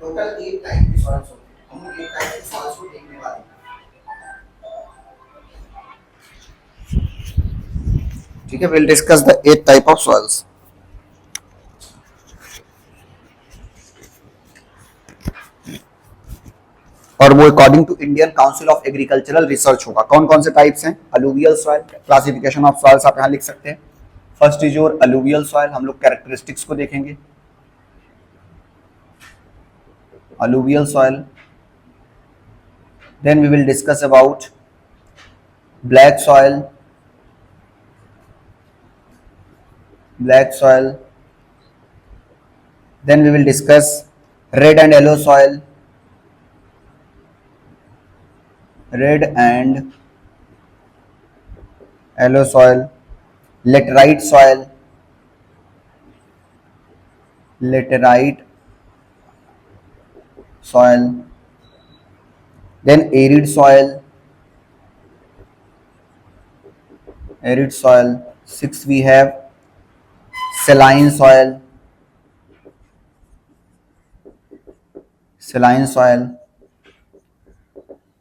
Total 8 type के soils होते हैं, हम लोग 8 टाइप के सॉइल्स को देखने वाले हैं। ठीक है, will discuss the 8 type of soils. और वो according to Indian council of agricultural research होगा। कौन कौन से टाइप्स हैं? Alluvial soil, classification of soils आप यहां लिख सकते हैं। First is your alluvial soil, हम लोग कैरेक्टरिस्टिक्स को देखेंगे। alluvial soil, then we will discuss about black soil, then we will discuss red and yellow soil, laterite soil, then arid soil. Sixth we have saline soil,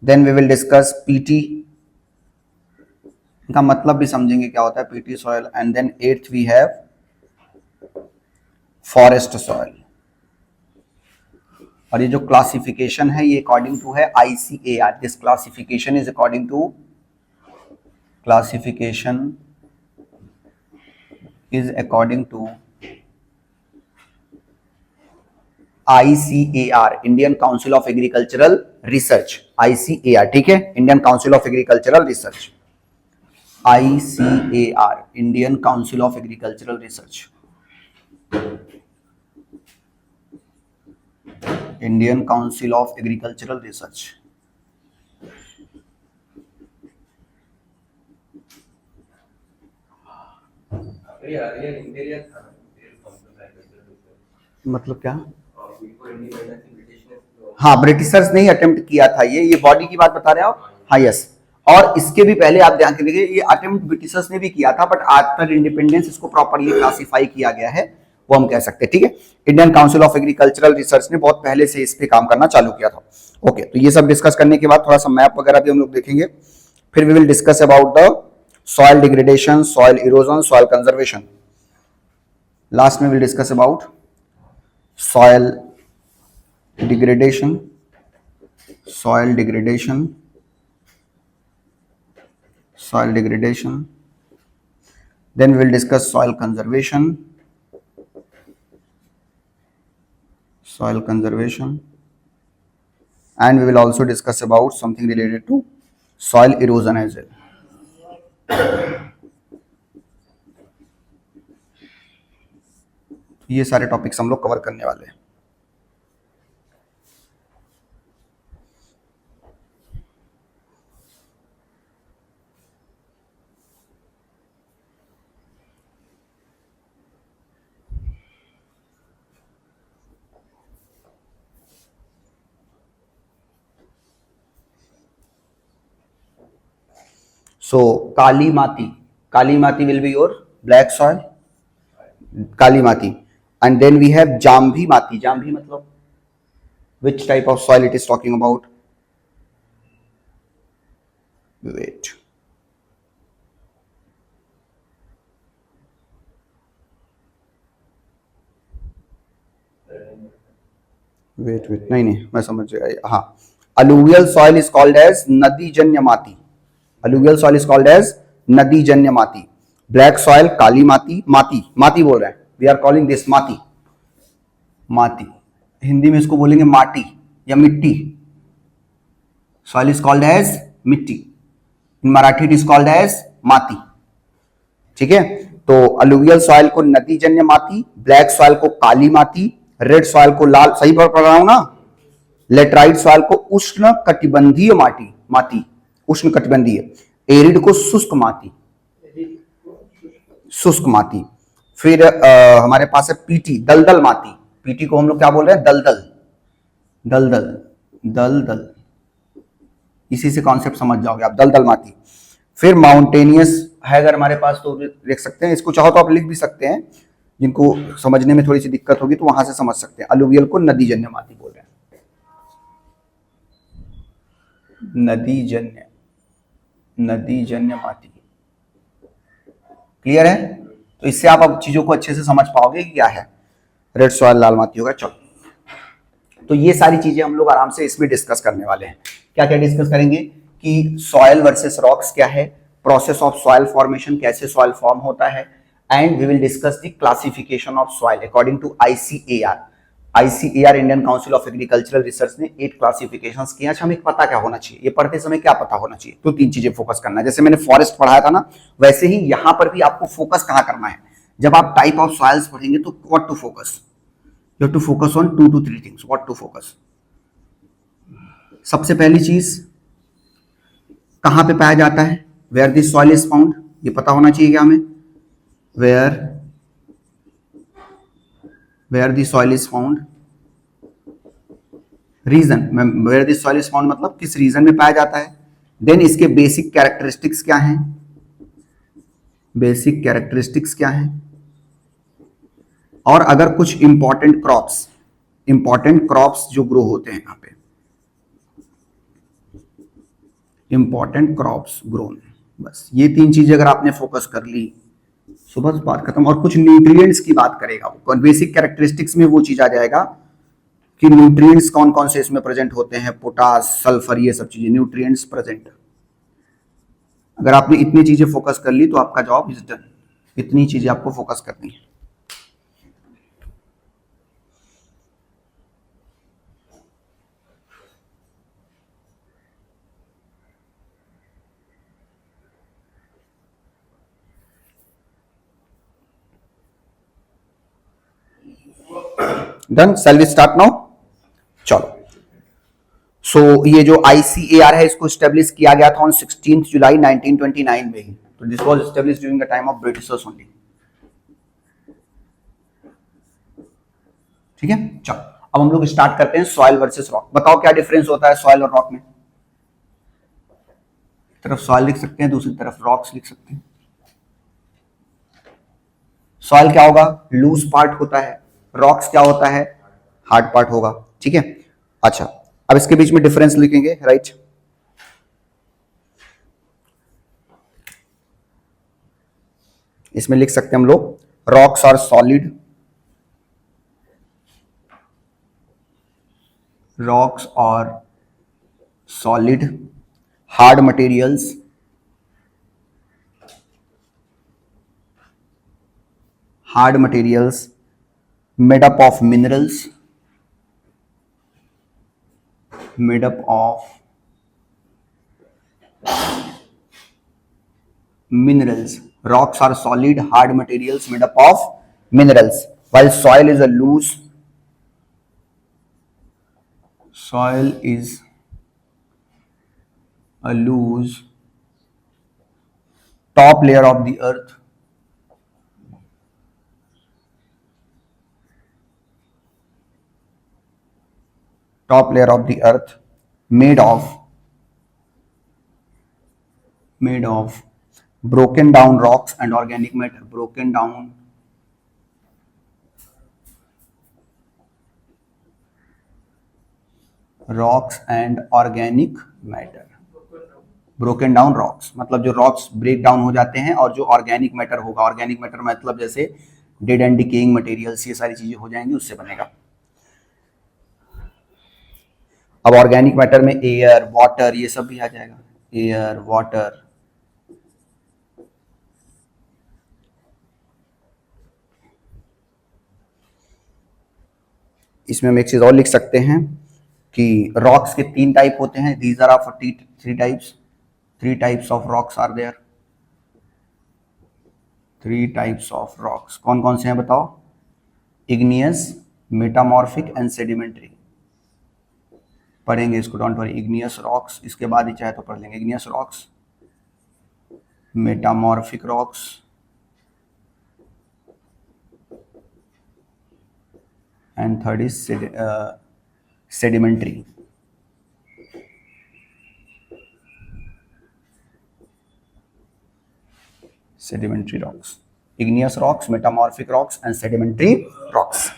then we will discuss PT, इनका मतलब भी समझेंगे क्या होता है PT soil, and then eighth we have forest soil। और ये जो क्लासिफिकेशन है ये अकॉर्डिंग टू है ICAR। This classification is according to ICAR, Indian council of agricultural research. ICAR, ठीक है, Indian council of agricultural research. ICAR, Indian council of agricultural research. Indian council of agricultural research. मतलब क्या? हाँ, Britishers ने ही attempt किया था ये body की बात बता रहे हो आप? हाँ, यस। और इसके भी पहले आप ध्यान दीजिए, ये अटेम्प्ट ब्रिटिशर्स ने भी किया था, बट आफ्टर इंडिपेंडेंस इसको प्रॉपर्ली क्लासिफाई किया गया है, वो हम कह सकते हैं। ठीक है, Indian council of agricultural research ने बहुत पहले से इस पे काम करना चालू किया था। ओके, तो ये सब डिस्कस करने के बाद थोड़ा सा मैप वगैरह भी हम लोग देखेंगे। फिर we will discuss about the soil degradation, soil erosion, soil conservation. Last में will discuss about soil degradation, then we will discuss soil conservation, and we will also discuss about something related to soil erosion as well. ये सारे topics हम लोग cover करने वाले हैं। So Kali Mati will be your black soil, Kali Mati, and then we have Jambhi Mati. Jambhi मतलब which type of soil it is talking about? Wait, नहीं मैं समझ गया। हाँ, alluvial soil is called as Nadijanya Mati. Alluvial soil is called as Nadijanya Mati. Black soil Kali Mati, माती बोल रहे हैं, we are calling this माती। हिंदी में इसको बोलेंगे माटी या मिट्टी। Soil is called as मिट्टी, in Marathi it is called as माती। ठीक है, तो alluvial soil को नदीजन्य माती, black soil को काली माती, रेड सॉइल को लाल, सही पढ़ रहा हूं ना? लेटराइट सॉइल को उष्ण कटिबंधीय माटी, उष्ण कटिबंधीय। एरिड को शुष्क माती। फिर हमारे पास है पीटी, दलदल माती। पीटी को हम लोग क्या बोल रहे हैं? दलदल। इसी से कॉन्सेप्ट समझ जाओगे आप, दलदल माती। फिर माउंटेनियस है अगर हमारे पास तो लिख सकते हैं, इसको चाहो तो आप लिख भी सकते हैं, जिनको समझने में थोड़ी सी दिक्कत होगी तो वहां से समझ सकते हैं। अलुवियल को नदीजन्य माती बोल रहे हैं। नदीजन्य नदीजन्य माटी। क्लियर है? तो इससे आप अब चीजों को अच्छे से समझ पाओगे कि क्या है रेड सॉयल, लाल माटी होगा। चलो, तो ये सारी चीजें हम लोग आराम से इसमें डिस्कस करने वाले हैं। क्या क्या डिस्कस करेंगे कि सॉयल वर्सेस रॉक्स क्या है, प्रोसेस ऑफ सॉयल फॉर्मेशन, कैसे सॉयल फॉर्म होता है, and we will discuss the classification of soil according to ICAR. ICAR Indian council of agricultural research ने 8 क्लासिफिकेशंस किए। अच्छा, हमें पता क्या होना चाहिए, ये पढ़ते समय क्या पता होना चाहिए? तो 3 चीजें फोकस करना है। जैसे मैंने फॉरेस्ट पढ़ाया था ना, वैसे ही यहां पर भी आपको फोकस कहां करना है। जब आप टाइप ऑफ सॉइल्स पढ़ेंगे तो what to focus, you have to focus on 2 to 3 things. What to focus? सबसे पहली चीज कहां पे पाया जाता है, where this soil is found, ये पता होना चाहिए क्या हमें, where this soil is found, region, where this soil is found मतलब किस रीजन में पाया जाता है। देन इसके बेसिक कैरेक्टरिस्टिक्स क्या हैं, बेसिक कैरेक्टरिस्टिक्स क्या हैं, और अगर कुछ इंपॉर्टेंट क्रॉप्स जो ग्रो होते हैं यहाँ पे, इंपॉर्टेंट क्रॉप्स ग्रोन, बस ये 3 चीजें अगर आपने फोकस कर ली, सुबह बात खत्म। और कुछ न्यूट्रिएंट्स की बात करेगा वो, बेसिक कैरेक्टरिस्टिक्स में वो चीज आ जाएगा कि न्यूट्रिएंट्स कौन कौन से इसमें प्रेजेंट होते हैं, पोटास, सल्फर, ये सब चीजें न्यूट्रिएंट्स प्रेजेंट। अगर आपने इतनी चीजें फोकस कर ली तो आपका जॉब इज डन। इतनी चीजें आपको फोकस करनी है। Done, shall we start now? चलो, सो ये जो आईसीएआर है इसको स्टेब्लिश किया गया था ऑन 16 जुलाई 1929 में ही। तो this was established during the time of Britishers only. ठीक है, चलो अब हम लोग स्टार्ट करते हैं सॉइल वर्सेस रॉक। बताओ क्या डिफरेंस होता है सॉइल और रॉक में? एक तरफ सॉइल लिख सकते हैं, दूसरी तरफ रॉक्स लिख सकते हैं। सॉइल क्या होगा, लूज पार्ट होता है, रॉक्स क्या होता है, हार्ड पार्ट होगा। ठीक है, अच्छा अब इसके बीच में डिफरेंस लिखेंगे, राइट। इसमें लिख सकते हैं हम लोग rocks are solid, rocks are solid hard materials, made up of minerals, rocks are solid hard materials made up of minerals, while soil is a loose top layer of the earth, made of broken down rocks and organic matter, broken down rocks मतलब जो rocks break down हो जाते हैं, और जो organic matter होगा, organic matter मतलब जैसे डेड एंड डिकेइंग मटेरियल्स, ये सारी चीजें हो जाएंगी, उससे बनेगा। अब ऑर्गेनिक मैटर में एयर, वाटर, ये सब भी आ जाएगा, एयर, वाटर। इसमें हम एक चीज और लिख सकते हैं कि रॉक्स के 3 टाइप होते हैं, these are of 3 types of rocks are there, 3 types of rocks कौन कौन से हैं बताओ? Igneous, metamorphic and sedimentary. पढ़ेंगे इसको, डोंट वरी। इग्नियस रॉक्स, इसके बाद ही चाहे तो पढ़ लेंगे। Igneous rocks, metamorphic rocks and third is sedimentary. Sedimentary rocks, igneous rocks, metamorphic rocks and sedimentary rocks.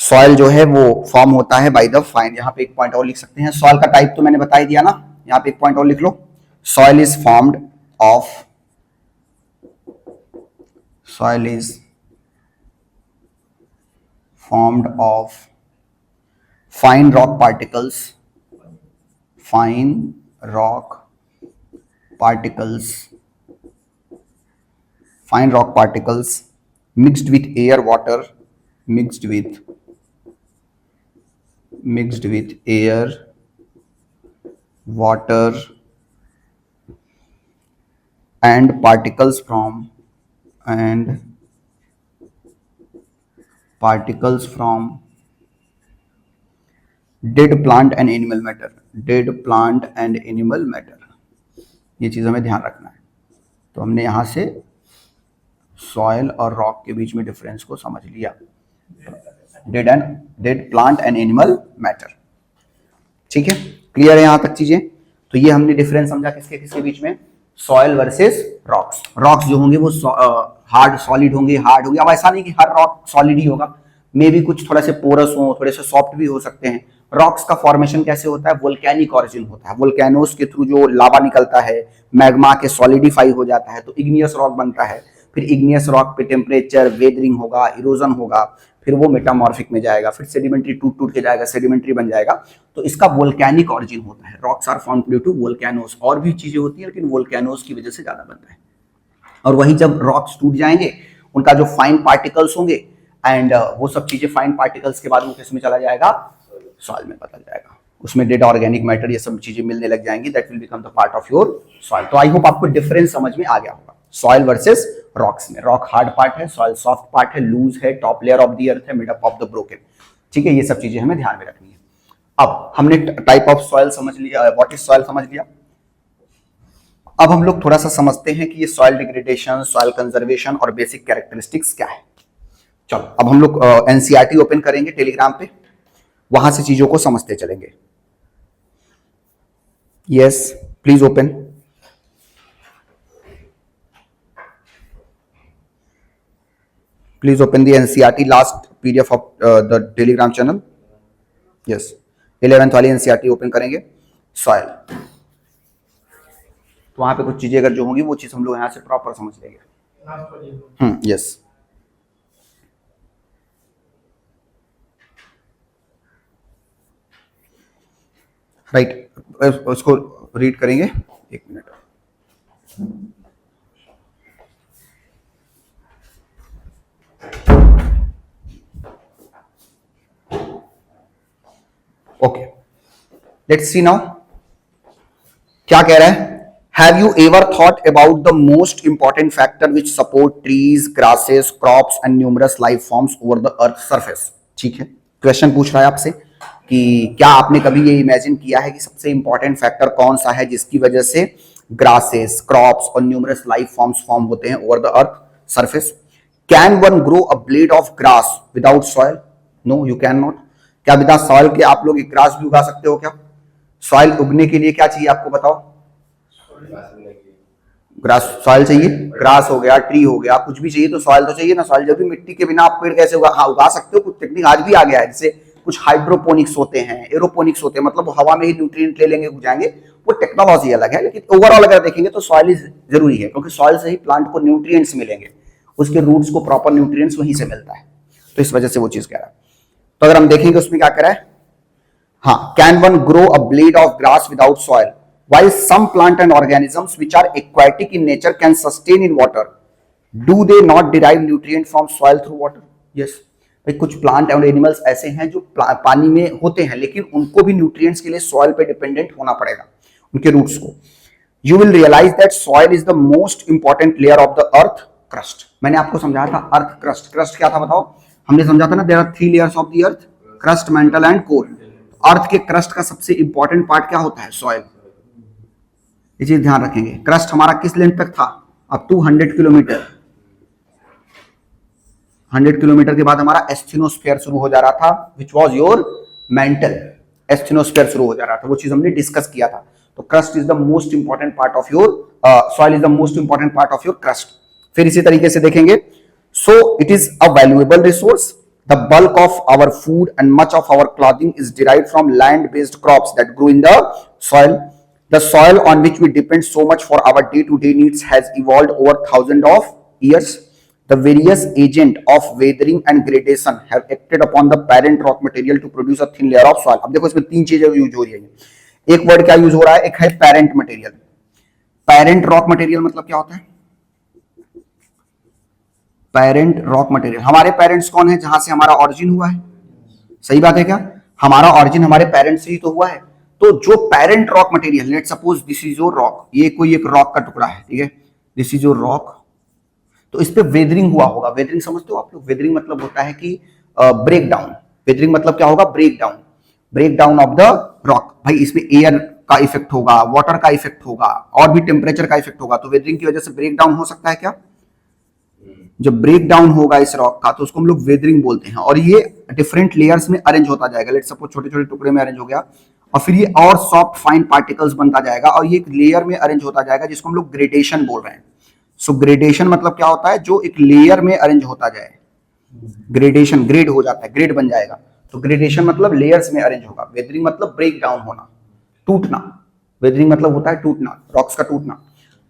Soil जो है वो फॉर्म होता है बाय द फाइन, यहाँ पे एक पॉइंट और लिख सकते हैं। सॉइल का टाइप तो मैंने बता ही दिया ना, यहाँ पे एक पॉइंट और लिख लो। Soil is formed of, soil is formed of fine rock particles, fine rock particles, fine rock particles mixed with air, water, mixed with air, water and particles from dead plant and animal matter, dead plant and animal matter। ये चीज हमें ध्यान रखना है। तो हमने यहां से सॉइल और रॉक के बीच में डिफरेंस को समझ लिया, dead plant and animal matter. ठीक है, क्लियर है यहां तक चीजें? तो ये हमने डिफरेंस समझा किसके किसके बीच में, सॉइल वर्सेस रॉक्स। रॉक्स जो होंगे वो हार्ड सॉलिड होंगे, हार्ड होंगे। अब ऐसा नहीं कि हर रॉक सॉलिड ही होगा, मे भी कुछ थोड़ा से पोरस हो, थोड़े से सॉफ्ट भी हो सकते हैं। रॉक्स का फॉर्मेशन कैसे होता है, वोल्केनिक ऑरिजिन होता है, वोल्केनोस के थ्रू जो लावा निकलता है, मैग्मा के सॉलिडिफाई हो जाता है तो इग्नियस रॉक बनता है। फिर इग्नियस रॉक पे टेम्परेचर, वेदरिंग होगा, इरोजन होगा, फिर वो मेटामॉर्फिक में जाएगा, फिर सेडिमेंट्री टूट टूट के जाएगा, सेडिमेंट्री बन जाएगा। तो इसका वोल्केनिक ऑरिजिन होता है। Rocks are formed due to volcanoes. और भी चीजें होती है लेकिन वोल्केनोस की वजह से ज्यादा बनता है। और वही जब रॉक्स टूट जाएंगे, उनका जो फाइन पार्टिकल्स होंगे एंड वो सब चीजें फाइन पार्टिकल्स के बाद वो किस में चला जाएगा, सॉइल में बदल जाएगा। उसमें डेड ऑर्गेनिक मैटर ये सब चीजें मिलने लग जाएंगी, that will become the part of your soil. तो आई होप आपको डिफरेंस समझ में आ गया होगा सॉइल वर्सेस रॉक्स में। रॉक हार्ड पार्ट है, सॉइल सॉफ्ट पार्ट है, लूज है, top layer of the earth है, made up of the broken. ठीक है, ये सब चीजें हमें ध्यान में रखनी है। अब हमने टाइप ऑफ सॉइल समझ लिया, व्हाट इज सॉइल समझ लिया। अब हम लोग थोड़ा सा समझते हैं कि ये सॉइल डिग्रेडेशन, सॉइल कंजर्वेशन और बेसिक कैरेक्टरिस्टिक्स क्या है। चलो अब हम लोग एनसीईआरटी ओपन करेंगे टेलीग्राम पे, वहां से चीजों को समझते चलेंगे। Yes please open. Please open the NCERT last PDF of the Telegram channel. Yes, 11th वाली NCERT ओपन करेंगे। सॉइल, तो वहां पे कुछ चीजें अगर जो होंगी वो चीज हम लोग यहाँ से प्रॉपर समझ लेंगे। यस राइट, उसको रीड करेंगे। एक minute. Okay, let's see now क्या कह रहा है। Have you ever thought about the most important factor which support trees, grasses, crops and numerous life forms over the earth surface. ठीक है, क्वेश्चन पूछ रहा है आपसे कि क्या आपने कभी ये इमेजिन किया है कि सबसे इंपॉर्टेंट फैक्टर कौन सा है जिसकी वजह से ग्रासेस, क्रॉप्स और न्यूमरस लाइफ फॉर्म्स फॉर्म होते हैं over the earth surface. Can one grow a blade of grass without soil? No, you can not. क्या बिना सॉइल के आप लोग एक ग्रास भी उगा सकते हो क्या? सॉइल उगने के लिए क्या चाहिए आपको बताओ? ग्रास, सॉइल चाहिए। ग्रास हो गया, ट्री हो गया, कुछ भी चाहिए तो सॉइल तो चाहिए ना। सॉइल जब भी मिट्टी के बिना आप पेड़ कैसे उगा सकते हो। कुछ टेक्निक आज भी आ गया है, जैसे कुछ हाइड्रोपोनिक्स होते हैं, एरोपोनिक्स होते हैं, मतलब हवा में ही न्यूट्रिएंट ले लेंगे, उग जाएंगे। वो टेक्नोलॉजी अलग है, लेकिन ओवरऑल अगर देखेंगे तो सॉइल इज जरूरी है, क्योंकि सॉइल से ही प्लांट को न्यूट्रिएंट्स मिलेंगे, उसके रूट्स को प्रॉपर न्यूट्रिएंट्स वहीं से मिलता है। तो इस वजह से वो चीज कह रहा है। तो अगर हम देखेंगे उसमें क्या कह रहा है, हाँ, can one grow a blade of grass without soil while some plant and organisms which are aquatic in nature can sustain in water, do they not derive nutrient from soil through water? Yes, भाई कुछ plant और animals ऐसे हैं जो पानी में होते हैं, लेकिन उनको भी न्यूट्रिएंट्स के लिए सॉइल पे डिपेंडेंट होना पड़ेगा, उनके रूट्स को। You will realize that soil is the most important layer of the earth crust. मैंने आपको समझाया था अर्थ क्रस्ट। क्रस्ट क्या था बताओ? हमने समझा था ना, there are 3 layers of the earth, crust, mantle and core. Earth के क्रस्ट का सबसे इंपॉर्टेंट पार्ट क्या होता है? सॉइल। ये चीज ध्यान रखेंगे। क्रस्ट हमारा किस लेंथ तक था? Up to 100 kilometre. 100 किलोमीटर के बाद हमारा एस्थेनोस्फीयर शुरू हो जा रहा था, which was your mental. Asthenosphere शुरू हो जा रहा था, वो चीज हमने डिस्कस किया था। तो crust is the most important part of your soil, is the most important part of your crust. फिर इसी तरीके से देखेंगे, so it is a valuable resource The bulk of our food and much of our clothing is derived from land-based crops that grow in the soil. The soil on which we depend so much for our day-to-day needs has evolved over thousands of years. The various agents of weathering and gradation have acted upon the parent rock material to produce a thin layer of soil. अब देखो इसमें तीन चीजें use हो रही है. एक word क्या यूज हो रहा है, एक है parent material. Parent rock material मतलब क्या होता है? पेरेंट रॉक मटेरियल, हमारे पेरेंट्स कौन है, जहां से हमारा ऑरिजिन हुआ है. सही बात है क्या? हमारा ऑरिजिन हमारे पेरेंट्स से ही तो हुआ है. तो जो parent rock material, let suppose this is your rock, ये कोई एक रॉक का टुकड़ा है, ठीक है, दिस इज योर रॉक. तो इस पे वेदरिंग हुआ होगा. वेदरिंग समझते हो आप लोग? वेदरिंग मतलब होता है कि ब्रेक डाउन. वेदरिंग मतलब क्या होगा? Break down. Break down of the rock. भाई इसमें एयर का इफेक्ट होगा, वाटर का इफेक्ट होगा, और भी टेम्परेचर का इफेक्ट होगा. तो वेदरिंग की वजह से ब्रेक डाउन हो सकता है क्या? जब ब्रेक डाउन होगा इस रॉक का तो उसको हम लोग वेदरिंग बोलते हैं. और ये डिफरेंट लेयर्स में अरेंज होता जाएगा. लेट सपोज छोटे छोटे टुकड़े में अरेंज हो गया, और फिर ये और सॉफ्ट फाइन पार्टिकल्स बनता जाएगा, और ये एक लेयर में अरेंज होता जाएगा, जिसको हम लोग ग्रेडेशन बोल रहे हैं. सो ग्रेडेशन मतलब क्या होता है? जो एक लेयर में अरेंज होता जाए. ग्रेडेशन, ग्रेड हो जाता है, ग्रेड बन जाएगा. तो ग्रेडेशन मतलब लेयर्स में अरेंज होगा. वेदरिंग मतलब ब्रेक डाउन होना, टूटना. वेदरिंग मतलब होता है टूटना, रॉक्स का टूटना.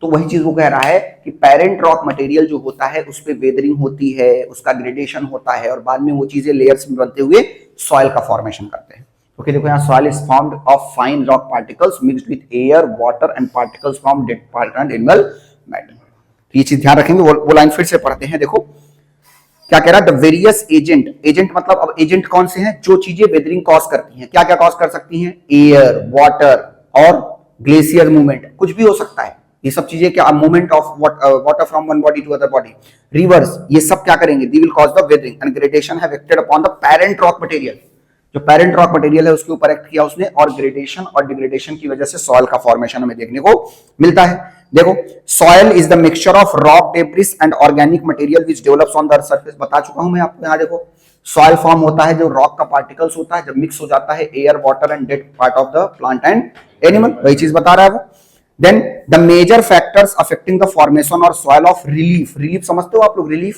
तो वही चीज वो कह रहा है कि पेरेंट रॉक मटेरियल जो होता है उस पे वेदरिंग होती है, उसका ग्रेडेशन होता है, और बाद में वो चीजें लेयर्स में बनते हुए सॉइल का फॉर्मेशन करते हैं. ओके, देखो यहाँ soil is formed of fine rock particles mixed with air, water and particles from dead plant and animal matter. ये चीज ध्यान रखेंगे. वो लाइन फिर से पढ़ते हैं. देखो क्या कह रहा है? The various agent. एजेंट मतलब, अब एजेंट कौन से हैं? जो चीजें वेदरिंग कॉज करती हैं. क्या क्या कॉज कर सकती हैं? एयर, वाटर और ग्लेशियर मूवमेंट. कुछ भी हो सकता है. ये सब चीजें क्या? Movement of water from one body to other body, rivers, ये सब क्या करेंगे? They will cause the weathering and gradation have acted upon the parent rock material. जो पेरेंट रॉक मटेरियल है उसके ऊपर एक्ट किया उसने, और ग्रेडेशन और डिग्रेडेशन की वजह से सॉइल का फॉर्मेशन हमें देखने को मिलता है. देखो, soil is the mixture of rock debris and organic material which develops on the earth surface. बता चुका हूं मैं आपको. यहां देखो, सॉइल फॉर्म होता है जो रॉक का पार्टिकल्स होता है, जब मिक्स हो जाता है air, water and dead part of the plant and animal. वही चीज बता रहा है वो. Then the major factors affecting the formation or soil of relief. relief समझते हो आप लोग? relief,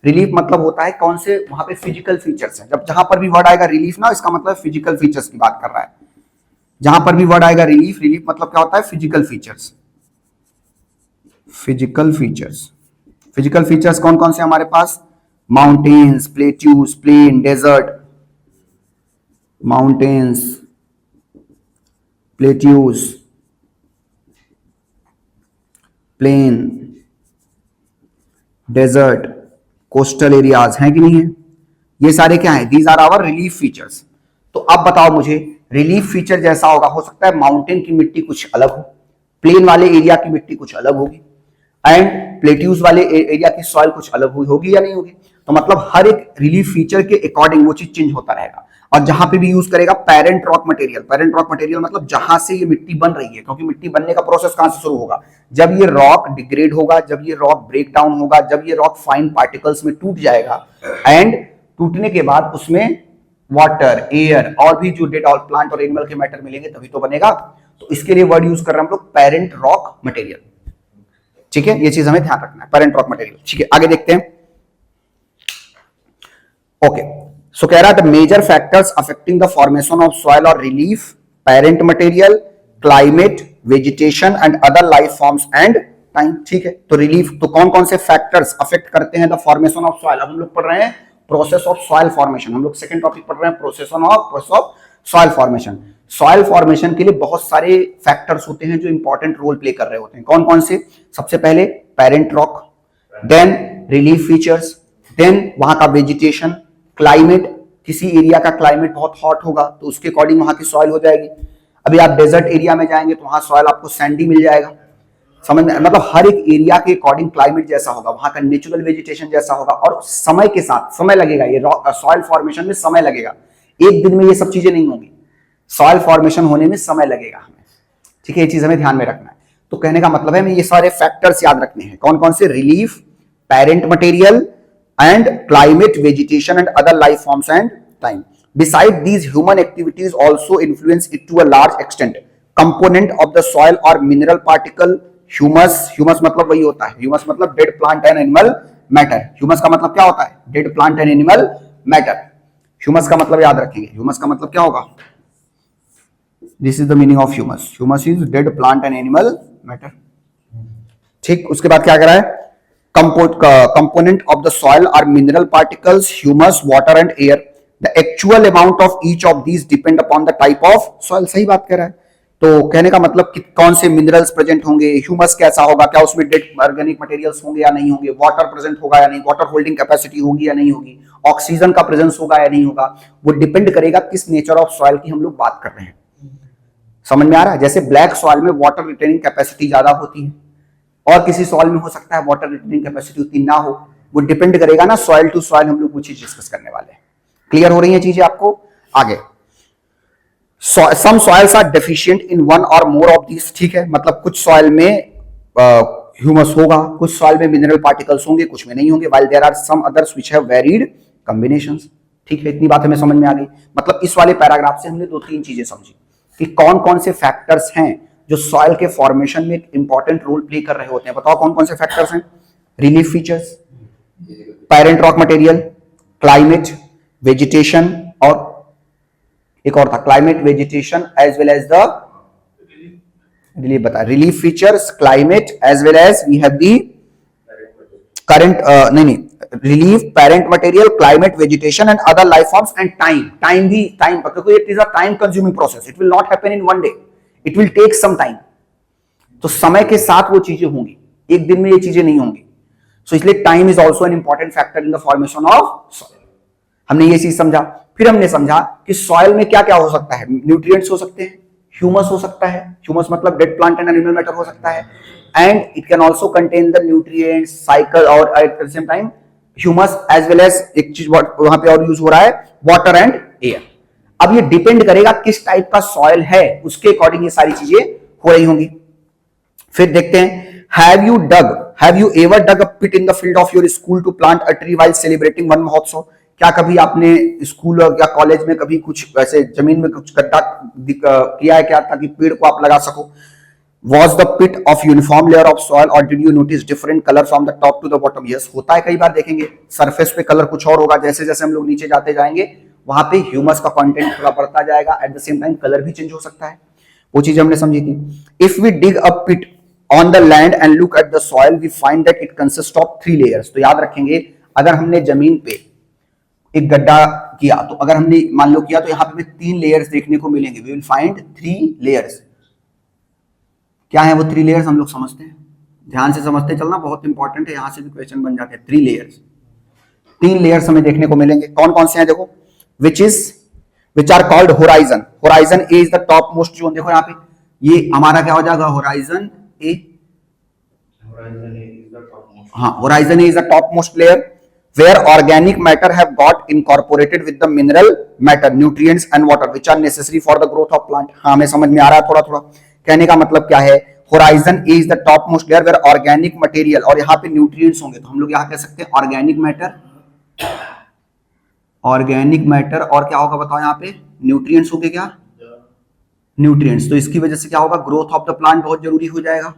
relief मतलब होता है कौन से वहां पे फिजिकल फीचर्स हैं. जब जहां पर भी वर्ड आएगा रिलीफ ना, इसका मतलब फिजिकल फीचर्स की बात कर रहा है. जहां पर भी वर्ड आएगा रिलीफ, रिलीफ मतलब क्या होता है? Physical features. Physical features, physical features कौन कौन से हमारे पास? Mountains, plateaus, plain, desert. Mountains, plateaus, plain, desert, coastal areas हैं कि नहीं है? ये सारे क्या हैं? These are our relief features. तो अब बताओ मुझे, रिलीफ फीचर जैसा होगा, हो सकता है माउंटेन की मिट्टी कुछ अलग हो, प्लेन वाले एरिया की मिट्टी कुछ अलग होगी, एंड प्लेट्यूज वाले एरिया की सॉइल कुछ अलग होगी या नहीं होगी. तो मतलब हर एक रिलीफ फीचर के अकॉर्डिंग वो चीज चेंज होता रहेगा. और जहां पे भी यूज करेगा parent rock material. Parent rock material मतलब जहां से ये मिट्टी बन रही है, क्योंकि मिट्टी बनने का प्रोसेस कहां से शुरू होगा? जब ये रॉक डिग्रेड होगा, जब ये रॉक ब्रेक डाउन होगा, जब ये रॉक फाइन पार्टिकल्स में टूट जाएगा, एंड टूटने के बाद उसमें वाटर, एयर और भी जो डेड प्लांट और एनिमल के मैटर मिलेंगे, तभी तो बनेगा. तो इसके लिए वर्ड यूज कर रहे हैं हम लोग पेरेंट रॉक मटेरियल. ठीक है, ये चीज हमें ध्यान रखना है, पेरेंट रॉक मटेरियल. ठीक है, आगे देखते हैं. ओके, सो कह रहा है the major factors affecting the formation of soil और relief, parent material, climate, vegetation and other life forms and time. ठीक है, तो रिलीफ, तो कौन कौन से फैक्टर्स अफेक्ट करते हैं द फॉर्मेशन ऑफ सॉइल. अब हम लोग पढ़ रहे हैं प्रोसेस ऑफ सॉइल फॉर्मेशन. हम लोग सेकंड टॉपिक पढ़ रहे हैं, process of soil formation. Soil formation के लिए बहुत सारे फैक्टर्स होते हैं जो इंपॉर्टेंट रोल प्ले कर रहे होते हैं. कौन कौन से? सबसे पहले parent rock, then relief features, then वहां का वेजिटेशन, क्लाइमेट. किसी एरिया का क्लाइमेट बहुत हॉट होगा तो उसके अकॉर्डिंग वहां की सॉइल हो जाएगी. अभी आप डेजर्ट एरिया में जाएंगे तो वहां सॉइल आपको सैंडी मिल जाएगा. समझ में? मतलब हर एक एरिया के अकॉर्डिंग क्लाइमेट जैसा होगा, वहां का नेचुरल वेजिटेशन जैसा होगा, और समय के साथ समय लगेगा. ये सॉइल फॉर्मेशन में समय लगेगा. एक दिन में ये सब चीजें नहीं होंगी. सॉइल फॉर्मेशन होने में समय लगेगा हमें. ठीक है, ये चीज हमें ध्यान में रखना है. तो कहने का मतलब है हमें ये सारे फैक्टर्स याद रखने हैं. कौन कौन से? Relief, parent material, and climate, vegetation and other life forms and time. Besides these, human activities also influence it to a large extent. Component of the soil or mineral particle, humus. Humus मतलब वही होता है, humus मतलब dead plant and animal matter. Humus का मतलब क्या होता है? Dead plant and animal matter. Humus का मतलब याद रखेंगे, ह्यूमस का मतलब क्या होगा? This is the meaning of humus. Humus is dead plant and animal matter. ठीक, उसके बाद क्या करा है? Component of the soil are mineral particles, humus, water and air. The actual amount of each of these depend upon the type of soil. सही बात कह रहा है। तो कहने का मतलब कि कौन से मिनरल्स प्रेजेंट होंगे, ह्यूमस कैसा होगा, क्या उसमें डेड ऑर्गेनिक मटेरियल्स होंगे या नहीं होंगे, वाटर प्रेजेंट होगा या नहीं, वाटर होल्डिंग कैपेसिटी होगी या नहीं होगी, ऑक्सीजन का प्रेजेंस होगा या नहीं होगा, वो डिपेंड करेगा किस नेचर ऑफ सॉइल की हम लोग बात कर रहे हैं। समझ में आ रहा है? जैसे ब्लैक सॉइल में वाटर रिटेनिंग कैपेसिटी ज्यादा होती है और किसी सॉइल में हो सकता है वाटर रिटेनिंग कैपेसिटी उतनी ना हो, वो डिपेंड करेगा ना सॉइल टू सॉइल। हम लोग वो चीज डिस्कस करने वाले हैं। क्लियर हो रही है चीजें आपको? आगे, some soils are deficient in one or more of this. ठीक है, मतलब कुछ सॉइल में ह्यूमस होगा, कुछ सॉइल में मिनरल पार्टिकल्स होंगे, कुछ में नहीं होंगे, while there are some others which have varied combinations। ठीक है, इतनी बात हमें समझ में आ गई। मतलब इस वाले पैराग्राफ से हमने दो तीन चीजें समझी कि कौन कौन से फैक्टर्स हैं जो सॉइल के फॉर्मेशन में एक इंपॉर्टेंट रोल प्ले कर रहे होते हैं। बताओ कौन कौन से फैक्टर्स हैं? Relief features, parent rock material, climate, vegetation, और एक और था climate, vegetation as well as the relief. बता, relief features, climate as well as we have the current, नहीं, relief, parent material, climate, vegetation and other life forms and time. Time भी, time क्योंकि it is a time consuming process, it will not happen in one day, it will take some time. तो समय के साथ वो चीजें होंगी, एक दिन में ये चीजें नहीं होंगी। सो इसलिए time is also an important factor in the formation of soil. हमने ये चीज समझा। फिर हमने समझा कि सॉइल में क्या क्या हो सकता है। न्यूट्रिएंट्स हो सकते हैं, ह्यूमस हो सकता है, ह्यूमस मतलब dead plant and animal matter हो सकता है, and it can also contain the nutrients cycle और at the same time humus as well as एक चीज वहां पे और यूज हो रहा है, वाटर एंड एयर। अब ये डिपेंड करेगा किस टाइप का सॉइल है, उसके अकॉर्डिंग ये सारी चीजें हो रही होंगी। फिर देखते हैं, have you ever dug a pit in the field of your school to plant a tree while celebrating Van Mahotsav. क्या कभी आपने स्कूल या कॉलेज में कभी कुछ वैसे जमीन में कुछ गड्ढा किया है क्या, ताकि पेड़ को आप लगा सको? Was the pit of uniform layer of soil or did you notice different color from the top to the bottom? Yes, होता है, कई बार देखेंगे सरफेस पे कलर कुछ और होगा, जैसे जैसे हम लोग नीचे जाते जाएंगे वहां पे ह्यूमस का कंटेंट थोड़ा बढ़ता जाएगा, at the same time colour भी चेंज हो सकता है। वो चीज हमने समझी थी। If we dig a pit on the land and look at the soil we find that it consist of 3 layers. तो याद रखेंगे, अगर हमने जमीन पे एक गड्ढा किया, तो अगर हमने मान लो किया, तो यहां पे 3 लेयर्स देखने को मिलेंगे। We will find 3 layers. क्या है वो 3 लेयर्स? हम लोग समझते हैं, ध्यान से समझते चलना, बहुत इंपॉर्टेंट है, यहां से भी क्वेश्चन बन जाते हैं। 3 लेयर्स, 3 लेयर्स हमें देखने को मिलेंगे। कौन कौन से हैं? देखो, which are called horizon. Horizon A is the top most zone. देखो यहाँ पे ये हमारा क्या हो जाएगा, होराइजन ए। हाँ, horizon A is the top most layer where organic matter have got incorporated with the mineral matter, nutrients and water which are necessary for the growth of plant। हाँ, हमें समझ में आ रहा है थोड़ा थोड़ा। कहने का मतलब क्या है, horizon A is the top most layer where organic material, और यहाँ पे न्यूट्रिएंट्स होंगे, तो हम लोग यहाँ कह सकते हैं ऑर्गेनिक मैटर, ऑर्गेनिक मैटर, और क्या होगा बताओ, यहाँ पे न्यूट्रिएंट्स होंगे। क्या न्यूट्रिएंट्स? तो इसकी वजह से क्या होगा, ग्रोथ ऑफ द प्लांट बहुत जरूरी हो जाएगा।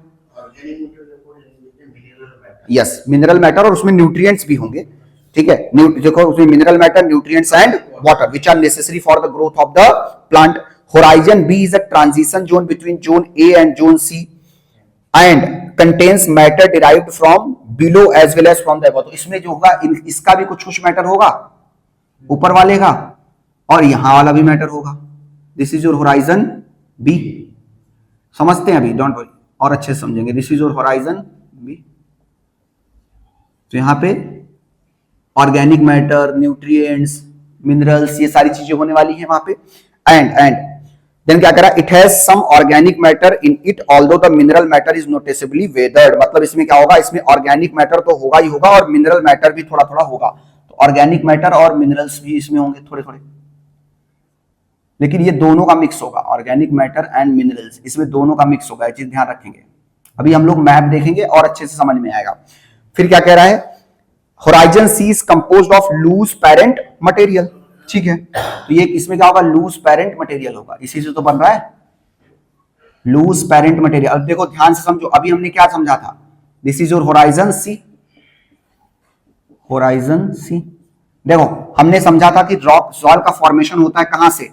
यस, मिनरल मैटर, और उसमें न्यूट्रिएंट्स भी होंगे। ठीक है, देखो उसमें mineral matter, nutrients and water which are necessary for the growth of the plant. Horizon B is a transition zone between zone A and zone C and contains matter derived from below as well as from the above. तो इसमें जो होगा, इसका भी कुछ कुछ matter होगा, ऊपर वाले का, और यहां वाला भी मैटर होगा। This is your horizon B. समझते हैं अभी, डोंट वरी, और अच्छे से समझेंगे। This is your horizon B. तो यहां पे ऑर्गेनिक मैटर, न्यूट्रिएंट्स, मिनरल्स, ये सारी चीजें होने वाली हैं वहां पे। एंड देन क्या करा, it has some organic matter in it although the mineral matter is noticeably weathered. मतलब इसमें क्या होगा, इसमें ऑर्गेनिक मैटर तो होगा ही होगा, और मिनरल मैटर भी थोड़ा थोड़ा होगा। तो ऑर्गेनिक मैटर और मिनरल्स भी इसमें होंगे थोड़े थोड़े, लेकिन ये दोनों का मिक्स होगा, ऑर्गेनिक मैटर एंड मिनरल्स, इसमें दोनों का मिक्स होगा। ये चीज ध्यान रखेंगे, अभी हम लोग मैप देखेंगे और अच्छे से समझ में आएगा। फिर क्या कह रहा है, horizon C is composed of loose parent material. ठीक है, तो ये इसमें क्या होगा, लूज पेरेंट मटेरियल होगा, इसी से तो बन रहा है लूज पेरेंट मटेरियल। अब देखो ध्यान से समझो, अभी हमने क्या समझा था, this is your horizon C, horizon C, देखो हमने समझा था कि रॉक सॉइल का फॉर्मेशन होता है कहां से,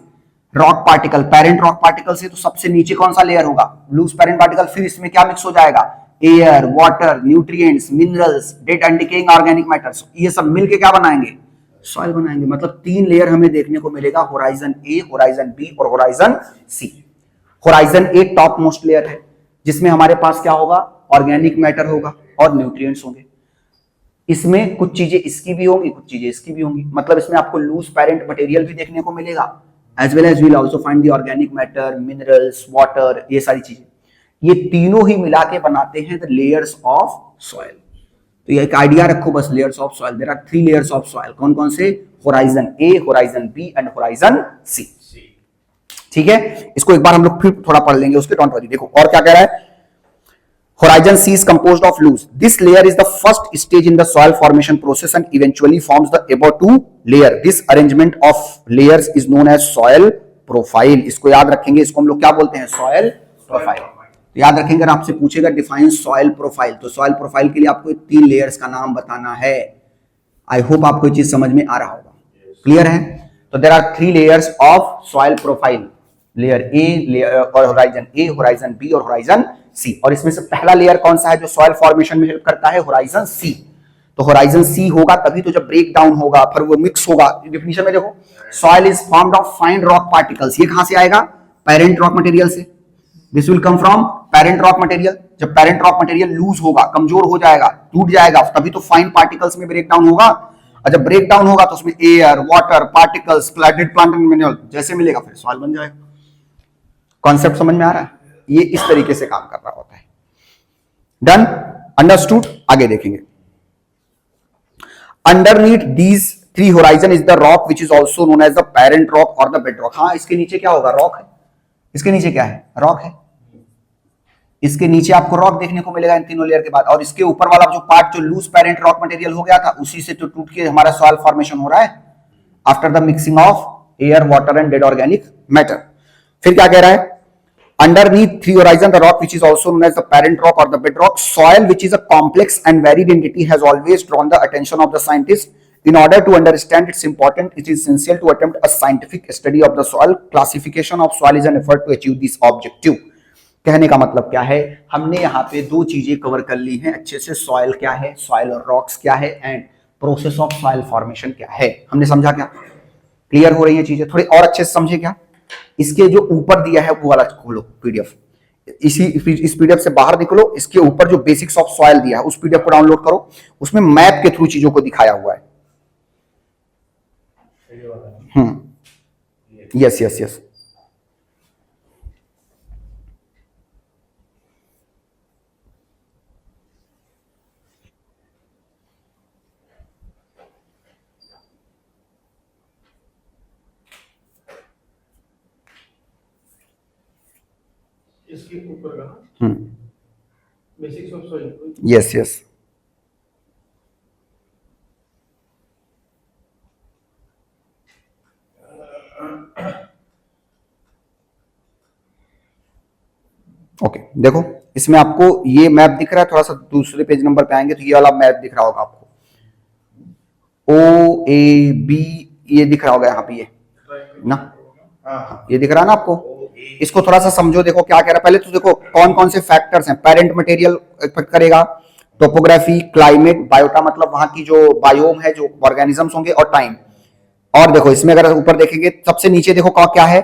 rock particle, parent rock particle से। तो सबसे नीचे कौन सा लेयर होगा, लूज पेरेंट पार्टिकल। फिर इसमें क्या मिक्स हो जाएगा, air, water, nutrients, minerals, dead and decaying organic matters, ये सब मिलके क्या बनाएंगे, सॉइल बनाएंगे। मतलब 3 लेयर हमें देखने को मिलेगा, होराइजन ए, होराइजन बी और होराइजन सी। होराइजन ए टॉप मोस्ट लेयर है, जिसमें हमारे पास क्या होगा, ऑर्गेनिक मैटर होगा और न्यूट्रिएंट्स होंगे। इसमें कुछ चीजें इसकी भी होंगी, कुछ चीजें इसकी भी होंगी। मतलब इसमें आपको लूज पेरेंट मटेरियल भी देखने को मिलेगा, as well as we'll also find the organic matter, minerals, water, ये सारी चीजें। ये तीनों ही मिला के बनाते हैं द लेयर्स ऑफ सॉइल। तो ये एक आइडिया रखो बस, layers of soil, there are 3 layers of soil. कौन कौन से, horizon A, horizon B and horizon C. ठीक है, इसको एक बार हम लोग फिर थोड़ा पढ़ लेंगे उसके, डोंट वरी। देखो और क्या कह रहा है, horizon C is composed of loose. This layer is the first stage in the soil formation process and eventually forms the above 2 layer. This arrangement of layers is known as soil profile. इसको याद रखेंगे, इसको हम लोग क्या बोलते हैं, soil profile। तो याद रखेंगे, अगर आपसे पूछेगा डिफाइन soil profile, तो soil profile के लिए आपको 3 layers का नाम बताना है। आई होप आपको ये चीज समझ में आ रहा होगा, क्लियर है। तो there are 3 layers of soil profile, layer A और होराइजन ए, होराइजन बी और होराइजन सी। और इसमें से पहला लेयर कौन सा है जो सॉइल फॉर्मेशन में हेल्प करता है, होराइजन सी। तो होराइजन सी होगा तभी तो जब ब्रेक डाउन होगा, फिर वो मिक्स होगा। डिफिनीशन में देखो, soil is formed of fine rock particles. ये कहां से आएगा, पेरेंट रॉक मटेरियल से। This will come from parent rock material. जब पेरेंट रॉक मटेरियल लूज होगा, कमजोर हो जाएगा, टूट जाएगा, तभी तो फाइन पार्टिकल्स में ब्रेक डाउन होगा। और जब ब्रेक डाउन होगा तो उसमें air, water, particles, dead plant and mineral जैसे मिलेगा, फिर सॉइल बन जाएगा। कॉन्सेप्ट समझ में आ रहा है, ये इस तरीके से काम कर रहा होता है। Done, understood. आगे देखेंगे, underneath these 3 horizon is the rock which is also known as the parent rock और द बेड रॉक। हाँ, इसके नीचे क्या होगा, रॉक है। इसके नीचे क्या है, रॉक है। इसके नीचे आपको रॉक देखने को मिलेगा इन तीनों लेयर के बाद। और इसके ऊपर वाला जो पार्ट जो लूज पेरेंट रॉक मटेरियल हो गया था, उसी से तो टूट के हमारा सॉइल फॉर्मेशन हो रहा है after the mixing of air, water and dead organic matter. फिर क्या कह रहा है, underneath 3 horizon the rock which is also known as the parent rock or the bedrock soil, which is a complex and varied entity, has always drawn the attention of the scientist. In order to understand its importance, it is essential to attempt a scientific study of the soil. Classification of soil is an effort to achieve this objective. कहने का मतलब क्या है, हमने यहाँ पे 2 चीजें cover कर ली हैं अच्छे से। सॉइल क्या है, सॉइल और रॉक्स क्या है, and process of soil formation क्या है। हमने समझा क्या, क्लियर हो रही है चीजें, थोड़ी और अच्छे से समझे क्या। इसके जो ऊपर दिया है वो वाला खोलो पीडीएफ, इस पीडीएफ से बाहर निकलो, इसके ऊपर जो बेसिक्स ऑफ सॉइल दिया है उस पीडीएफ को डाउनलोड करो, उसमें मैप के थ्रू चीजों को दिखाया हुआ है। यस यस यस, इसके ऊपर का basics of soil. Yes yes, okay. देखो इसमें आपको ये मैप दिख रहा है, थोड़ा सा दूसरे पेज नंबर पे आएंगे तो ये वाला मैप दिख रहा होगा आपको, ओ ए बी, ये दिख रहा होगा यहाँ पे, ये ना, ये दिख रहा है ना आपको। इसको थोड़ा सा समझो, देखो क्या कह रहा है। पहले तो देखो कौन कौन से फैक्टर्स हैं। पेरेंट मटेरियल इफेक्ट करेगा, टोपोग्राफी, क्लाइमेट, बायोटा मतलब वहां की जो बायोम है, जो ऑर्गेनिजम्स होंगे, और टाइम। और देखो इसमें अगर ऊपर देखेंगे, सबसे नीचे देखो क्या है,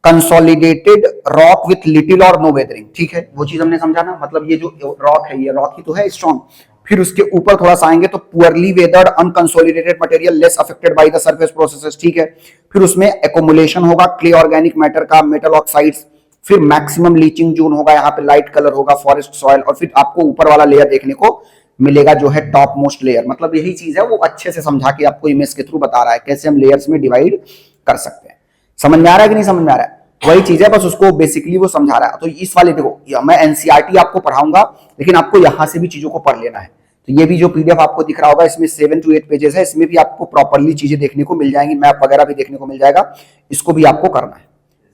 कंसोलिडेटेड रॉक विथ लिटिल और नो वेदरिंग। ठीक है, वो चीज हमने समझा ना, मतलब ये जो रॉक है ये रॉक ही तो है, स्ट्रॉन्ग। फिर उसके ऊपर थोड़ा सा आएंगे तो poorly weathered unconsolidated material less affected by the surface processes. ठीक है, फिर उसमें एक्युमुलेशन होगा क्ले ऑर्गेनिक मैटर का, मेटल ऑक्साइड्स, फिर मैक्सिमम लीचिंग जोन होगा, यहाँ पे लाइट कलर होगा, फॉरेस्ट सॉइल, और फिर आपको ऊपर वाला लेयर देखने को मिलेगा जो है टॉप मोस्ट लेयर। मतलब यही चीज है, वो अच्छे से समझा के आपको इमेज के थ्रू बता रहा है कैसे हम लेयर्स में डिवाइड कर सकते हैं। समझ में आ रहा है कि नहीं समझ में आ रहा है, वही चीज है, बस उसको बेसिकली वो समझा रहा है। तो इस वाले देखो, मैं एनसीईआरटी आपको पढ़ाऊंगा, लेकिन आपको यहां से भी चीजों को पढ़ लेना है। तो ये भी जो पीडीएफ आपको दिख रहा होगा, इसमें 7 to 8 पेजेस है, इसमें भी आपको प्रॉपर्ली चीजें देखने को मिल जाएंगी, मैप वगैरह भी देखने को मिल जाएगा, इसको भी आपको करना है।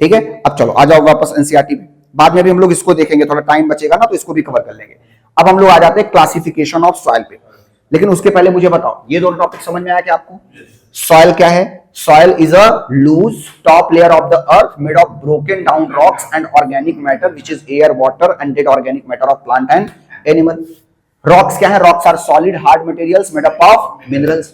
ठीक है, अब चलो आ जाओ वापस एनसीईआरटी में, बाद में भी हम लोग इसको देखेंगे, थोड़ा टाइम बचेगा ना तो इसको भी कवर कर लेंगे। अब हम लोग आ जाते हैं क्लासिफिकेशन ऑफ सॉइल पे, लेकिन उसके पहले मुझे बताओ, ये दोनों टॉपिक समझ में आया क्या आपको? सॉइल क्या है? Soil is a loose top layer of the earth made of broken down rocks and organic matter which is air, water and dead organic matter of plant and animal. Rocks क्या है? Rocks are solid hard materials made up of minerals.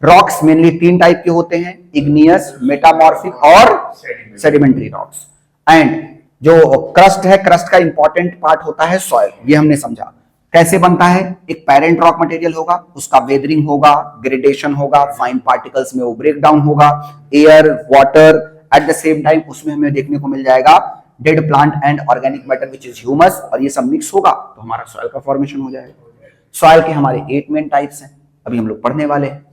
Rocks mainly तीन type के होते हैं, igneous, metamorphic और sedimentary rocks. And जो crust है, crust का इंपॉर्टेंट पार्ट होता है सॉइल, ये हमने समझा। कैसे बनता है? एक पेरेंट रॉक मटेरियल होगा, उसका वेदरिंग होगा, ग्रेडेशन होगा, फाइन पार्टिकल्स में वो ब्रेक डाउन होगा, air, water, eight the same time उसमें हमें देखने को मिल जाएगा dead plant and organic matter which is humus, और ये सब मिक्स होगा तो हमारा सॉइल का फॉर्मेशन हो जाएगा। सॉइल के हमारे 8 मेन टाइप्स हैं, अभी हम लोग पढ़ने वाले हैं।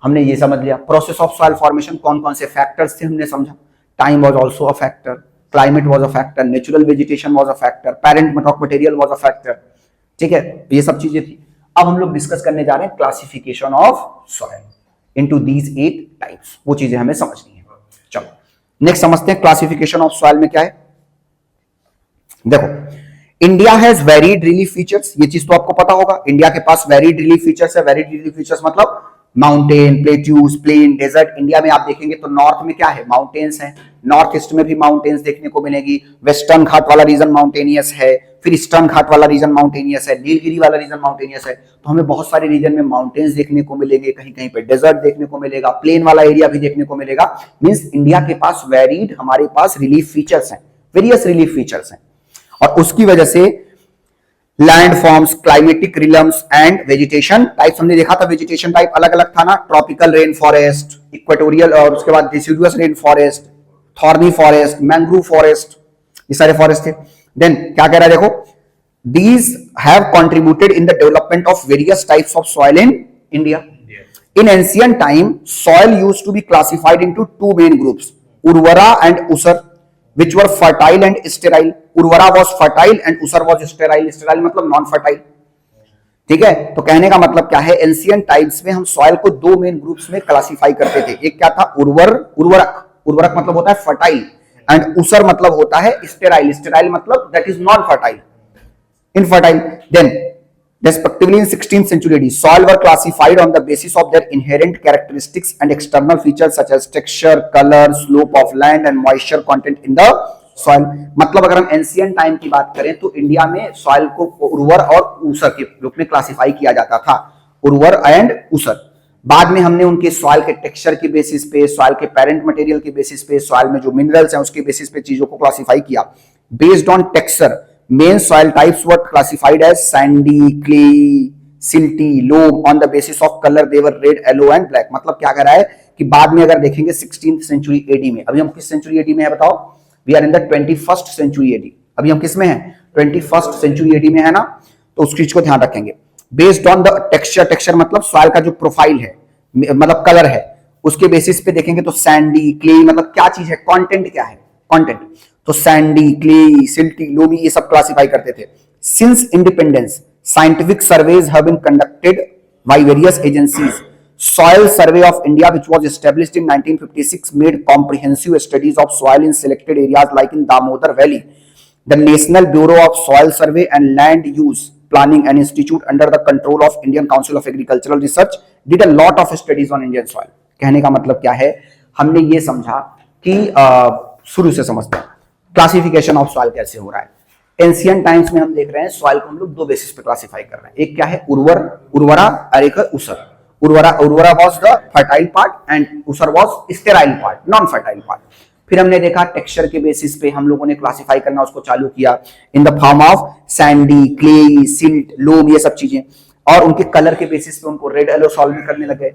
हमने ये समझ लिया प्रोसेस ऑफ सॉइल फॉर्मेशन, कौन कौन से फैक्टर्स थे हमने समझा। Time was also a factor, climate was a factor, natural vegetation was a factor, parent rock material was a factor. ठीक है, ये सब चीजें थी। अब हम लोग डिस्कस करने जा रहे हैं classification of soil into these 8 types, वो चीजें हमें समझनी है। चलो नेक्स्ट समझते हैं क्लासिफिकेशन ऑफ सॉइल में क्या है। देखो, India has varied relief features, ये चीज तो आपको पता होगा, इंडिया के पास वेरीड रिलीफ फीचर्स है। वेरीड रिलीफ फीचर्स मतलब mountain, plateaus, plain, desert. India में आप देखेंगे तो नॉर्थ में क्या है? माउंटेन्स है। नॉर्थ ईस्ट में भी माउंटेन्स देखने को मिलेगी। वेस्टर्न घाट वाला रीजन माउंटेनियस है, फिर ईस्टर्न घाट वाला रीजन माउंटेनियस है, नीलगिरी वाला रीजन माउंटेनियस है। तो हमें बहुत सारे रीजन में माउंटेन्स देखने को मिलेंगे, कहीं कहीं पे डेजर्ट देखने को मिलेगा, प्लेन वाला एरिया भी देखने को मिलेगा। मींस इंडिया के पास वेरीड, हमारे पास रिलीफ फीचर्स हैं, वेरियस रिलीफ फीचर्स हैं, और उसकी वजह से landforms, climatic realms and vegetation types हमने देखा था। वेजिटेशन टाइप अलग अलग था ना, ट्रॉपिकल रेन फॉरेस्ट, इक्वेटोरियल, और उसके बाद deciduous rain forest, thorny forest, mangrove forest, ये सारे फॉरेस्ट थे। देन क्या कह रहा है देखो, these have contributed in the development of various types of soil in India. In ancient time, soil used to be classified into two main groups, Urvara and Usar, which were fertile and sterile. Urvara was fertile and Usar was sterile. Sterile मतलब non fertile. ठीक है, तो कहने का मतलब क्या है, ancient times में हम सॉइल को दो मेन ग्रुप्स में क्लासिफाई करते थे। एक क्या था? उर्वरक। उर्वरक मतलब होता है फर्टाइल, एंड उसर मतलब होता है स्टेराइल। स्टेराइल मतलब that is non fertile, infertile. Then respectively in 16th century AD, soil were classified on the basis of their inherent characteristics and external features such as texture, color, slope of land and moisture content in the soil. मतलब अगर हम ancient time की बात करें तो India में soil को उर्वर और ऊसर के रूप में क्लासिफाई किया जाता था, उर्वर एंड ऊसर। बाद में हमने उनके सॉइल के टेक्सचर के बेसिस पे, सॉइल के पेरेंट मटेरियल के बेसिस पे, सॉइल में जो मिनरल्स हैं उसके बेसिस पे चीजों को क्लासिफाई किया। Based on texture, main soil types were classified as sandy, clay, silty, loam. On the basis of color they were red, yellow and black. मतलब क्या कह रहा है कि बाद में अगर देखेंगे 16th century AD में, अभी हम किस सेंचुरी एडी में है बताओ? We are in the 21st century AD. अभी हम किस में हैं? 21st century AD में है ना, तो उस चीज को ध्यान रखेंगे। Based on the texture, texture मतलब सॉइल का जो प्रोफाइल है, मतलब कलर है, उसके बेसिस पे देखेंगे तो सैंडी, क्ले मतलब क्या चीज है, कंटेंट क्या है, कंटेंट। तो सैंडी, क्ले, सिल्टी, लोमी ये सब क्लासिफाई करते थे। Since independence, scientific surveys have been conducted by various agencies. Soil Survey of India, which was established in 1956, made comprehensive studies of soil in selected areas like in Damodar Valley. The National Bureau of Soil Survey and Land Use Planning, an institute under the control of Indian Council of Agricultural Research, did a lot of studies on Indian soil. कहने का मतलब क्या है, हमने ये समझा कि शुरू से समझते हैं क्लासिफिकेशन ऑफ सॉइल कैसे हो रहा है। एंशियंट टाइम्स में हम देख रहे हैं सॉइल को हम लोग दो बेसिस पे क्लासिफाई कर रहे हैं, एक क्या है उर्वरा और एक उसर। उर्वरा was the fertile part and उसर was sterile part, non fertile part. फिर हमने देखा टेक्सचर के बेसिस पे हम लोगों ने क्लासिफाई करना उसको चालू किया in the form of sandy, clay, silt, loam, ये सब चीजें, और उनके कलर के बेसिस पे उनको रेड, येलो सॉल्व में करने लगे।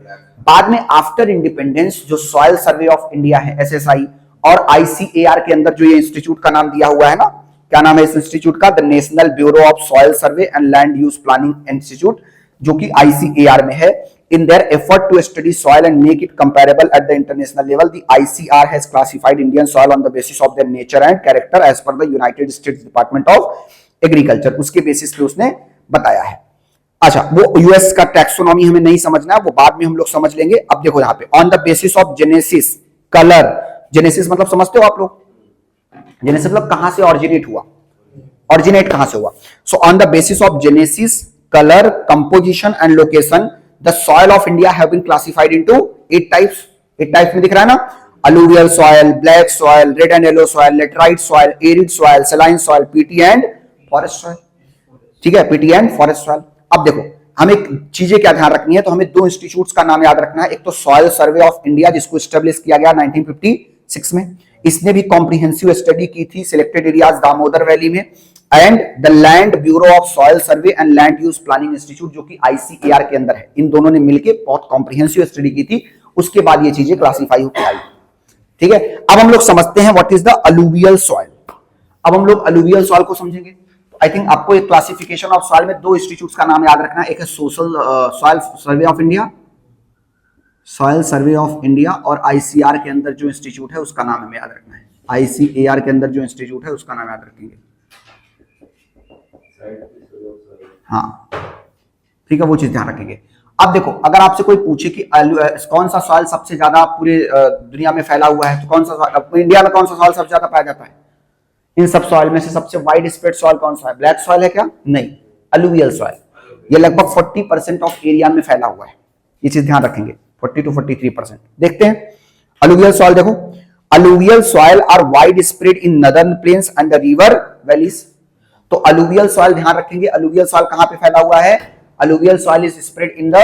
बाद में आफ्टर इंडिपेंडेंस जो सॉइल सर्वे ऑफ इंडिया है, SSI, और ICAR के अंदर जो ये इंस्टीट्यूट का नाम दिया हुआ है ना, क्या नाम है इस इंस्टीट्यूट का? The national bureau of soil survey and land use planning institute, जो कि ICAR में है। In their effort to study soil and make it comparable at the international level, the ICAR has classified Indian soil on the basis of their nature and character as per the United States Department of Agriculture. उसके basis पे उसने बताया है। अच्छा, वो US का taxonomy हमें नहीं समझना है, वो बाद में हम लोग समझ लेंगे। अब देखो यहाँ पे on the basis of genesis, colour, genesis मतलब समझते हो आप लोग? जेनेसिस मतलब कहां से ऑरिजिनेट हुआ, ऑरिजिनेट कहां से हुआ। So on the basis of genesis, color, composition and location, the soil of India have been classified into eight types में दिख रहा है ना, alluvial soil, black soil, red and yellow soil, laterite soil, arid soil, saline soil, peaty and forest soil. ठीक है, PT and forest soil. अब देखो हमें चीजें क्या ध्यान रखनी है, तो हमें दो इंस्टीट्यूट्स का नाम याद रखना है। एक तो सॉयल सर्वे ऑफ इंडिया, जिसको स्टेब्लिश किया गया 1956 में, इसने भी कॉम्प्रिहेंसिव स्टडी की थी सिलेक्टेड एरियाज दामोदर वैली में, and the land bureau of soil survey and land use planning institute, जो कि आईसीएआर के अंदर है। इन दोनों ने मिलकर बहुत कॉम्प्रिहेंसिव स्टडी की थी, उसके बाद ये चीजें क्लासिफाई होकर आई। ठीक है, अब हम लोग समझते हैं what is the alluvial soil. अब हम लोग अलूवियल सॉइल को समझेंगे। आई थिंक आपको एक क्लासिफिकेशन ऑफ सॉइल में दो इंस्टीट्यूट्स का नाम याद रखना है, एक है social soil survey of India, soil survey of India, और आईसीआर के अंदर जो इंस्टीट्यूट है उसका नाम हमें याद रखना है। आईसीएआर के अंदर जो इंस्टीट्यूट है उसका नाम याद रखेंगे। हाँ ठीक है, वो चीज ध्यान रखेंगे। अब देखो अगर आपसे कोई पूछे कि कौन सा सॉइल सबसे ज्यादा पूरे दुनिया में फैला हुआ है, तो कौन सा सॉइल, इंडिया में कौन सा सॉइल सबसे ज्यादा पाया जाता है? इन सब सॉइल में से सबसे वाइड स्प्रेड सॉइल कौन सा है? ब्लैक सॉइल है क्या? नहीं, अलूवियल सॉइल। ये लगभग 40% ऑफ एरिया में फैला हुआ है, ये चीज ध्यान रखेंगे, 40 to 43%। देखते हैं अलूवियल सॉइल। देखो alluvial soil are wide spread in northern plains and the river valleys. तो अलूवियल सॉइल ध्यान रखेंगे, अलूवियल सॉइल कहां पे फैला हुआ है? Alluvial soil is spread in the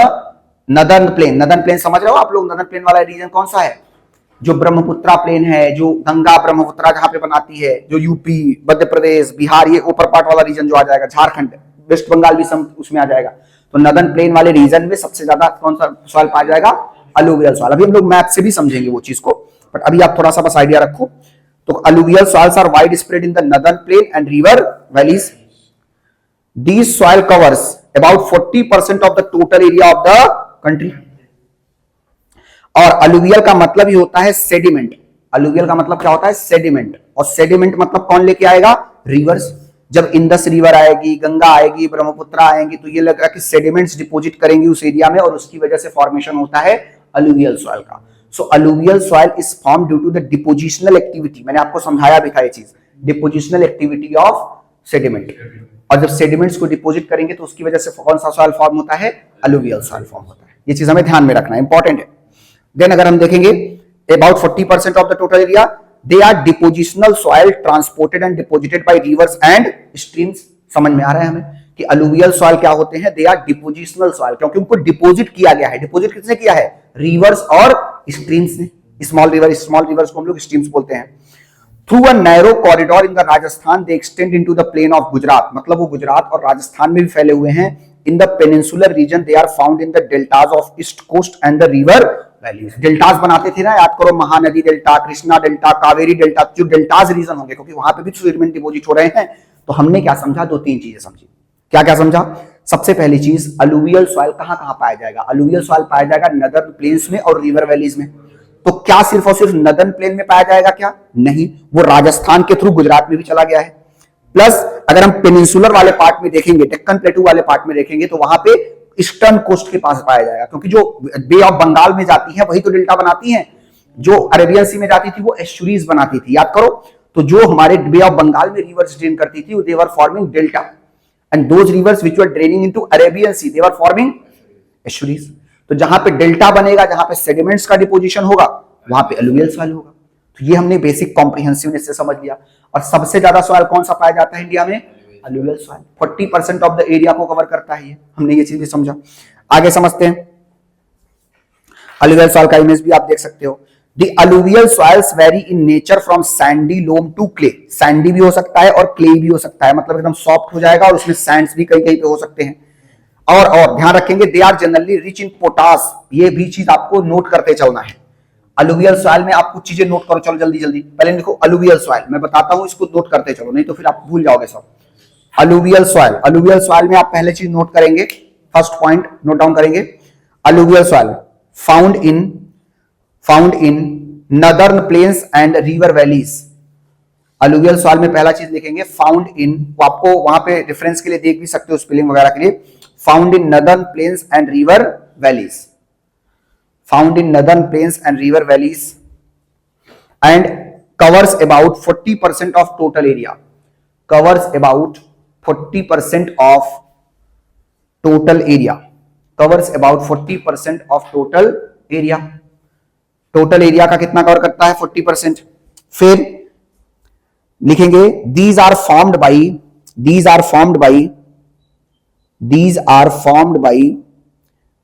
northern plain. Northern plain समझ रहे हो आप लोग? नदर्न प्लेन वाला रीजन कौन सा है? जो ब्रह्मपुत्रा प्लेन है, जो गंगा ब्रह्मपुत्रा जहां पे बनाती है, जो यूपी, मध्य प्रदेश, बिहार, ये ऊपर पार्ट वाला रीजन जो आ जाएगा, झारखंड, वेस्ट बंगाल भी उसमें आ जाएगा। तो नदर्न प्लेन वाले रीजन में सबसे ज्यादा कौन सा सॉइल पाया जाएगा? Alluvial soil. अभी हम लोग मैप से भी समझेंगे वो चीज को, बट अभी आप थोड़ा सा बस आइडिया रखो। तो alluvial soils are wide spread in the northern plain and river valleys. These soil covers about 40% of the total area of the country। और अलूवियल का मतलब ही होता है सेडिमेंट। अलूवियल का मतलब क्या होता है? सेडिमेंट। और सेडिमेंट मतलब कौन लेके आएगा? रिवर्स। जब इंदस रिवर आएगी, गंगा आएगी, ब्रह्मपुत्रा आएंगी, तो ये लगेगा कि सेडिमेंट्स डिपोजिट करेंगी उस एरिया में, और उसकी वजह से फॉर्मेशन होता है अलूवियल सॉइल का। So alluvial soil is form due to the depositional activity. मैंने आपको समझाया भी था ये चीज, डिपोजिशनल एक्टिविटी ऑफ सेडिमेंट। और जब सेडिमेंट्स को डिपोजिट करेंगे तो उसकी वजह से कौन सा सॉइल फॉर्म होता है? अलूवियल सॉइल फॉर्म होता है। ये चीज हमें ध्यान में रखना है, इंपॉर्टेंट है। देन अगर हम देखेंगे about 40% of the total area, they are depositional soil transported and deposited by rivers and streams. समझ में आ रहा है हमें कि अलूवियल सॉइल क्या होते हैं? दे आर डिपोजिशनल सॉइल, क्योंकि उनको डिपोजिट किया गया है। डिपोजिट किसने किया है? रिवर्स और स्ट्रीम्स ने। स्मॉल रिवर्स को हम लोग स्ट्रीम्स बोलते हैं। Through a narrow corridor in the Rajasthan they extend into the plain of Gujarat. मतलब वो गुजरात और राजस्थान में भी फैले हुए हैं। In the peninsular region they are found in the deltas of east coast and the river valleys. Deltas बनाते थे ना, याद करो, Mahanadi delta, Krishna delta, Kaveri delta, जो डेल्टाज रीजन होंगे, क्योंकि वहां पे भी सेडिमेंट डिपोजिट हो रहे हैं। तो हमने क्या समझा? दो तीन चीजें समझी। क्या क्या समझा? सबसे पहली चीज, अलूवियल सॉइल कहां कहां पाया जाएगा? अलूवियल सॉइल पाया जाएगा नदर्न प्लेन्स में और रिवर वैलीज में। तो क्या सिर्फ और सिर्फ नदर्न प्लेन में पाया जाएगा? क्या नहीं, वो राजस्थान के थ्रू गुजरात में भी चला गया है। प्लस अगर हम पेनिनसुलर वाले पार्ट में देखेंगे, डेक्कन प्लेटू वाले पार्ट में देखेंगे, तो वहां पे ईस्टर्न कोस्ट के पास पाया जाएगा, क्योंकि जो बे ऑफ बंगाल में जाती है वही तो डेल्टा बनाती है। जो अरेबियन सी में जाती थी वो एस्चुरीज बनाती थी, याद करो। तो जो हमारे बे ऑफ बंगाल में रिवर्स ड्रेन करती थी, they were forming delta, and those rivers which were draining into Arabian sea, they were forming estuaries. तो जहां पे डेल्टा बनेगा, जहां पे सेडिमेंट्स का डिपोजिशन होगा, वहां पे अलूवियल सॉइल होगा। तो ये हमने बेसिक कॉम्प्रिहेंसिवनेस से समझ लिया। और सबसे ज्यादा सॉइल कौन सा पाया जाता है इंडिया में? Alluvial soil. 40% of the area को कवर करता है ये, हमने ये चीज भी समझा। आगे समझते हैं। अलूवियल सॉइल का इमेज भी आप देख सकते हो। The alluvial soils vary in nature from sandy loam to clay. Sandy भी हो सकता है और क्ले भी हो सकता है, मतलब एकदम सॉफ्ट हो जाएगा, और उसमें सैंड्स भी कहीं कहीं पे हो सकते हैं। और ध्यान रखेंगे, they are generally rich in potash. ये भी चीज आपको नोट करते चलना है। अलूवियल सॉइल में आप कुछ चीजें नोट करो, चलो जल्दी जल्दी। पहले देखो अलूवियल सॉइल, मैं बताता हूं, इसको नोट करते चलो, नहीं तो फिर आप भूल जाओगे सब। अलूवियल सॉइल, अलूवियल सॉइल में आप पहले चीज नोट करेंगे, फर्स्ट पॉइंट नोट डाउन करेंगे। Alluvial soil found in northern plains and river valleys. Alluvial soil में पहला चीज लिखेंगे फाउंड इन, आपको वहां पे रेफरेंस के लिए देख भी सकते हो स्पेलिंग वगैरह के लिए। Found in northern plains and river valleys, found in northern plains and river valleys, and covers about 40% of total area. Covers about 40% of total area. Covers about 40% of total area. Total area का कितना cover करता है? 40%। फिर लिखेंगे these are formed by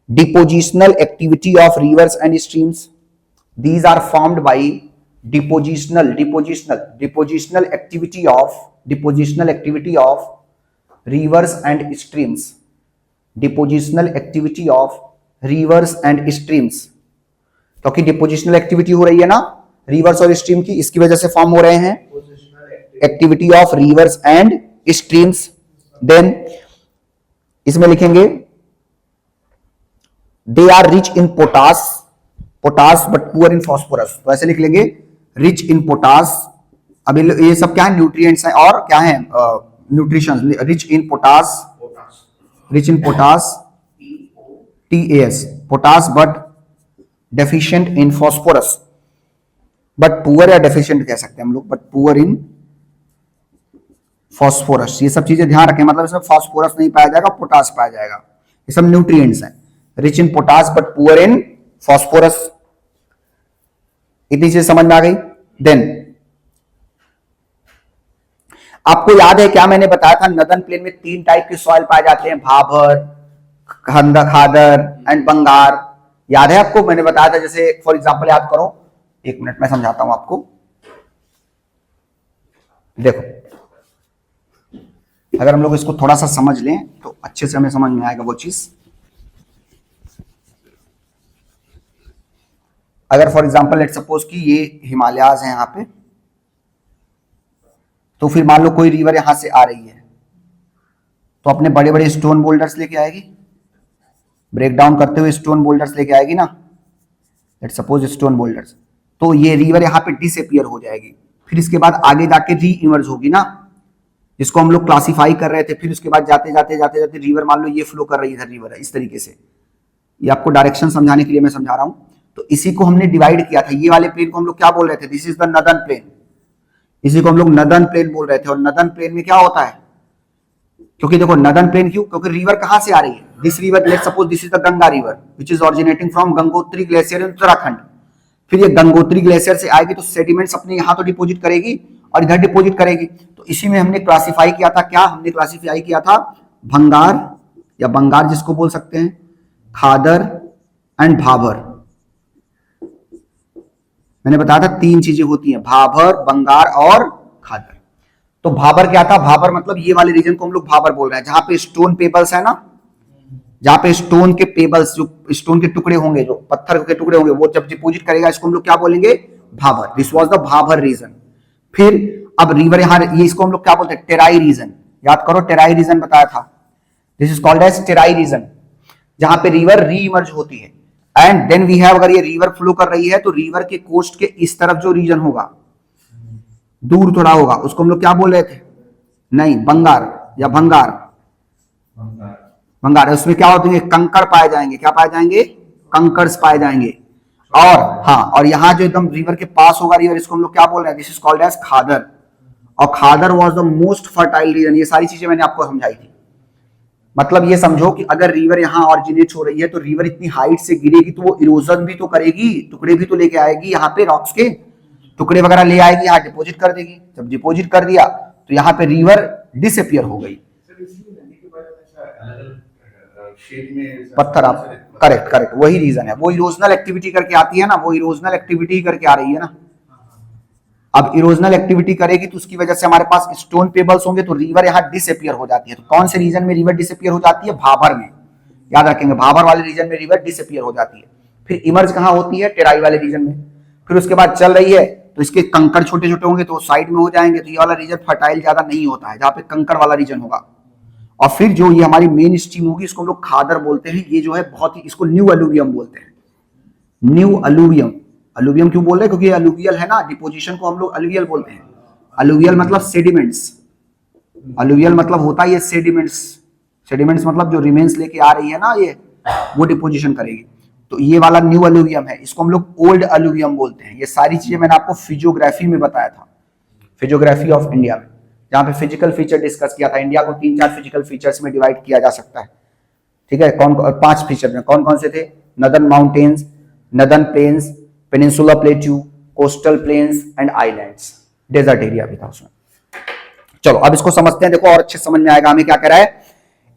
depositional activity of rivers and streams. These are formed by depositional activity of rivers and streams. Depositional activity of rivers and streams. क्योंकि depositional activity हो रही है ना रिवर्स और स्ट्रीम की, इसकी वजह से फॉर्म हो रहे हैं activity of rivers and streams. Then इसमें लिखेंगे they are rich in potash but poor in phosphorus. तो ऐसे लिख लेंगे रिच इन पोटास। अभी ये सब क्या है? न्यूट्रिएंट्स हैं और क्या है? Nutrition. Rich in potash TAS potash but deficient in phosphorus. But poor या डेफिशिएंट कह सकते हैं हम लोग, बट पुअर इन फॉस्फोरस। ये सब चीजें ध्यान रखें, मतलब इसमें फॉस्फोरस नहीं पाया जाएगा, पोटास पाया जाएगा। ये सब न्यूट्रिएंट्स हैं। Rich in potash but poor in phosphorus. इतनी चीज समझ में आ गई। देन आपको याद है क्या मैंने बताया था? नदन प्लेन में 3 टाइप के सॉइल पाए जाते हैं, भाभर, खादर एंड बंगार। याद है आपको? मैंने बताया था, जैसे फॉर एग्जांपल याद करो, 1 मिनट में समझाता हूं आपको। देखो, अगर हम लोग इसको थोड़ा सा समझ लें तो अच्छे से हमें समझ में आएगा वो चीज। अगर फॉर एग्जांपल लेट सपोज कि ये हिमालयाज है यहां पे, तो फिर मान लो कोई रिवर यहां से आ रही है, तो अपने बड़े बड़े स्टोन बोल्डर्स लेके आएगी, ब्रेक डाउन करते हुए स्टोन बोल्डर्स लेके आएगी ना, लेट सपोज स्टोन बोल्डर्स। तो ये रिवर यहाँ पे डिसअपीयर हो जाएगी। फिर इसके बाद आगे जाके री इमर्ज होगी ना, जिसको हम लोग क्लासिफाई कर रहे थे। फिर उसके बाद जाते जाते रिवर मान लो ये फ्लो कर रही है, रिवर है इस तरीके से। ये आपको डायरेक्शन समझाने के लिए मैं समझा रहा हूं। तो इसी को हमने डिवाइड किया था। ये वाले प्लेन को हम लोग क्या बोल रहे थे? This is the northern plane. इसी को हम लोग नदर्न प्लेन बोल रहे थे। और नदर्न प्लेन में क्या होता है? क्योंकि देखो नदर्न प्लेन क्यों? क्योंकि रिवर कहां से आ रही है? This river, let's suppose this is the Ganga river which is originating from Gangotri glacier in Uttarakhand. फिर ये गंगोत्री ग्लेशियर से आएगी तो सेडिमेंट्स अपने यहां तो डिपोजिट करेगी और इधर डिपोजिट करेगी। तो इसी में हमने क्लासिफाई किया था, क्या हमने क्लासिफाई किया था? भंगार या बंगार जिसको बोल सकते हैं, खादर एंड भाभर। मैंने बताया था 3 चीजें होती हैं, भाभर, बंगार और खादर। तो भाभर क्या था? भाभर मतलब ये वाले रीजन को हम लोग भाभर बोल रहे हैं, जहां पे स्टोन पेबल्स है ना, जहां पे स्टोन के पेबल्स, जो स्टोन के टुकड़े होंगे, जो पत्थर के टुकड़े होंगे, वो जब डिपोजिट करेगा इसको हम लोग क्या बोलेंगे? Bhabar. This was the Bhabar region. फिर अब रिवर यहां, ये इसको हम लोग क्या बोलते हैं? टेराई रीजन। याद करो, टेराई रीजन बताया था। This is called as Terai region, जहां पे रिवर री इमर्ज होती है। एंड देन वी हैव, अगर ये रिवर फ्लो कर रही है तो रिवर के कोस्ट के इस तरफ जो रीजन होगा, दूर थोड़ा होगा, उसको हम लोग क्या बोल रहे थे? नहीं, बंगार या भंगार। भंगार। उसमें क्या होते हैं? कंकड़ पाए जाएंगे। क्या पाए जाएंगे? कंकर्स पाए जाएंगे। और हाँ, और यहां जो एकदम रिवर के पास होगा रिवर, इसको हम लोग क्या बोल रहे हैं? This is called as khadar. और khadar was the most fertile region. ये सारी चीजें मैंने आपको समझाई थी। मतलब ये समझो कि अगर रिवर यहां ऑरिजिनेट हो रही है तो रिवर इतनी हाइट से गिरेगी तो वो इरोजन भी तो करेगी, टुकड़े भी तो लेके आएगी, यहाँ पे रॉक्स के टुकड़े वगैरह ले आएगी, यहाँ डिपोजिट कर देगी। जब डिपोजिट कर दिया तो यहाँ पे रिवर डिसअपियर हो गई। पत्थर, आप करेक्ट वही रीजन है। वो इरोजनल एक्टिविटी करके आती है ना, वो इरोजनल एक्टिविटी करके आ रही है ना। अब इरोजनल एक्टिविटी करेगी तो उसकी वजह से हमारे पास स्टोन पेबल्स होंगे, तो रिवर यहाँ डिसअपियर हो जाती है। तो कौन से रीजन में रिवर डिसअपियर हो जाती है? भाभर में। याद रखेंगे, भाभर वाले रीजन में रिवर डिसअपियर हो जाती है। फिर इमर्ज कहाँ होती है? टेराई वाले रीजन में। फिर उसके बाद चल रही है तो इसके कंकड़ छोटे छोटे होंगे तो साइड में हो जाएंगे, तो ये वाला रीजन फर्टाइल ज्यादा नहीं होता है, जहाँ पे कंकड़ वाला रीजन होगा। और फिर जो ये हमारी मेन स्ट्रीम होगी, इसको हम लोग खादर बोलते हैं। ये जो है बहुत ही, इसको न्यू अलुवियम बोलते हैं। न्यू अलुवियम। अलुवियम क्यों बोल रहे हैं? क्योंकि अलुवियल है ना, डिपोजिशन को हम लोग अलुवियल बोलते हैं। अलुवियल मतलब सेडिमेंट्स। अलुवियल मतलब होता है ये सेडिमेंट्स। सेडिमेंट्स मतलब जो रिमेन्स लेके आ रही है ना, ये वो डिपोजिशन करेगी। तो ये वाला न्यू अलुवियम है, इसको हम लोग ओल्ड अलुवियम बोलते हैं। ये सारी चीजें मैंने आपको फिजियोग्राफी में बताया था, फिजियोग्राफी ऑफ इंडिया में, जहां पे फिजिकल फीचर डिस्कस किया था। इंडिया को 3-4 फिजिकल फीचर्स में डिवाइड किया जा सकता है, ठीक है? कौन 5 फीचर में कौन कौन से थे? Northern mountains, northern plains, peninsula plateau, coastal plains and islands, desert area भी था उसमें। चलो अब इसको समझते हैं, देखो और अच्छे समझ में आएगा हमें क्या कह रहा है।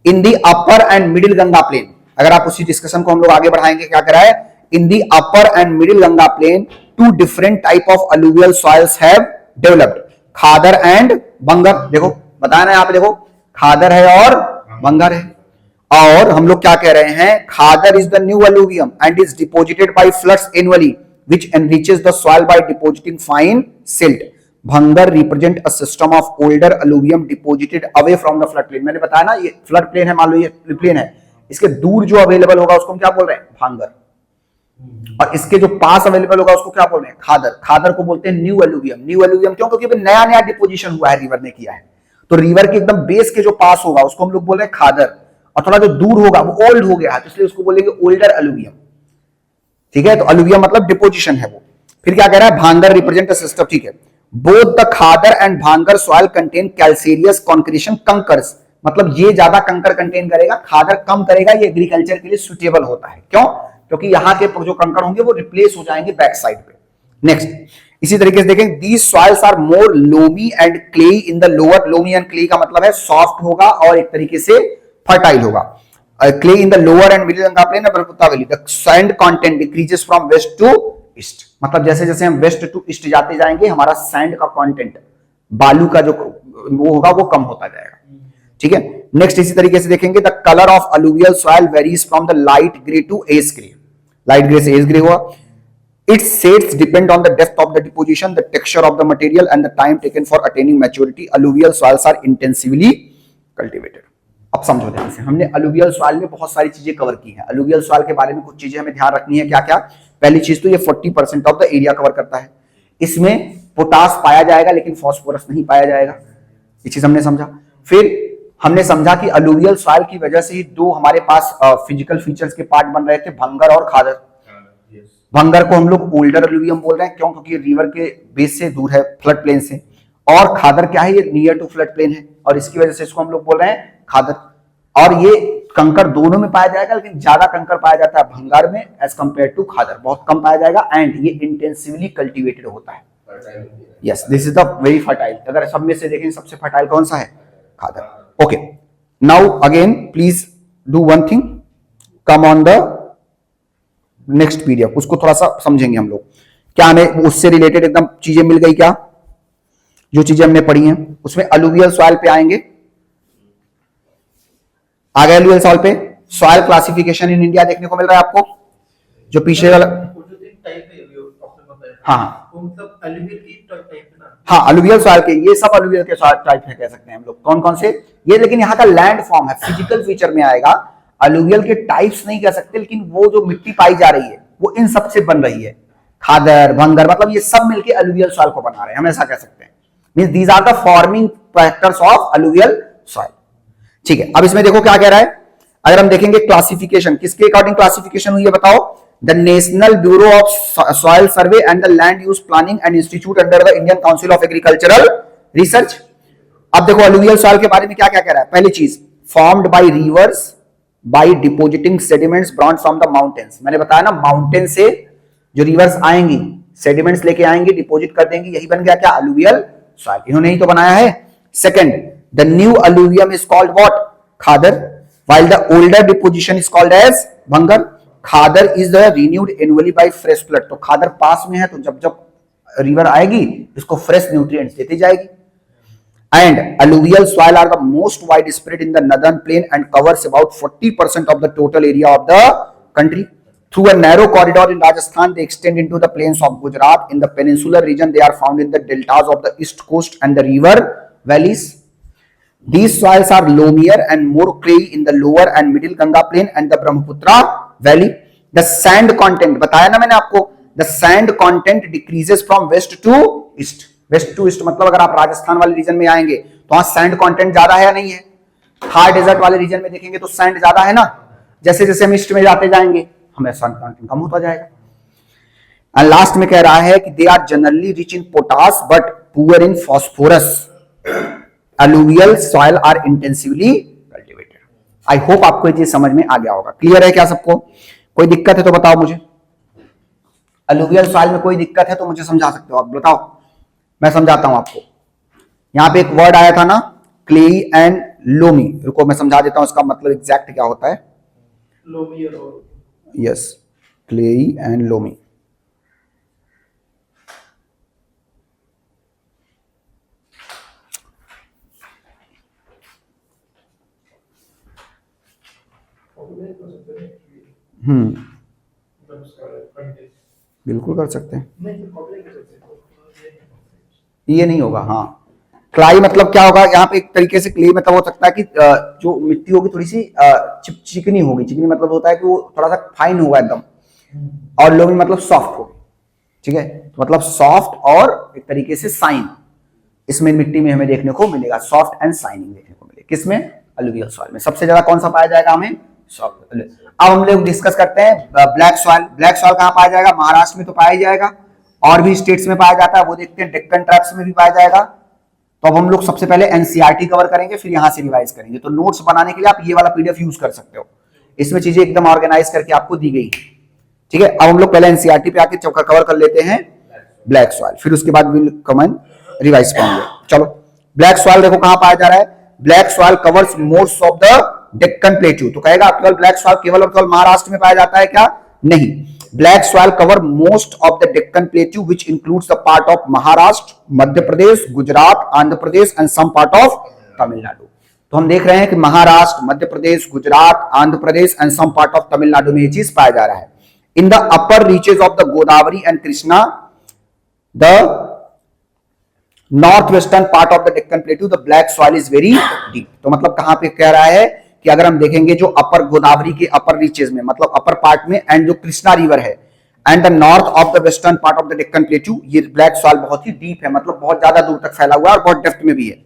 In the upper and middle Ganga plane, अगर आप उसी डिस्कशन को हम लोग आगे बढ़ाएंगे, क्या कह रहा है, in the upper and middle Ganga plain two different type of alluvial soils have developed, khadar and bangar. देखो बताया ना यहाँ पे, देखो खादर है और बंगर है। और हम लोग क्या कह रहे हैं, khadar is the new alluvium and is deposited by floods annually which enriches the soil by depositing fine silt. Bhangar represent a system of older alluvium deposited away from the flood plain. मैंने बताया ना, ये flood plain है, मान लो ये plane है, इसके दूर जो अवेलेबल होगा उसको हम क्या बोल रहे हैं, भांगर। और इसके जो पास अवेलेबल होगा उसको क्या बोल रहे हैं, खादर। खादर को बोलते हैं न्यू अलुवियम। न्यू अलुवियम क्यों, क्योंकि नया नया डिपोजिशन हुआ है, रिवर ने किया है, तो रिवर के एकदम बेस के जो पास होगा उसको हम लोग बोल रहे हैं खादर, और थोड़ा जो दूर होगा वो ओल्ड हो गया है, तो इसलिए उसको बोलेंगे ओल्डर अलुवियम। ठीक है, तो अलुवियम मतलब डिपोजिशन है वो। फिर क्या कह रहा है, भांगर रिप्रेजेंट अ सिस्टम। ठीक है, बोथ द खादर एंड भांगर सॉइल कंटेन कैल्केरियस कॉन्क्रीशन कंकर्स, मतलब ये ज्यादा कंकर कंटेन करेगा, खादर कम करेगा। ये एग्रीकल्चर के लिए सुटेबल होता है, क्यों, क्योंकि यहाँ के जो कंकर होंगे वो रिप्लेस हो जाएंगे बैक साइड पे। नेक्स्ट, इसी तरीके से देखें, these soils are more loamy and clayey in the lower. Loamy and clayey का मतलब है सॉफ्ट होगा और एक तरीके से फर्टाइल होगा। Clay in the lower and middle Ganga plain of Brahmaputra Valley, the sand content decreases from west to east, मतलब जैसे जैसे हम वेस्ट टू ईस्ट जाते जाएंगे हमारा सैंड का कंटेंट, बालू का जो वो होगा वो कम होता जाएगा। ठीक है, नेक्स्ट इसी तरीके से देखेंगे, the colour of alluvial soil varies from the light grey to ash grey, light grey से एज ग्रे हुआ। Its shades depend on the depth of the deposition, the texture of the material and the time taken for attaining maturity. Alluvial soils are intensively cultivated. अब समझो ध्यान से, हमने alluvial soil में बहुत सारी चीजें कवर की हैं। अलुवियल सॉइल के बारे में कुछ चीजें हमें ध्यान रखनी है, क्या क्या। पहली चीज तो ये 40% ऑफ द एरिया कवर करता है, इसमें पोटास पाया जाएगा लेकिन फास्फोरस नहीं पाया जाएगा, ये चीज हमने समझा। फिर हमने समझा कि अलुवियल सॉइल की वजह से ही दो हमारे पास फिजिकल फीचर्स के पार्ट बन रहे थे, भंगर और खादर। भंगर को हम लोग ओल्डर अलुवियम बोल रहे हैं, क्यों, क्योंकि रिवर के बेस से दूर है, फ्लड प्लेन से। और खादर क्या है, ये नियर टू फ्लड प्लेन है, और इसकी वजह से इसको हम लोग बोल रहे हैं खादर। और ये कंकर दोनों में पाया जाएगा, लेकिन ज्यादा कंकर पाया जाता है भंगार में एज कंपेयर टू खादर, बहुत कम पाया जाएगा। एंड ये इंटेंसिवली कल्टीवेटेड होता है। Yes, this is the very fertile. अगर सब में से देखें सबसे फर्टाइल कौन सा है, khadar. Okay, now again please do one thing, come on the next PDF, उसको थोड़ा सा समझेंगे हम लोग। क्या हमें उससे रिलेटेड एकदम चीजें मिल गई क्या, जो चीजें हमने पढ़ी हैं उसमें। अलुवियल सॉइल पे आएंगे, आ गए अलुवियल सॉइल पे। सॉइल क्लासिफिकेशन इन इंडिया देखने को मिल रहा है आपको, जो पीछे वाला, हाँ हाँ अलुवियल सॉइल के, ये सब अलुवियल के सॉइल टाइप है, कह सकते हैं हम लोग। कौन कौन से ये, लेकिन यहाँ का लैंड फॉर्म है, फिजिकल फीचर में आएगा। अलुवियल के टाइप्स नहीं कह सकते, लेकिन वो जो मिट्टी पाई जा रही है वो इन सब से बन रही है, खादर, भंगर, मतलब ये सब मिलके अलुवियल सॉइल को बना रहे हैं, हम ऐसा कह सकते हैं। Means these are the forming factors of alluvial soil. ठीक है, अब इसमें देखो क्या कह रहा है। अगर हम देखेंगे क्लासिफिकेशन, किसके अकॉर्डिंग क्लासिफिकेशन हुई है बताओ, the national bureau of soil survey and the land use planning and institute under the Indian council of agricultural research. अब देखो अलुवियल सॉइल के बारे में क्या क्या कह रहा है। पहली चीज, formed by rivers by depositing sediments brought from the mountains. मैंने बताया ना, माउंटेन से जो रिवर्स आएंगी, सेडिमेंट्स लेके आएंगी, डिपोजिट कर देंगी, यही बन गया क्या, अलुवियल सॉइल। इन्होंने ही तो बनाया है। Second, the new alluvium is called what, khadar, while the older deposition is called as bhangar. Khadar is the renewed annually by fresh flood. तो खादर पास में है, तो जब जब रिवर आएगी इसको फ्रेश न्यूट्रिएंट्स देती जाएगी। And alluvial soil are the most widespread in the northern plain and covers about 40% of the total area of the country. Through a narrow corridor in Rajasthan, they extend into the plains of Gujarat. In the peninsular region, they are found in the deltas of the east coast and the river valleys. These soils are loamier and more clayey in the lower and middle Ganga plain and the Brahmaputra valley. The sand content, बताया ना मैंने आपको, the sand content decreases from west to east. West to east मतलब अगर आप राजस्थान वाले reason में आएंगे तो वहां सैंड कंटेंट ज्यादा है या नहीं है। थार डेजर्ट वाले रीजन में देखेंगे तो सैंड ज्यादा है ना। जैसे जैसे हम ईस्ट में जाते जाएंगे हमें सैंड कंटेंट कम होता जाएगा। एंड लास्ट में कह रहा है कि they are generally rich in potash but poor in phosphorus. Alluvial soil are intensively cultivated. I hope आपको ये चीज समझ में आ गया होगा। क्लियर है क्या सबको? कोई दिक्कत है तो बताओ मुझे। अलुवियल सॉइल में कोई दिक्कत है तो मुझे समझा सकते हो आप, बताओ, मैं समझाता हूं आपको। यहां पे एक वर्ड आया था ना, क्लेई एंड लोमी, रुको मैं समझा देता हूं इसका मतलब एग्जैक्ट क्या होता है। लोमी और यस, क्लेई एंड लोमी। बिल्कुल कर सकते हैं, ये नहीं होगा। हाँ, क्लाई मतलब क्या होगा यहाँ पे, एक तरीके से क्ले मतलब हो सकता है कि जो मिट्टी होगी थोड़ी सी चिकनी होगी। चिकनी मतलब होता है कि वो थोड़ा सा फाइन होगा एकदम, और लोमी मतलब सॉफ्ट होगी। ठीक है, तो मतलब सॉफ्ट और एक तरीके से साइन, इसमें मिट्टी में हमें देखने को मिलेगा, सॉफ्ट एंड साइनिंग देखने को मिलेगा। किसमें? अलुवियल सॉइल में। सबसे ज्यादा कौन सा पाया जाएगा हमें? सॉफ्ट। अब हम लोग डिस्कस करते हैं ब्लैक सॉइल। ब्लैक सॉइल कहां पाया जाएगा? महाराष्ट्र में तो पाया जाएगा, और भी स्टेट्स में पाया जाता है, वो देखते हैं। डेक्कन ट्रैप्स में भी पाया जाएगा। तो अब हम लोग सबसे पहले एनसीईआरटी कवर करेंगे, फिर यहां से रिवाइज करेंगे। तो नोट्स बनाने के लिए आप ये वाला पीडीएफ यूज कर सकते हो, इसमें चीजें एकदम ऑर्गेनाइज करके आपको दी गई। ठीक है, अब हम लोग पहले एनसीईआरटी पे आके चौका कवर कर लेते हैं ब्लैक सॉइल, फिर उसके बाद विल कमेंट रिवाइज करेंगे। चलो, ब्लैक सॉइल देखो कहां पाया जा रहा है। Black soil covers most of the Deccan plateau. तो कहेगा केवल ब्लैक सॉइल केवल और केवल महाराष्ट्र में पाया जाता है क्या? नहीं, black soil cover most of the Deccan plateau which includes the part of Maharashtra, Madhya Pradesh, Gujarat, Andhra Pradesh and some part of Tamil Nadu. तो हम देख रहे हैं कि Maharashtra, Madhya Pradesh, Gujarat, Andhra Pradesh and some part of Tamil Nadu में ये चीज पाया जा रहा है। In the upper reaches of the Godavari and Krishna, the north western part of the Deccan plateau, the black soil is very deep. तो मतलब कहां पे कह रहा है कि अगर हम देखेंगे जो अपर गोदावरी के अपर रीचेज में, मतलब अपर पार्ट में, एंड जो कृष्णा रिवर है, and the north of the western part of the Deccan plateau, ये ब्लैक सॉइल बहुत ही डीप है, मतलब बहुत ज्यादा दूर तक फैला हुआ है और बहुत डेप्थ में भी है।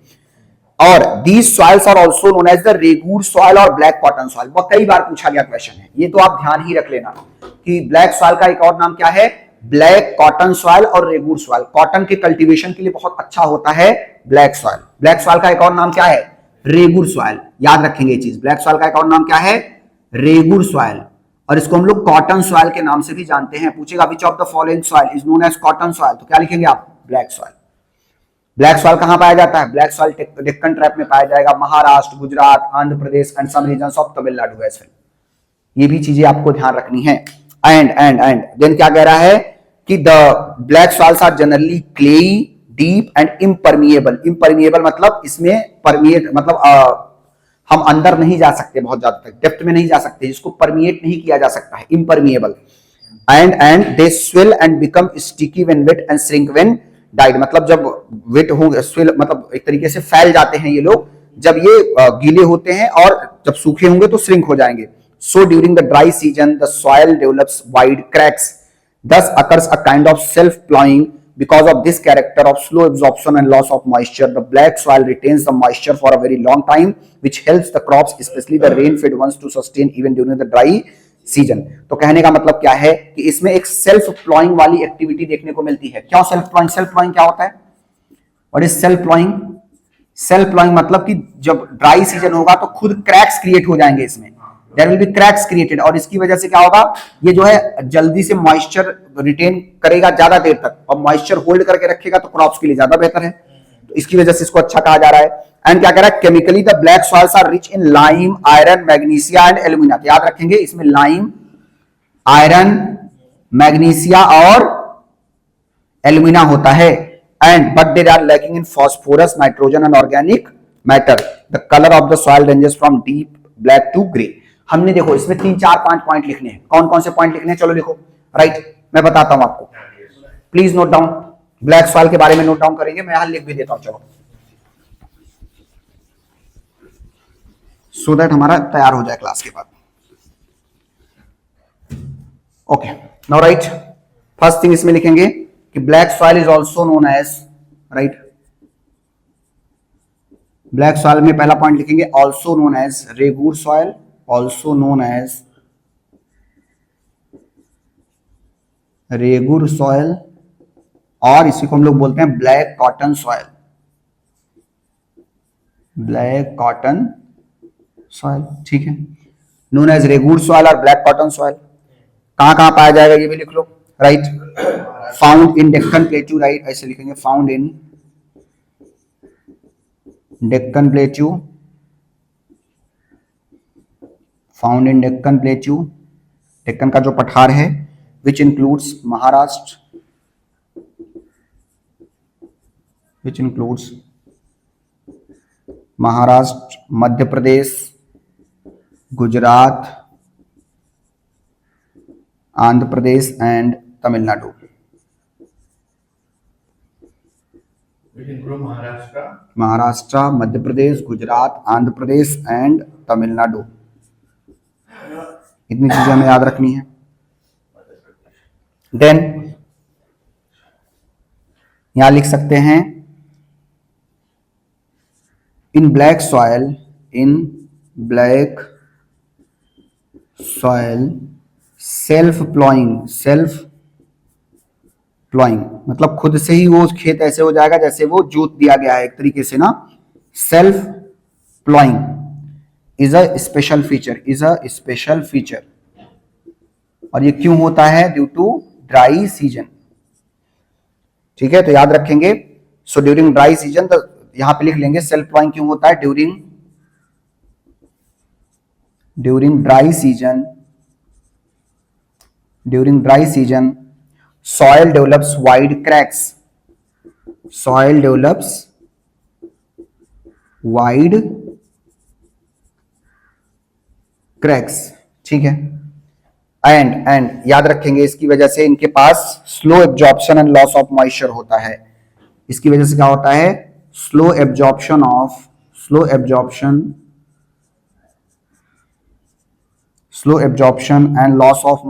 और these soils are also known as the regur soil और ब्लैक कॉटन सॉइल। बहुत कई बार पूछा गया क्वेश्चन है, ये तो आप ध्यान ही रख लेना कि ब्लैक सॉइल का एक और नाम क्या है? ब्लैक कॉटन सॉइल और रेगूर सॉइल। कॉटन के कल्टीवेशन के लिए बहुत अच्छा होता है ब्लैक सॉइल। ब्लैक सॉइल का एक और नाम क्या है? रेगूर सॉइल। याद रखेंगे ये चीज, ब्लैक सॉइल का एक और नाम क्या है? रेगूर सॉइल। और इसको हम लोग कॉटन सॉइल के नाम से भी जानते हैं। पूछेगा which of the following soil is known as cotton soil, तो क्या लिखेंगे आप? Black soil. ब्लैक सॉइल कहां पाया जाता है? ब्लैक सॉइल डेक्कन ट्रैप में पाया जाएगा, Maharashtra, Gujarat, Andhra Pradesh and some regions of Tamil Nadu as well. ये भी चीजें आपको ध्यान रखनी है। एंड देन क्या कह रहा है कि the black soils are generally clayey, deep and impermeable. Impermeable मतलब इसमें परमिएट मतलब हम अंदर नहीं जा सकते, बहुत ज्यादा तक डेप्थ में नहीं जा सकते, जिसको परमिएट नहीं किया जा सकता है, impermeable. And they swell and become sticky when wet and shrink when डाइड। मतलब जब वेट होंगे, स्विल मतलब एक तरीके से फैल जाते हैं ये लोग, जब ये गीले होते हैं, और जब सूखे होंगे तो श्रिंक हो जाएंगे। So during the dry season the soil develops wide cracks, thus occurs a kind of self-plowing. Because of this character of slow absorption and loss of moisture, the black soil retains the moisture for a very long time, which helps the crops, especially the rain-fed ones, to sustain even during the dry season. तो कहने का मतलब क्या है कि इसमें एक self ploughing वाली एक्टिविटी देखने को मिलती है। क्यों सेल्फ प्लॉइंग? सेल्फ प्लॉइंग क्या होता है? और इस सेल्फ प्लॉइंग, सेल्फ प्लॉइंग मतलब कि जब ड्राई सीजन होगा तो खुद क्रैक्स क्रिएट हो जाएंगे इसमें, there will be cracks created, और इसकी वजह से क्या होगा, ये जो है जल्दी से मॉइस्चर रिटेन करेगा ज्यादा देर तक, और मॉइस्चर होल्ड करके रखेगा तो क्रॉप्स के लिए ज्यादा बेहतर है। तो इसकी वजह से इसको अच्छा कहा जा रहा है। एंड क्या कह रहा है? Chemically the black soils are rich in lime, iron, magnesia and alumina. तो याद रखेंगे इसमें लाइम, आयरन, मैग्नीशिया और एल्यूमिना होता है। And but they are lacking in phosphorus, nitrogen and organic matter. The colour of the soil ranges from deep black to grey. हमने देखो इसमें 3, 4, 5 पॉइंट लिखने हैं। कौन कौन से पॉइंट लिखने हैं? चलो लिखो, राइट, मैं बताता हूं आपको, please note down. Black soil के बारे में नोट डाउन करेंगे, मैं यहां लिख भी देता हूं, चलो, सो दैट हमारा तैयार हो जाए क्लास के बाद। Okay, now right, first thing इसमें लिखेंगे कि black soil is also known as, right, black soil में पहला पॉइंट लिखेंगे also known as regur soil, also known as regur soil, और इसी को हम लोग बोलते हैं black cotton soil, black cotton soil. ठीक है, नोन एज रेगुर सॉइल और ब्लैक कॉटन सॉइल। कहां कहां पाया जाएगा ये भी लिख लो। Right, found in Deccan plateau, right, ऐसे लिखेंगे, found in Deccan plateau, found in Deccan plateau, Deccan का जो पठार है, which includes Maharashtra, which includes Maharashtra, Madhya Pradesh, Gujarat, Andhra Pradesh and Tamil Nadu. Which include Maharashtra. Maharashtra, Madhya Pradesh, Gujarat, Andhra Pradesh and Tamil Nadu. इतनी चीजें हमें याद रखनी है। देन यहां लिख सकते हैं in black soil, in black soil self ploughing, self ploughing मतलब खुद से ही वो खेत ऐसे हो जाएगा जैसे वो जोत दिया गया है एक तरीके से ना। Self ploughing is a special feature, is a special feature. और ये क्यों होता है? Due to dry season. ठीक है, तो याद रखेंगे। सो ड्यूरिंग ड्राई सीजन, तो यहां पे लिख लेंगे सेल्फ प्लॉइंग क्यों होता है? During dry season, during dry season soil develops wide cracks, soil develops wide cracks। ठीक है, एंड याद रखेंगे इसकी वजह से इनके पास slow absorption and loss of moisture होता है। इसकी वजह से क्या होता है? Slow absorption and loss of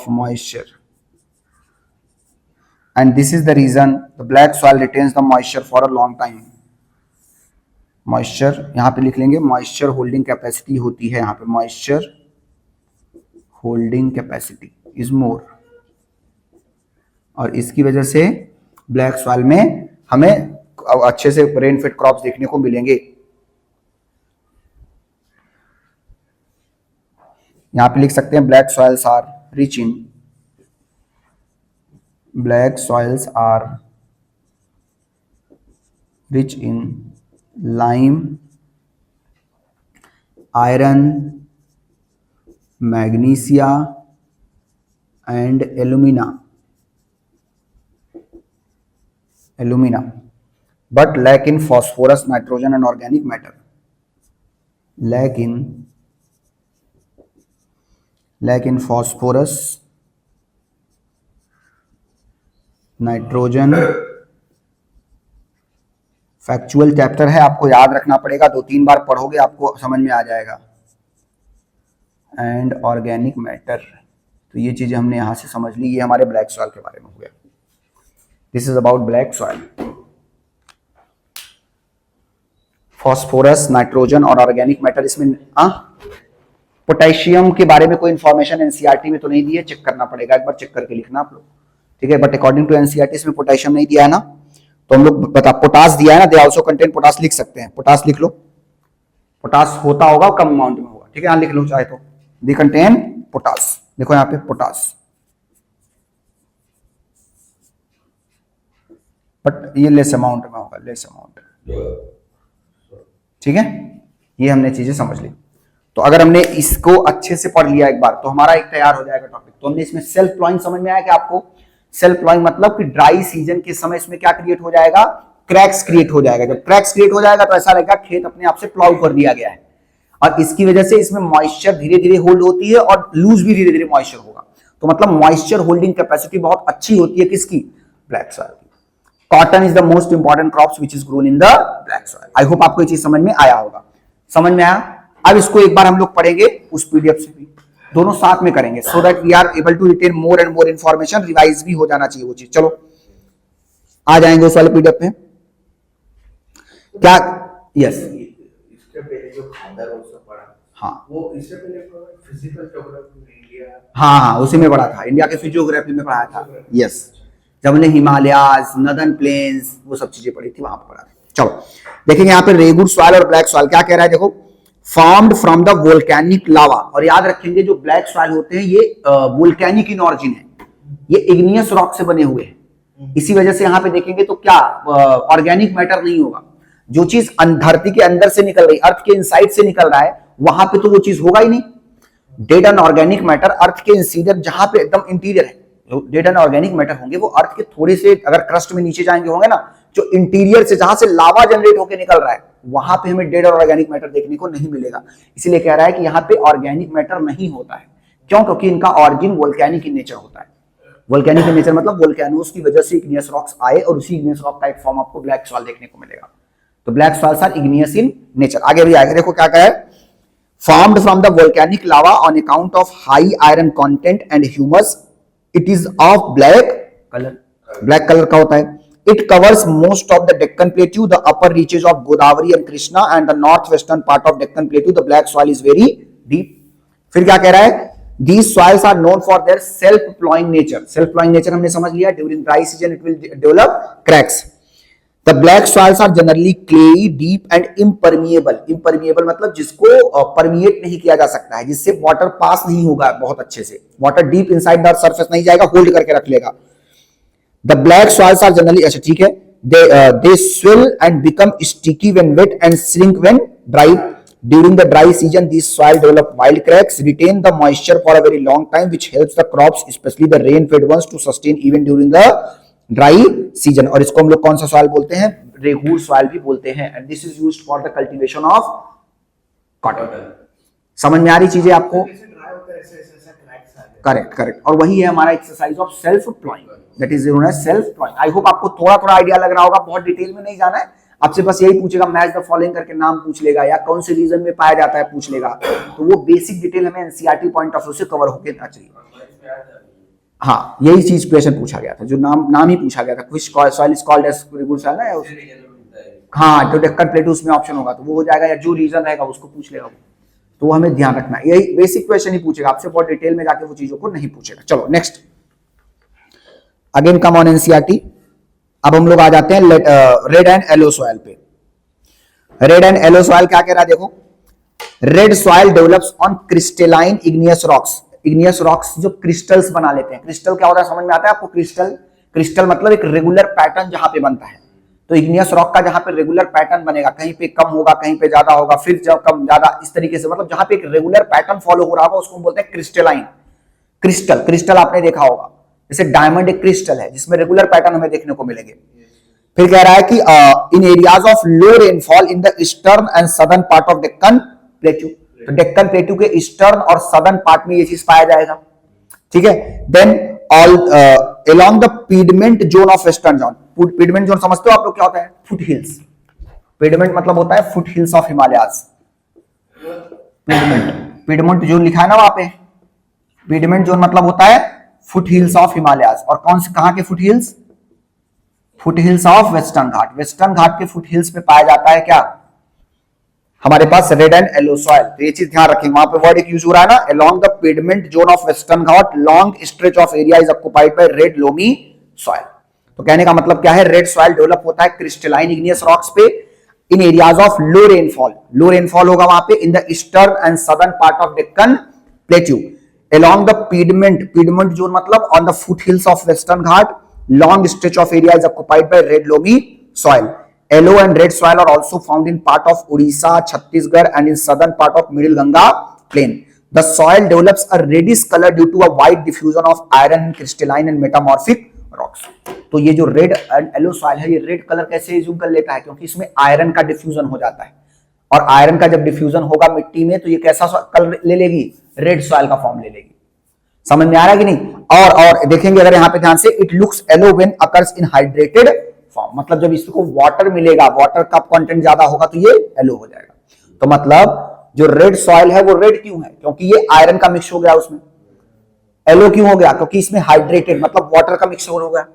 moisture and this is the reason the black soil retains the moisture for a long time। moisture यहां पे लिख लेंगे, moisture holding capacity होती है, यहां पे moisture holding capacity is more। और इसकी वजह से ब्लैक सॉइल में हमें अच्छे से रेन फिट क्रॉप्स देखने को मिलेंगे। यहां पे लिख सकते हैं black soils are rich in, black soils are rich in lime, iron, magnesia and alumina, but lack in phosphorus, nitrogen and organic matter. Lack in phosphorus, nitrogen. Factual chapter है, आपको याद रखना पड़ेगा, 2-3 बार पढ़ोगे आपको समझ में आ जाएगा। एंड ऑर्गेनिक मैटर, तो ये चीजें हमने यहां से समझ ली। ये हमारे ब्लैक सॉइल के बारे में हो गया। This is about black soil. Phosphorus, nitrogen और ऑर्गेनिक मैटर, इसमें पोटेशियम के बारे में कोई इंफॉर्मेशन एनसीईआरटी में तो नहीं दी है, चेक करना पड़ेगा, एक बार चेक करके लिखना आप लोग। ठीक है, बट अकॉर्डिंग टू एनसीईआरटी इसमें पोटेशियम नहीं दिया है ना, तो हम लोग बता, पोटास दिया है ना, दे आल्सो कंटेन पोटास, लिख सकते हैं पोटास, लिख लो। पोटास होता होगा, कम अमाउंट में होगा। ठीक है, यहां लिख लो चाहे तो, दे कंटेन पोटास। देखो यहां पे पोटास, बट ये लेस अमाउंट में होगा, लेस अमाउंट। ठीक है, ये हमने चीजें समझ ली। तो अगर हमने इसको अच्छे से पढ़ लिया एक बार, तो हमारा एक तैयार हो जाएगा टॉपिक। तो हमने इसमें सेल्फ प्लॉइंग समझ में आया कि आपको सेल्फ प्लॉइंग मतलब कि ड्राई सीजन के समय इसमें क्या क्रिएट हो जाएगा? क्रैक्स क्रिएट हो जाएगा। जब क्रैक्स क्रिएट हो जाएगा तो ऐसा लगेगा खेत अपने आप से प्लाउ कर दिया गया है, और इसकी वजह से इसमें मॉइस्चर धीरे धीरे होल्ड होती है और लूज भी धीरे धीरे मॉइस्चर होगा। तो मतलब मॉइस्चर होल्डिंग कैपेसिटी बहुत अच्छी होती है किसकी? ब्लैक सॉइल की। Cotton is the most important crops which is grown in the black soil. I hope आपको ये चीज समझ में आया होगा। समझ में आया? अब इसको एक बार हम लोग पढ़ेंगे उस पीडीएफ से भी, दोनों साथ में करेंगे, so that we are able to retain more and more information. Revise भी हो जाना चाहिए वो चीज। चलो आ जाएंगे उस वाले पीडीएफ में। क्या? यस, इसके पहले जो खादर उससे पढ़ा, हाँ वो इससे पहले फिजिकल ज्योग्राफी में इंडिया, हाँ, उसी में पढ़ा था, इंडिया के फिजियोग्राफी में पढ़ाया था। यस, जब हमने हिमालयाज, नदर्न प्लेन्स, वो सब चीजें पढ़ी थी, वहां पर पढ़ा था। चलो देखेंगे यहाँ पे रेगुड सॉइल और ब्लैक सॉइल क्या कह रहा है। देखो, फॉर्म्ड फ्रॉम द वोल्केनिक लावा। और याद रखेंगे जो ब्लैक सॉइल होते हैं ये वोल्केनिक इन ऑरिजिन है, ये इग्नियस रॉक से बने हुए हैं। इसी वजह से यहां पे देखेंगे तो क्या ऑर्गेनिक मैटर नहीं होगा। जो चीज धरती के अंदर से निकल रही, अर्थ के इनसाइड से निकल रहा है, वहां पे तो वो चीज होगा ही नहीं। डेड एंड ऑर्गेनिक मैटर अर्थ के इंटीरियर, जहां पे एकदम इंटीरियर है, जो डेड एंड ऑर्गेनिक मैटर होंगे वो अर्थ के थोड़े से अगर क्रस्ट में नीचे जाएंगे होंगे ना, जो इंटीरियर से जहां से लावा जनरेट होकर निकल रहा है, वहां पे हमें डेड और ऑर्गेनिक मैटर देखने को नहीं मिलेगा। इसीलिए कह रहा है कि यहाँ पे ऑर्गेनिक मैटर नहीं होता है। क्यों? क्योंकि इनका ऑरिजिन वोल्केनिक इन नेचर होता है। वोल्केनिक इन नेचर मतलब वोल्केनोस की वजह से इग्नियस रॉक्स आए और उसी इग्नियस रॉक का एक फॉर्म आपको ब्लैक सॉइल देखने को मिलेगा। तो black soils are igneous in nature. आगे भी आएगा, देखो क्या कहा है, formed from the volcanic lava on account of high iron content and humus. It is of black color. Black color का होता है। It covers most of the Deccan Plateau, the upper reaches of Godavari and Krishna, and the northwestern part of Deccan Plateau. The black soil is very deep. फिर क्या कह रहा है? These soils are known for their self-plowing nature. Self-plowing nature हमने समझ लिया। During dry season, it will develop cracks. The black soils are generally clayey, deep and impermeable. Impermeable मतलब जिसको परमिएट नहीं किया जा सकता है, जिससे वाटर पास नहीं होगा बहुत अच्छे से, water deep inside the surface नहीं जाएगा, होल्ड करके रख लेगा। The black soils are generally, अच्छा ठीक है, they swell and become sticky when wet and shrink when dry. During the dry season, these soil develop wild cracks, retain the moisture for a very long time, which helps the crops, especially the rain-fed ones, to sustain even during the dry season. और इसको हम लोग कौन सा soil बोलते हैं? रेगूर soil भी बोलते हैं। And this is used for the cultivation of cotton. समझ में आ रही चीजें आपको? Correct correct. और वही है हमारा exercise of self ploughing, that is known as self ploughing. I hope आपको थोड़ा थोड़ा आइडिया लग रहा होगा, बहुत डिटेल में नहीं जाना है। आपसे बस यही पूछेगा, मैच द फॉलोइंग करके नाम पूछ लेगा, या कौन से रीजन में पाया जाता है पूछ लेगा। तो वो बेसिक डिटेल हमें एनसीईआरटी पॉइंट ऑफ व्यू से कवर होके ना चाहिए। हाँ, यही चीज क्वेश्चन पूछा गया था, जो नाम ही पूछा गया था, which soil is called as regular soil ना। हाँ, तो डेक्कन प्लेटू उसमें ऑप्शन होगा तो वो हो जाएगा, या जो रीजन रहेगा उसको पूछ लेगा वो। तो हमें ध्यान रखना है, यही बेसिक क्वेश्चन ही पूछेगा आपसे, बहुत डिटेल में जाके वो चीजों को नहीं पूछेगा। चलो next, again come on NCERT. अब हम लोग आ जाते हैं रेड एंड येलो सॉइल पे। रेड एंड येलो सॉइल क्या कह रहा है? देखो, red soil develops on crystalline igneous rocks. Igneous rocks जो क्रिस्टल्स बना लेते हैं। क्रिस्टल क्या होता है समझ में आता है आपको? क्रिस्टल मतलब एक रेगुलर पैटर्न जहां पे बनता है। तो इग्नियस रॉक का जहां पे रेगुलर पैटर्न बनेगा, कहीं पे कम होगा, कहीं पे ज्यादा होगा, फिर जब कम ज्यादा, इस तरीके से, मतलब जहां पे एक रेगुलर पैटर्न फॉलो हो रहा होगा उसको हम बोलते हैं क्रिस्टलाइन। क्रिस्टल आपने देखा होगा, जैसे डायमंड एक क्रिस्टल है जिसमें रेगुलर पैटर्न हमें देखने को मिलेंगे। फिर कह रहा है कि in areas of low rainfall in the eastern and southern part of Deccan plateau. तो डेक्कन प्लेटू के ईस्टर्न और सदर्न पार्ट में ये चीज पाया जाएगा। ठीक है। Then all along the piedmont zone of western zone. Piedmont zone समझते हो आप लोग क्या होता है? Foot hills. पीडमेंट मतलब होता है foot hills of Himalayas. Piedmont zone लिखा है ना वहां पे। पीडमेंट जोन मतलब होता है फुट हिल्स ऑफ हिमालयाज। और कौन से, कहां के foot hills? Foot hills of western Ghat. Western Ghat के फुट हिल्स पे पाया जाता है क्या? हमारे पास रेड एंड येलो सॉइल। तो ये चीज ध्यान रखेंगे, वहां पे वर्ड एक यूज हो रहा है ना, along the piedmont zone of western Ghat long stretch of area is occupied by red loamy soil. तो कहने का मतलब क्या है? रेड सॉइल डेवलप होता है क्रिस्टलाइन इग्नियस रॉक्स पे in areas of low rainfall. Low rainfall होगा वहां पे in the eastern and southern part of Deccan plateau along the piedmont zone मतलब on the foot hills of western Ghat long stretch of area is occupied by red loamy soil. Yellow and red soil are also found in part of Odisha, Chhattisgarh and in southern part of Middle Ganga plain. The soil develops a reddish color due to a wide diffusion of iron, crystalline and metamorphic rocks. तो ये जो red and yellow soil है, ये red colour कैसे assume कर लेता है? क्योंकि इसमें आयरन का डिफ्यूजन हो जाता है, और आयरन का जब डिफ्यूजन होगा मिट्टी में तो ये कैसा कलर ले लेगी? रेड सॉइल का फॉर्म ले लेगी। समझ में आ रहा है कि नहीं? और देखेंगे अगर यहां पे ध्यान से, it looks yellow when occurs in hydrated form. मतलब जब इसको वाटर मिलेगा, वाटर का कंटेंट ज्यादा होगा तो ये येलो हो जाएगा। तो मतलब जो रेड सॉइल है वो रेड क्यों है? क्योंकि ये आयरन का मिक्स हो गया उसमें। येलो क्यों हो गया? क्योंकि इसमें हाइड्रेटेड मतलब वाटर का मिक्स हो गया।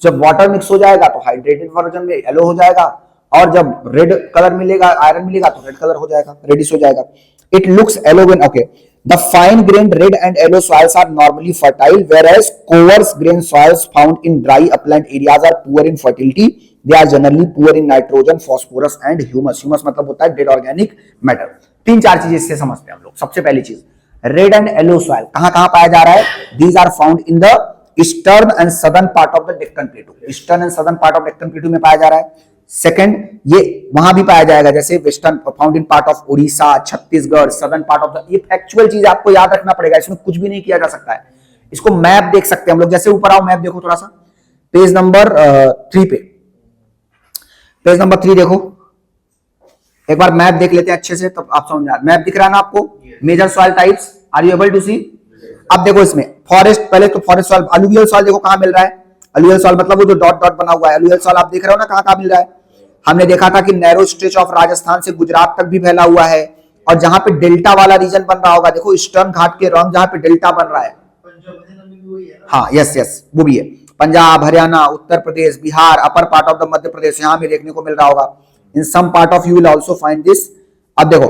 जब वाटर मिक्स हो जाएगा तो हाइड्रेटेड वर्जन में येलो हो जाएगा, और जब रेड कलर मिलेगा, आयरन मिलेगा तो रेड कलर हो जाएगा, रेडिश हो जाएगा। It looks yellow when, okay. The fine-grained red and yellow soils are normally fertile, whereas coarse-grained soils found in dry upland areas are poor in fertility. They are generally poor in nitrogen, phosphorus and humus. Humus मतलब होता है dead organic matter. तीन चार चीजें इससे समझते हैं हम लोग। सबसे पहली चीज, रेड एंड येलो सॉइल कहां कहां पाया जा रहा है? These are found in the eastern and southern part of the Deccan plateau. Eastern and southern part of Deccan plateau में पाया जा रहा है। सेकंड, ये वहां भी पाया जाएगा जैसे western found in part of Orissa, Chhattisgarh, southern part of the, ये फैक्चुअल चीज आपको याद रखना पड़ेगा, इसमें कुछ भी नहीं किया जा सकता है। इसको मैप देख सकते हैं हम लोग, जैसे ऊपर आओ मैप देखो थोड़ा सा, पेज नंबर 3 पे, पेज नंबर 3 देखो, एक बार मैप देख लेते हैं अच्छे से, तब आप समझ जाए। मैप दिख रहा है ना आपको? Major soil types, are you able to see? अब देखो इसमें फॉरेस्ट, पहले तो फॉरेस्ट सॉइल, अलुवियल सॉइल देखो कहां मिल रहा है। अलुवियल सॉइल मतलब वो जो डॉट डॉट बना हुआ है, अलुवियल सॉइल आप देख रहे हो ना कहां कहां मिल रहा है। हमने देखा था कि नैरो स्ट्रेच ऑफ राजस्थान से गुजरात तक भी फैला हुआ है, और जहां पे डेल्टा वाला रीजन बन रहा होगा, देखो ईस्टर्न घाट के रॉन्ग जहां पे डेल्टा बन रहा है, हाँ यस यस वो भी है। Punjab, Haryana, Uttar Pradesh, Bihar, upper part of the Madhya Pradesh, यहां भी देखने को मिल रहा होगा। In some part of you will also find this. अब देखो,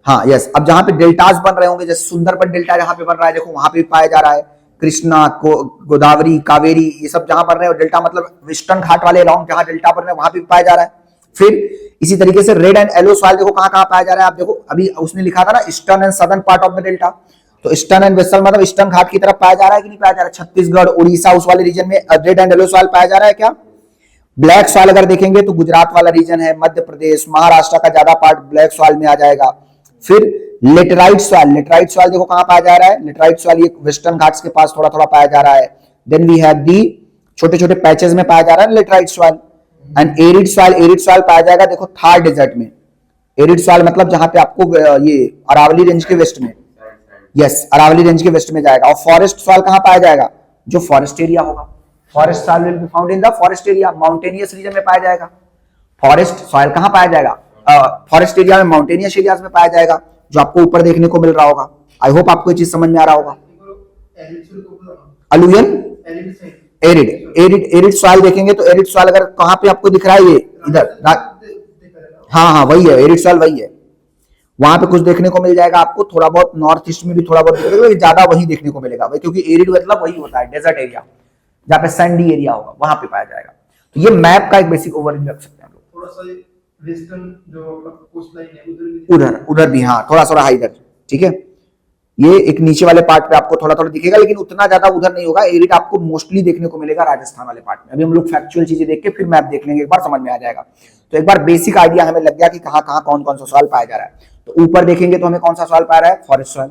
हाँ यस, अब जहां पे डेल्टास बन रहे होंगे, जैसे सुंदरबन डेल्टा जहां पे बन रहा है, देखो वहां पे पाया जा रहा है। कृष्णा, गोदावरी, कावेरी, ये सब जहां बन रहे हैं डेल्टा, मतलब वेस्टर्न घाट वाले अलाउंग जहां डेल्टा बन रहे हैं वहां पे पाया जा रहा है। फिर इसी तरीके से रेड एंड येलो सॉइल देखो कहां कहां पाया जा रहा है। आप देखो अभी उसने लिखा था ना eastern and southern part of the delta, तो ईस्टर्न एंड वेस्टर्न मतलब ईस्टर्न घाट की तरफ पाया जा रहा है कि नहीं पाया जा रहा है? छत्तीसगढ़, उड़ीसा, उस वाले रीजन में रेड एंड येलो सॉइल पाया जा रहा है क्या? ब्लैक सॉइल अगर देखेंगे तो गुजरात वाला रीजन है, मध्य प्रदेश, महाराष्ट्र का ज्यादा पार्ट ब्लैक सॉइल में आ जाएगा। फिर लेटराइट सॉइल, लेटराइट सॉइल देखो कहां पाया जा रहा है? लेटराइट सॉइल ये वेस्टर्न घाट्स के पास थोड़ा थोड़ा पाया जा रहा है। देन वी हैव दी छोटे छोटे पैचेस में पाया जा रहा है laterite soil. And arid soil पाया जाएगा देखो थार डेजर्ट में। एरिड सॉइल मतलब जहां पे आपको ये अरावली रेंज के वेस्ट में, यस अरावली रेंज के वेस्ट में जाएगा। और फॉरेस्ट सॉइल कहां पाया जाएगा? जो फॉरेस्ट एरिया होगा, forest soil will be found in the forest area, mountainous region में पाया जाएगा। फॉरेस्ट सॉइल कहां पाया जाएगा? फॉरेस्ट एरिया में, माउंटेनियस एरियाज में पाया जाएगा, जो आपको ऊपर देखने को मिल रहा होगा। आई होप आपको ये चीज समझ में आ रहा होगा। अलुवियल, एरिड सॉइल देखेंगे तो एरिड सॉइल अगर कहां पे आपको दिख रहा है, ये इधर, हाँ वही है, एरिड सॉइल वही है। वहां पे कुछ देखने को मिल जाएगा आपको, थोड़ा बहुत नॉर्थ ईस्ट में भी थोड़ा बहुत दिखेगा, ज्यादा वही देखने को मिलेगा भाई, क्योंकि एरिड मतलब वही होता है डेजर्ट एरिया, जहां पे सैंडी एरिया होगा वहां पे पाया जाएगा। तो ये मैप का एक बेसिक ओवरव्यू रख सकते हैं हम लोग। थोड़ा सा वेस्टर्न जो कोस्ट लाइन है उधर भी हाँ थोड़ा सा रहा इधर, ठीक है। ये एक नीचे वाले पार्ट पे आपको थोड़ा थोड़ा दिखेगा, लेकिन उतना ज्यादा उधर नहीं होगा। एरिड आपको मोस्टली देखने को मिलेगा राजस्थान वाले पार्ट में। अभी हम लोग फैक्चुअल चीजें देख के फिर मैप देख लेंगे, एक बार समझ में आ जाएगा। तो एक बार बेसिक आइडिया हमें लग गया कि कहाँ कहाँ कौन कौन सा सॉइल पाया जा रहा है। तो ऊपर देखेंगे तो हमें कौन सा सॉइल पाया रहा है? Forest soil.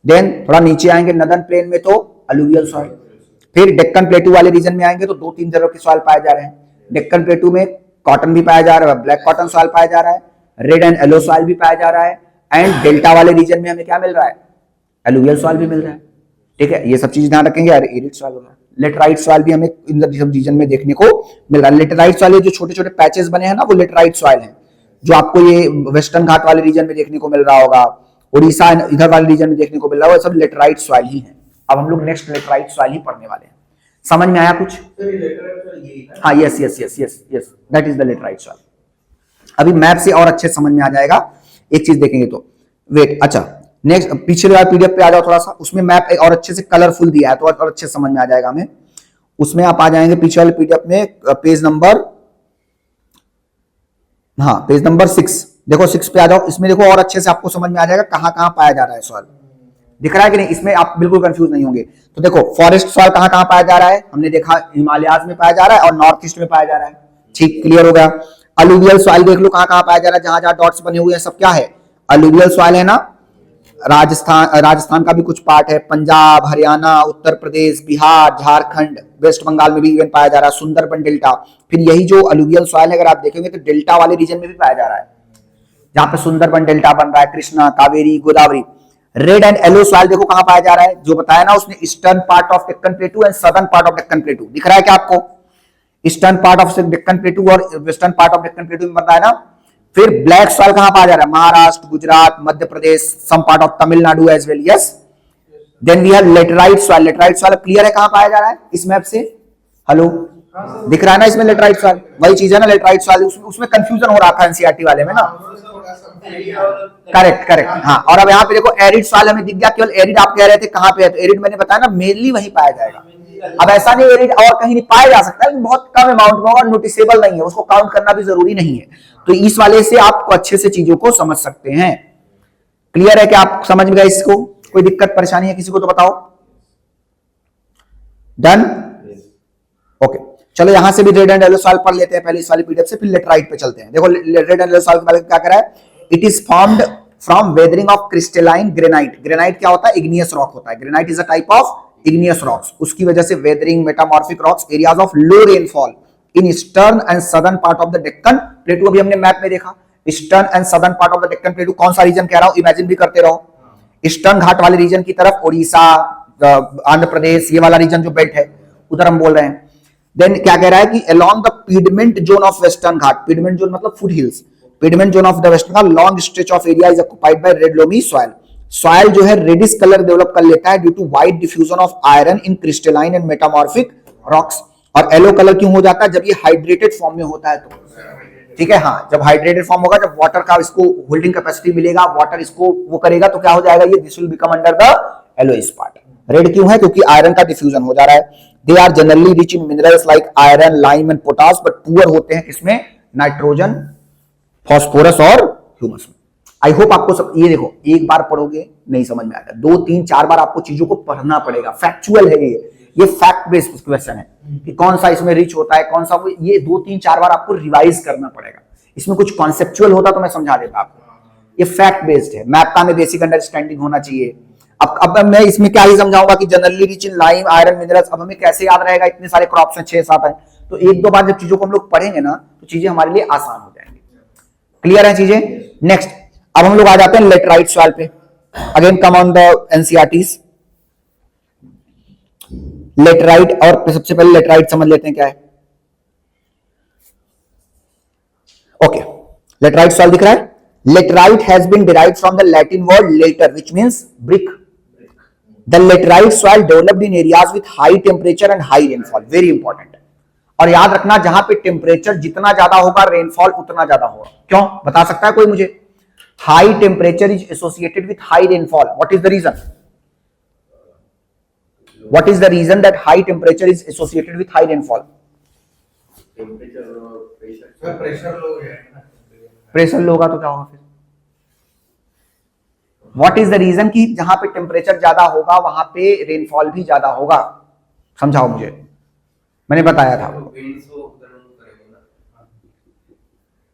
देन थोड़ा नीचे आएंगे नदर्न प्लेन में तो अलुवियल सॉइल। फिर डेक्कन प्लेटू वाले रीजन में आएंगे तो 2-3 तरह के सॉइल पाए जा रहे हैं। डेक्कन प्लेटू में कॉटन भी पाया जा रहा है, ब्लैक कॉटन सॉइल पाया जा रहा है, रेड एंड येलो सॉइल भी पाया जा रहा है, एंड डेल्टा वाले रीजन में हमें क्या मिल रहा है? एलुवियल सॉइल भी मिल रहा है, ठीक है। ये सब चीज ध्यान रखेंगे। एरिड सॉइल होगा, लेटराइट सॉइल भी हमें इन सब रीजन में देखने को मिल रहा है। लेटराइट सॉइल जो छोटे छोटे पैचेस बने हैं ना, वो लेटराइट सॉइल है, जो आपको ये वेस्टर्न घाट वाले रीजन में देखने को मिल रहा होगा, उड़ीसा इधर वाले रीजन में देखने को मिल रहा है, वो सब लेटराइट सॉइल ही है। अब हम लोग नेक्स्ट लेटराइट सॉइल ही पढ़ने वाले हैं। समझ में आया कुछ? हाँ yes yes yes yes yes, that is the laterite soil. अभी मैप से और अच्छे समझ में आ जाएगा। एक चीज देखेंगे तो वेट, अच्छा नेक्स्ट पिछले वाले पीडीएफ पे आ जाओ थोड़ा सा, उसमें मैप और अच्छे से कलरफुल दिया है तो और अच्छे समझ में आ जाएगा हमें। उसमें आप आ जाएंगे पीछे वाले पीडीएफ में, पेज नंबर, हाँ पेज नंबर 6 देखो, 6 पे आ जाओ। इसमें देखो और अच्छे से आपको समझ में आ जाएगा कहां कहां पाया जा रहा है सॉइल। दिख रहा है कि नहीं? इसमें आप बिल्कुल कंफ्यूज नहीं होंगे। तो देखो फॉरेस्ट सॉइल कहां कहां पाया जा रहा है, हमने देखा हिमालयाज में पाया जा रहा है और नॉर्थ ईस्ट में पाया जा रहा है, ठीक क्लियर हो गया। अलुवियल सॉइल देख लो कहां कहां पाया जा रहा है, जहां जहां डॉट्स बने हुए हैं सब क्या है? अलुवियल सॉइल है ना। राजस्थान का भी कुछ पार्ट है, पंजाब, हरियाणा, उत्तर प्रदेश, बिहार, झारखंड, वेस्ट बंगाल में भी इवन पाया जा रहा है, सुंदरबन डेल्टा। फिर यही जो अलुवियल सॉइल है अगर आप देखेंगे तो डेल्टा वाले रीजन में भी पाया जा रहा है, जहां पे सुंदरबन डेल्टा बन रहा है, Krishna, Kaveri, Godavari. Red and yellow soil देखो कहां पाया जा रहा है, जो बताया ना उसने, eastern part of Deccan plateau and southern part of Deccan plateau. दिख रहा है क्या आपको? Eastern part of Deccan plateau और western part of Deccan plateau में बन रहा है ना। फिर ब्लैक सॉइल कहां पाया जा रहा है? Maharashtra, Gujarat, Madhya Pradesh, some part of Tamil Nadu as well, yes. Then we have laterite soil. Laterite soil clear है कहां पाया जा रहा है इस मैप से? हेलो, दिख रहा है ना इसमें लेटराइट सॉइल? वही चीज है ना लेटराइट सॉइल। उसमें कंफ्यूजन हो रहा था एनसीईआरटी वाले में ना। करेक्ट हाँ। और अब यहाँ पे देखो एरिड सॉइल हमें दिख गया, केवल एरिड आप कह रहे थे कहां पे है, तो एरिड मैंने बताया ना मेनली वहीं पाया जाएगा। अब ऐसा नहीं एरिड और कहीं नहीं पाया जा सकता है, बहुत कम अमाउंट में और नोटिसेबल नहीं है, उसको काउंट करना भी जरूरी नहीं है। तो इस वाले से आपको अच्छे से चीजों को समझ सकते हैं। क्लियर है कि आप समझ में गए इसको? कोई दिक्कत परेशानी है किसी को तो बताओ। डन? ओके, चलो यहां से भी रेड एंड येलो सॉइल पढ़ लेते हैं पहले इस वाली पीडीएफ से, फिर लेटराइट पे चलते हैं। देखो रेड एंड येलो सॉइल के बारे में क्या करा है, it is formed from weathering of crystalline granite. Granite क्या होता है? इग्नियस रॉक होता है। Granite is a type of igneous rocks. उसकी वजह से weathering metamorphic rocks areas of low rainfall in eastern and southern part of the Deccan प्लेटू। अभी हमने मैप में देखा eastern and southern part of the Deccan प्लेटू कौन सा रीजन कह रहा हूं, इमेजिन भी करते रहो। ईस्टर्न घाट वाले रीजन की तरफ उड़ीसा, आंध्र प्रदेश, ये वाला रीजन जो बेल्ट है उधर हम बोल रहे हैं। देन क्या कह रहा है कि along the pediment zone of western Ghat, pediment zone मतलब foot hills, pediment zone of the western Ghat long stretch of area is occupied by red loamy soil। soil जो है रेडिश कलर डेवलप कर लेता है due to wide diffusion of iron in crystalline and metamorphic rocks. और yellow colour क्यों हो जाता है? जब ये हाइड्रेटेड फॉर्म में होता है तो, ठीक है। हाँ, जब हाइड्रेटेड फॉर्म होगा, जब वाटर का इसको होल्डिंग कैपेसिटी मिलेगा, वाटर इसको वो करेगा तो क्या हो जाएगा, ये this will become under the yellowish part. Red क्यों है? क्योंकि आयरन का डिफ्यूजन हो जा रहा है। They are generally rich in minerals like iron, lime and potash, but poor होते हैं किसमें? नाइट्रोजन, फास्फोरस और ह्यूमस में। आई होप आपको सब ये देखो, एक बार पढ़ोगे नहीं समझ में आएगा, 2 3 4 बार आपको चीजों को पढ़ना पड़ेगा। फैक्चुअल है ये फैक्ट बेस्ड क्वेश्चन है कि कौन सा इसमें रिच होता है, कौन सा, ये 2 3 4 बार आपको रिवाइज करना पड़ेगा। इसमें कुछ कॉन्सेप्चुअल होता तो मैं समझा देता आपको, ये फैक्ट बेस्ड है। मैप का में बेसिक अंडरस्टैंडिंग होना चाहिए। अब मैं इसमें क्या ही समझाऊंगा कि generally rich in lime, iron, minerals. अब हमें कैसे याद रहेगा, इतने सारे क्रॉप्स हैं, 6-7 हैं, तो 1-2 बार जब चीजों को हम लोग पढ़ेंगे ना तो चीजें हमारे लिए आसान हो जाएंगी। क्लियर है चीजें? नेक्स्ट, अब हम लोग आ जाते हैं लेटराइट सॉइल पे। Again come on the NCERTs. Laterite, और सबसे पहले लेटराइट समझ लेते हैं क्या है। ओके, लेटराइट सॉइल दिख रहा है। Laterite has been derived from the Latin word later which means brick. The laterite soil developed in areas with high temperature and high rainfall, very important। और याद रखना, जहां पे टेम्परेचर जितना ज्यादा होगा रेनफॉल उतना ज्यादा होगा। क्यों बता सकता है कोई मुझे? High temperature is associated with high rainfall. What is the reason? What is the reason that high temperature is associated with high rainfall? Pressure low होगा तो क्या होगा फिर? व्हाट इज द रीजन कि जहां पे टेम्परेचर ज्यादा होगा वहां पे रेनफॉल भी ज्यादा होगा? समझाओ मुझे, मैंने बताया था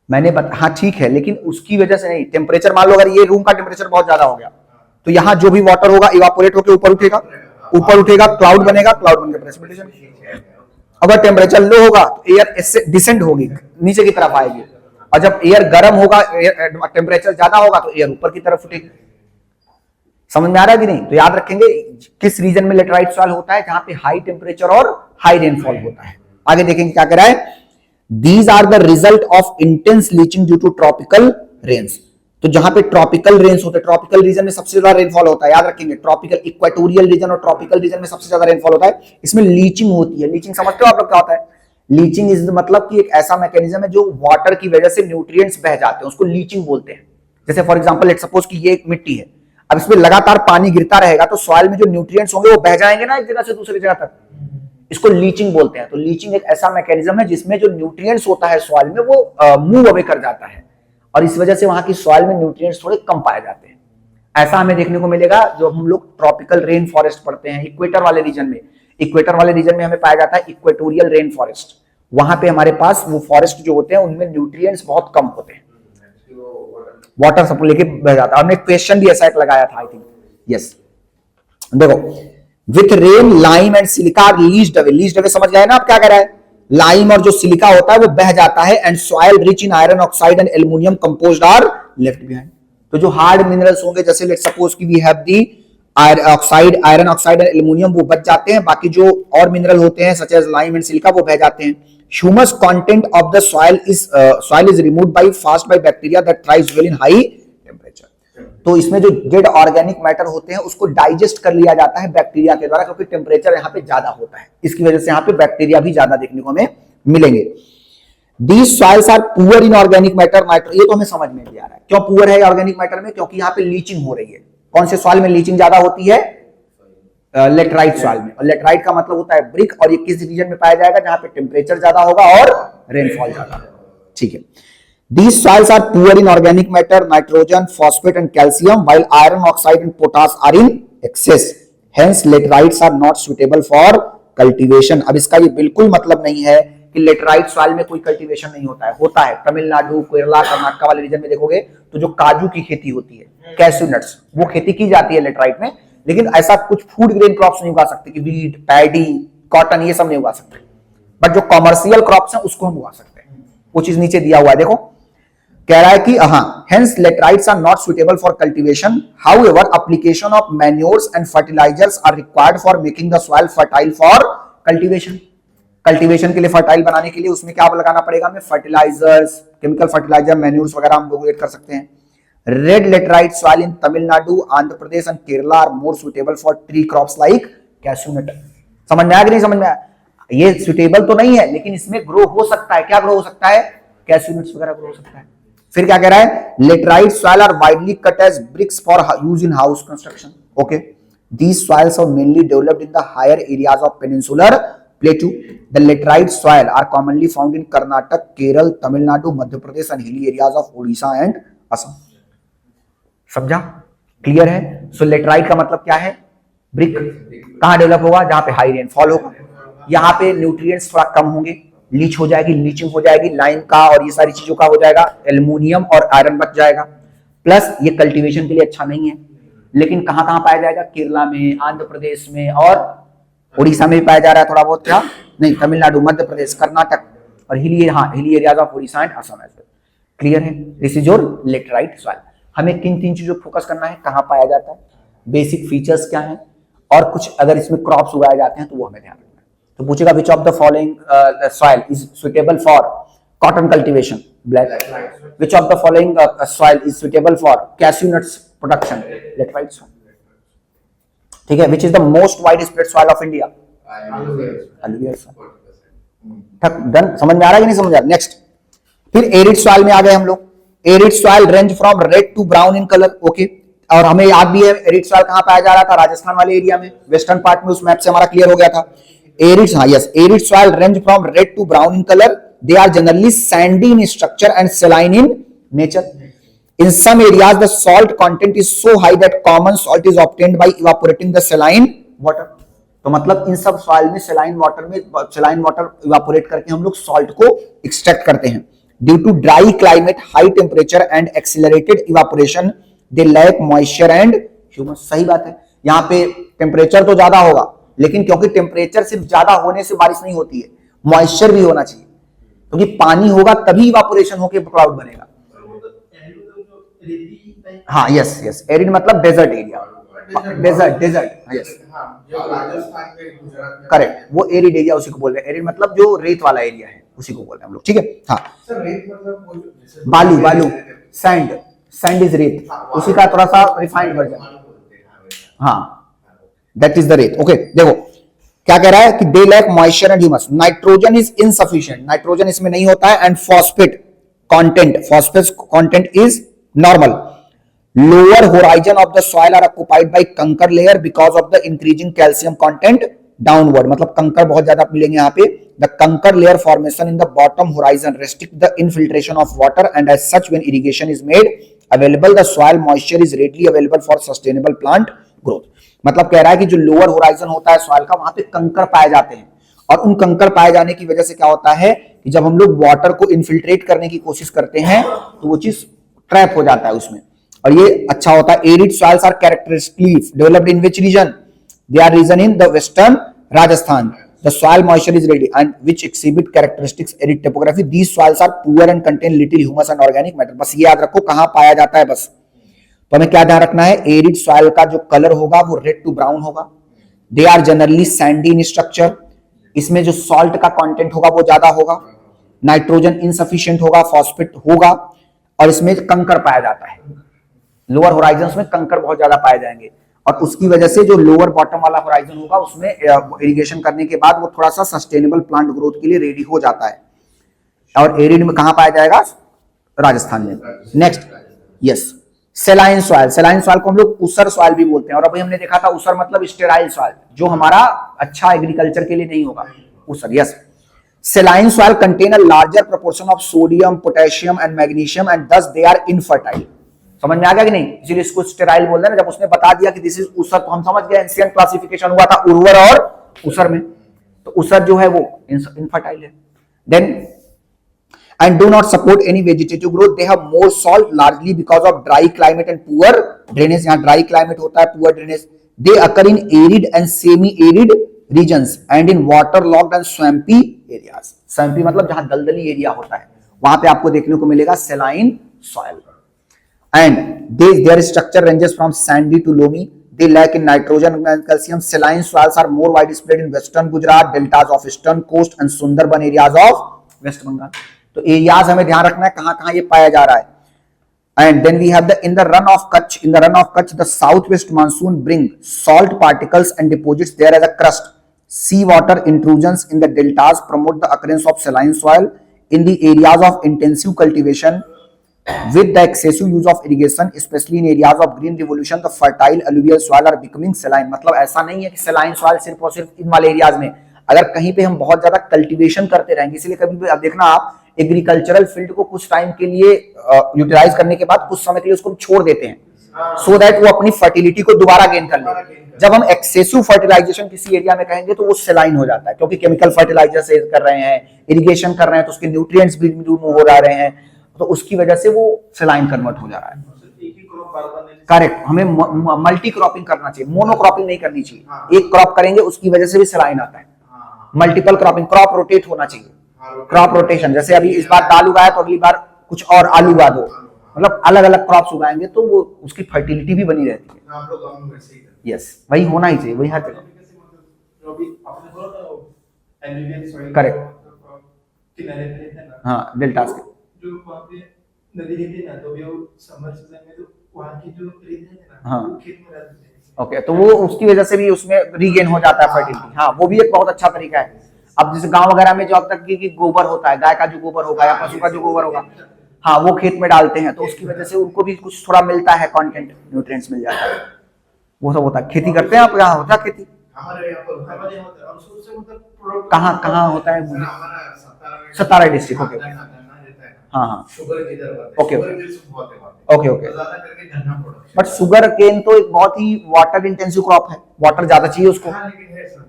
मैंने हाँ ठीक है, लेकिन उसकी वजह से नहीं। टेम्परेचर मान लो अगर ये रूम का टेम्परेचर बहुत ज्यादा हो गया तो यहाँ जो भी वाटर होगा इवापोरेट होकर ऊपर उठेगा, क्लाउड बनेगा, क्लाउड बनकर प्रेसिपिटेशन। अगर टेम्परेचर लो होगा तो एयर इससे डिसेंड होगी, नीचे की तरफ आएगी, और जब एयर गर्म होगा, टेम्परेचर ज्यादा होगा तो एयर ऊपर की तरफ उठेगी। समझ में आ रहा है कि नहीं? तो याद रखेंगे किस रीजन में लेटराइट सॉइल होता है, जहां पे हाई टेम्परेचर और हाई रेनफॉल होता है। आगे देखेंगे क्या कर रहा है। These are the result of intense leaching due to tropical rains. तो जहां पे ट्रॉपिकल रेन्स होते हैं, ट्रॉपिकल रीजन में सबसे ज्यादा रेनफॉल होता है। याद रखेंगे, ट्रॉपिकल, इक्वेटोरियल रीजन और ट्रॉपिकल रीजन में सबसे ज्यादा रेनफॉल होता है। इसमें लीचिंग होती है। लीचिंग समझते हो आप लोग क्या होता है? लीचिंग इज मतलब कि एक ऐसा मैकेनिज्म है जो वाटर की वजह से न्यूट्रिएंट्स बह जाते हैं, उसको लीचिंग बोलते हैं। जैसे फॉर एग्जांपल लेट्स सपोज कि ये एक मिट्टी है, अब इसमें लगातार पानी गिरता रहेगा तो सॉइल में जो न्यूट्रिएंट्स होंगे वो बह जाएंगे ना एक जगह से दूसरी जगह तक, इसको लीचिंग बोलते हैं। तो लीचिंग एक ऐसा मैकेनिज्म है जिसमें जो न्यूट्रिएंट्स होता है सॉइल में वो मूव अवे कर जाता है, और इस वजह से वहां की सॉइल में न्यूट्रिएंट्स थोड़े कम पाए जाते हैं। ऐसा हमें देखने को मिलेगा जो हम लोग ट्रॉपिकल रेन फॉरेस्ट पढ़ते हैं। इक्वेटर वाले रीजन में हमें पाया जाता है इक्वेटोरियल रेन फॉरेस्ट। वहां पे हमारे पास वो फॉरेस्ट जो होते हैं उनमें न्यूट्रिएंट्स बहुत कम होते हैं, वाटर सब लेके बह जाता है। हमने क्वेश्चन भी ऐसा एक लगाया था, आई थिंक, यस। देखो, with rain lime and silica leased away समझ गए ना आप क्या कह रहा है? लाइम और जो सिलिका होता है वो बह जाता है, and soil rich in iron oxide and aluminium composed are left behind. तो जो हार्ड मिनरल्स होंगे, जैसे लेट्स सपोज कि we have the iron oxide and aluminium, वो बच जाते हैं। बाकी जो और मिनरल होते हैं such as lime and silica वो बह जाते हैं। Humus content of the soil is removed by fast by bacteria that thrives well in high temperature. तो इसमें जो डेड ऑर्गेनिक मैटर होते हैं उसको डाइजेस्ट कर लिया जाता है बैक्टीरिया के द्वारा, क्योंकि टेम्परेचर यहाँ पे ज्यादा होता है, इसकी वजह से यहाँ पे बैक्टीरिया भी ज्यादा देखने को हमें मिलेंगे। These soils are poor in organic matter, ये तो हमें समझ में भी आ रहा है। क्यों पुअर है ऑर्गेनिक मैटर में? क्योंकि यहाँ पे लीचिंग हो रही है। कौन से सॉइल में लीचिंग ज्यादा होती है? लेटराइट सॉइल में। और लेटराइट का मतलब होता है ब्रिक, और ये किस रीजन में पाया जाएगा? जहां पे टेम्परेचर ज्यादा होगा और रेनफॉल ज्यादा होगा। ठीक है। These soils are poor in organic matter, nitrogen, phosphate and calcium, while iron oxide and potash are in excess. Hence laterites are not suitable for cultivation. अब इसका ये बिल्कुल मतलब नहीं है कि लेटराइट सॉइल में कोई कल्टीवेशन नहीं होता है तमिलनाडु, केरला, कर्नाटक वाले रीजन में देखोगे तो जो काजू की खेती होती है, कैश्यू नट्स, वो खेती की जाती है लेटराइट में, लेकिन ऐसा कुछ फूड ग्रेन क्रॉप्स नहीं उगा सकते कि वीट, पैडी, कॉटन, ये सब नहीं उगा सकते, बट जो कॉमर्शियल क्रॉप्स हैं उसको हम उगा सकते हैं। वो चीज नीचे दिया हुआ है, देखो कह रहा है कि hence laterites are not suitable for cultivation. However, application of manures and fertilizers are required for making the soil fertile for cultivation. Cultivation के लिए फर्टाइल बनाने के लिए उसमें क्या लगाना पड़ेगा हमें, फर्टिलाइजर्स, केमिकल फर्टिलाइजर, मैन्यूर्स वगैरह हम लोग ऐड कर सकते हैं। Red laterite soil in Tamil Nadu, Andhra Pradesh and Kerala are more suitable for tree crops like cashew nut. समझ में आया कि नहीं समझ में आया? ये सुटेबल तो नहीं है, लेकिन इसमें ग्रो हो सकता है। क्या ग्रो हो सकता है? कैश्यू नट्स वगैरह ग्रो हो सकता है। फिर क्या कह रहा है, laterite soil are widely cut as bricks for use in house construction. Okay, these soils are mainly developed in the higher areas of peninsular plateau. The laterite soil are commonly found in Karnataka, Kerala, Tamil Nadu, Madhya Pradesh and hilly areas of Odisha and Assam. समझा? Clear है? सो laterite का मतलब क्या है? Brick. कहां develop होगा? जहां पे हाई रेनफॉल होगा, यहां पे न्यूट्रिएंट्स थोड़ा कम होंगे, लीच हो जाएगी, लीचिंग हो जाएगी, लाइम का और ये सारी चीजों का हो जाएगा, एल्युमिनियम और आयरन बच जाएगा। प्लस ये कल्टीवेशन के लिए अच्छा नहीं है, लेकिन कहां कहां पाया जाएगा? केरला में, आंध्र प्रदेश में और उड़ीसा में भी पाया जा रहा है थोड़ा बहुत। क्या नहीं, तमिलनाडु, मध्य प्रदेश, कर्नाटक और hilly areas of Orissa and Assam as well. Clear है? This is your laterite soil. हमें किन तीन चीजों पर फोकस करना है? कहां पाया जाता है, बेसिक फीचर्स क्या है, और कुछ अगर इसमें क्रॉप्स उगाए जाते हैं तो वो हमें ध्यान रखना है। तो पूछेगा which of the following soil is suitable for cotton cultivation? Black. Which of the following soil is suitable for cashew nuts production? Laterite soil. ठीक है। Which is the most wide spread soil of India? Alluvial soil. Done? समझ में आ रहा है कि नहीं समझ आ रहा? नेक्स्ट, फिर एरिड सॉइल में आ गए हम लोग। Arid soil range from red to brown in colour. Okay, और हमें याद भी है एरिड सॉइल कहां पाया जा रहा था? राजस्थान वाले एरिया में, वेस्टर्न पार्ट में। उस मैप से हमारा क्लियर हो गया था। Arid, yes, arid soil range from red to brown in colour. They are generally sandy in structure and saline in nature. In some areas, the salt content is so high that common salt is obtained by evaporating the saline water. तो मतलब इन सब soil में saline water evaporate करके हम लोग salt को extract करते हैं. Due to dry climate, high temperature and accelerated evaporation, they lack moisture and humus. सही बात है. यहाँ पे टेम्परेचर तो ज्यादा होगा, लेकिन क्योंकि टेम्परेचर सिर्फ ज्यादा होने से बारिश नहीं होती है, मॉइस्चर भी होना चाहिए, क्योंकि पानी होगा तभी इवापोरेशन होकर क्लाउड बनेगा. हाँ, यस यस, एरिड मतलब desert area. Desert yes, correct. वो एरिड एरिया उसी को बोल रहे हैं. एरिड मतलब जो रेत वाला एरिया है उसी को बोल रहे हैं हम लोग. ठीक है. हाँ, बालू, सैंड इज रेत, उसी का थोड़ा सा रिफाइंड वर्जन. हाँ, दैट इज द रेत. ओके, देखो क्या कह रहा है कि they lack moisture and humus. Nitrogen is insufficient, nitrogen इसमें नहीं होता है. And phosphate content is normal. Lower horizon of the soil are occupied by कंकर layer because of the increasing calcium content downward. मतलब कंकर बहुत ज्यादा मिलेंगे यहाँ पे. The कंकर layer formation in the bottom horizon restrict the infiltration of water, and as such when irrigation is made available, the soil moisture is readily available for sustainable plant growth. मतलब कह रहा है कि जो लोअर होराइजन होता है soil का, वहां पे कंकर पाए जाते हैं, और उन कंकर पाए जाने की वजह से क्या होता है कि जब हम लोग वाटर को इन्फिल्ट्रेट करने की कोशिश करते हैं तो वो चीज ट्रैप हो जाता है उसमें, और ये अच्छा होता है. Arid soils are characteristically developed in which region? They are region in the western Rajasthan. The soil moisture is ready and which exhibit characteristics arid topography. These soils are poor and contain little humus and organic matter. बस ये याद रखो कहां पाया जाता है बस. तो हमें क्या ध्यान रखना है? एरिड सॉइल का जो कलर होगा वो रेड टू ब्राउन होगा. They are generally sandy in structure. इसमें जो सॉल्ट का कंटेंट होगा वो ज्यादा होगा. नाइट्रोजन इनसफिशिएंट होगा, फॉस्फेट होगा, और इसमें कंकर पाया जाता है. लोअर होराइजन में कंकर बहुत ज्यादा पाए जाएंगे, और उसकी वजह से जो लोअर बॉटम वाला होराइजन होगा उसमें इरिगेशन करने के बाद वो थोड़ा सा सस्टेनेबल प्लांट ग्रोथ के लिए रेडी हो जाता है. और एरिड में कहां पाया जाएगा? राजस्थान में. Next, yes, saline soil. Saline soil को हम लोग ऊसर सॉइल भी बोलते हैं, और अभी हमने देखा था ऊसर मतलब स्टेराइल सॉइल, जो हमारा अच्छा एग्रीकल्चर के लिए नहीं होगा. ऊसर, yes. Saline soil contain a larger proportion of sodium, potassium and magnesium and thus they are infertile. समझ में आ गया कि नहीं? इसीलिए इसको स्टेराइल बोल रहे हैं ना। जब उसने बता दिया कि दिस इज ऊसर तो हम समझ गए एंशिएंट क्लासिफिकेशन हुआ था उर्वर और ऊसर में, तो ऊसर जो है वो इनफर्टाइल है। Then and do not support any vegetative growth. They have more salt largely because of dry climate and poor drainage. यहाँ dry climate होता है, poor drainage. They occur in arid and semi-arid regions and in waterlogged and swampy areas. Swampy मतलब जहाँ दलदली area होता है वहां पे आपको देखने को मिलेगा saline soil. And their structure ranges from sandy to loamy. They lack in nitrogen and calcium. Saline soils are more widespread in western Gujarat, deltas of eastern coast and Sundarban areas of West Bengal. तो areas हमें ध्यान रखना है कहां कहां ये पाया जा रहा है। And then we have the in the run of Kutch the south west monsoon bring salt particles and deposits there as a crust sea water intrusions in the deltas promote the occurrence of saline soil in the areas of intensive cultivation with the excessive use of irrigation especially in areas of green revolution the fertile alluvial soil are becoming saline। मतलब ऐसा नहीं है कि saline soil सिर्फ और सिर्फ इन वाले areas में, अगर कहीं पे हम बहुत ज्यादा कल्टीवेशन करते रहेंगे, इसलिए कभी भी अब देखना आप एग्रीकल्चरल फील्ड को कुछ टाइम के लिए यूटिलाइज करने के बाद कुछ समय के लिए उसको छोड़ देते हैं सो दैट वो अपनी फर्टिलिटी को दोबारा गेन कर ले। जब हम एक्सेसिव फर्टिलाइजेशन किसी एरिया में कहेंगे तो वो सेलाइन हो जाता है, क्योंकि केमिकल फर्टिलाइजर से कर रहे हैं, इरिगेशन कर रहे हैं तो उसके न्यूट्रिएंट्स भी रिमूव हो रहे हैं, तो उसकी वजह से वो सेलाइन कन्वर्ट हो जा रहा है। करेक्ट, हमें मल्टी क्रॉपिंग करना चाहिए, मोनो क्रॉपिंग नहीं करनी चाहिए। एक क्रॉप करेंगे उसकी वजह से भी सेलाइन आता है। मल्टीपल क्रॉपिंग, क्रॉप रोटेट होना चाहिए, क्रॉप रोटेशन। जैसे अभी इस बार दाल उगाया तो अगली बार कुछ और आलू उगा दो, मतलब अलग अलग क्रॉप्स उगाएंगे तो वो उसकी फर्टिलिटी भी बनी रहती है। यस, वही होना ही चाहिए, वही हर जगह। करेक्ट, हाँ, डेल्टास के जो वहाँ पे नदी रहती है ना, तो वो समर सीजन में तो वहाँ की जो रेत है ना, हाँ, वो खेत में डालते हैं। ओके, तो वो उसकी वजह से भी उसमें रीगेन हो जाता है फर्टिलिटी। हाँ, वो भी एक बहुत अच्छा तरीका है। अब जैसे गांव वगैरह में जो अब तक की गोबर होता है, गाय का जो गोबर होगा या पशु का जो गोबर होगा, हाँ, वो खेत में डालते हैं तो उसकी वजह से उनको भी कुछ थोड़ा मिलता है, कंटेंट, न्यूट्रिएंट्स मिल जाता है। वो सब होता है। खेती करते हैं आप? यहाँ होता है खेती? हमारे यहाँ पर होता है और उससे मतलब कहाँ कहाँ होता है? हमारा सतारा डिस्ट्रिक्ट। ओके, हाँ हाँ, शुगर की तरफ ओके ओके ओके। ज्यादा करके गन्ना प्रोडक्शन। बट शुगर केन तो एक बहुत ही वाटर इंटेंसिव क्रॉप है, वाटर ज्यादा चाहिए उसको। हाँ, लेकिन है सर,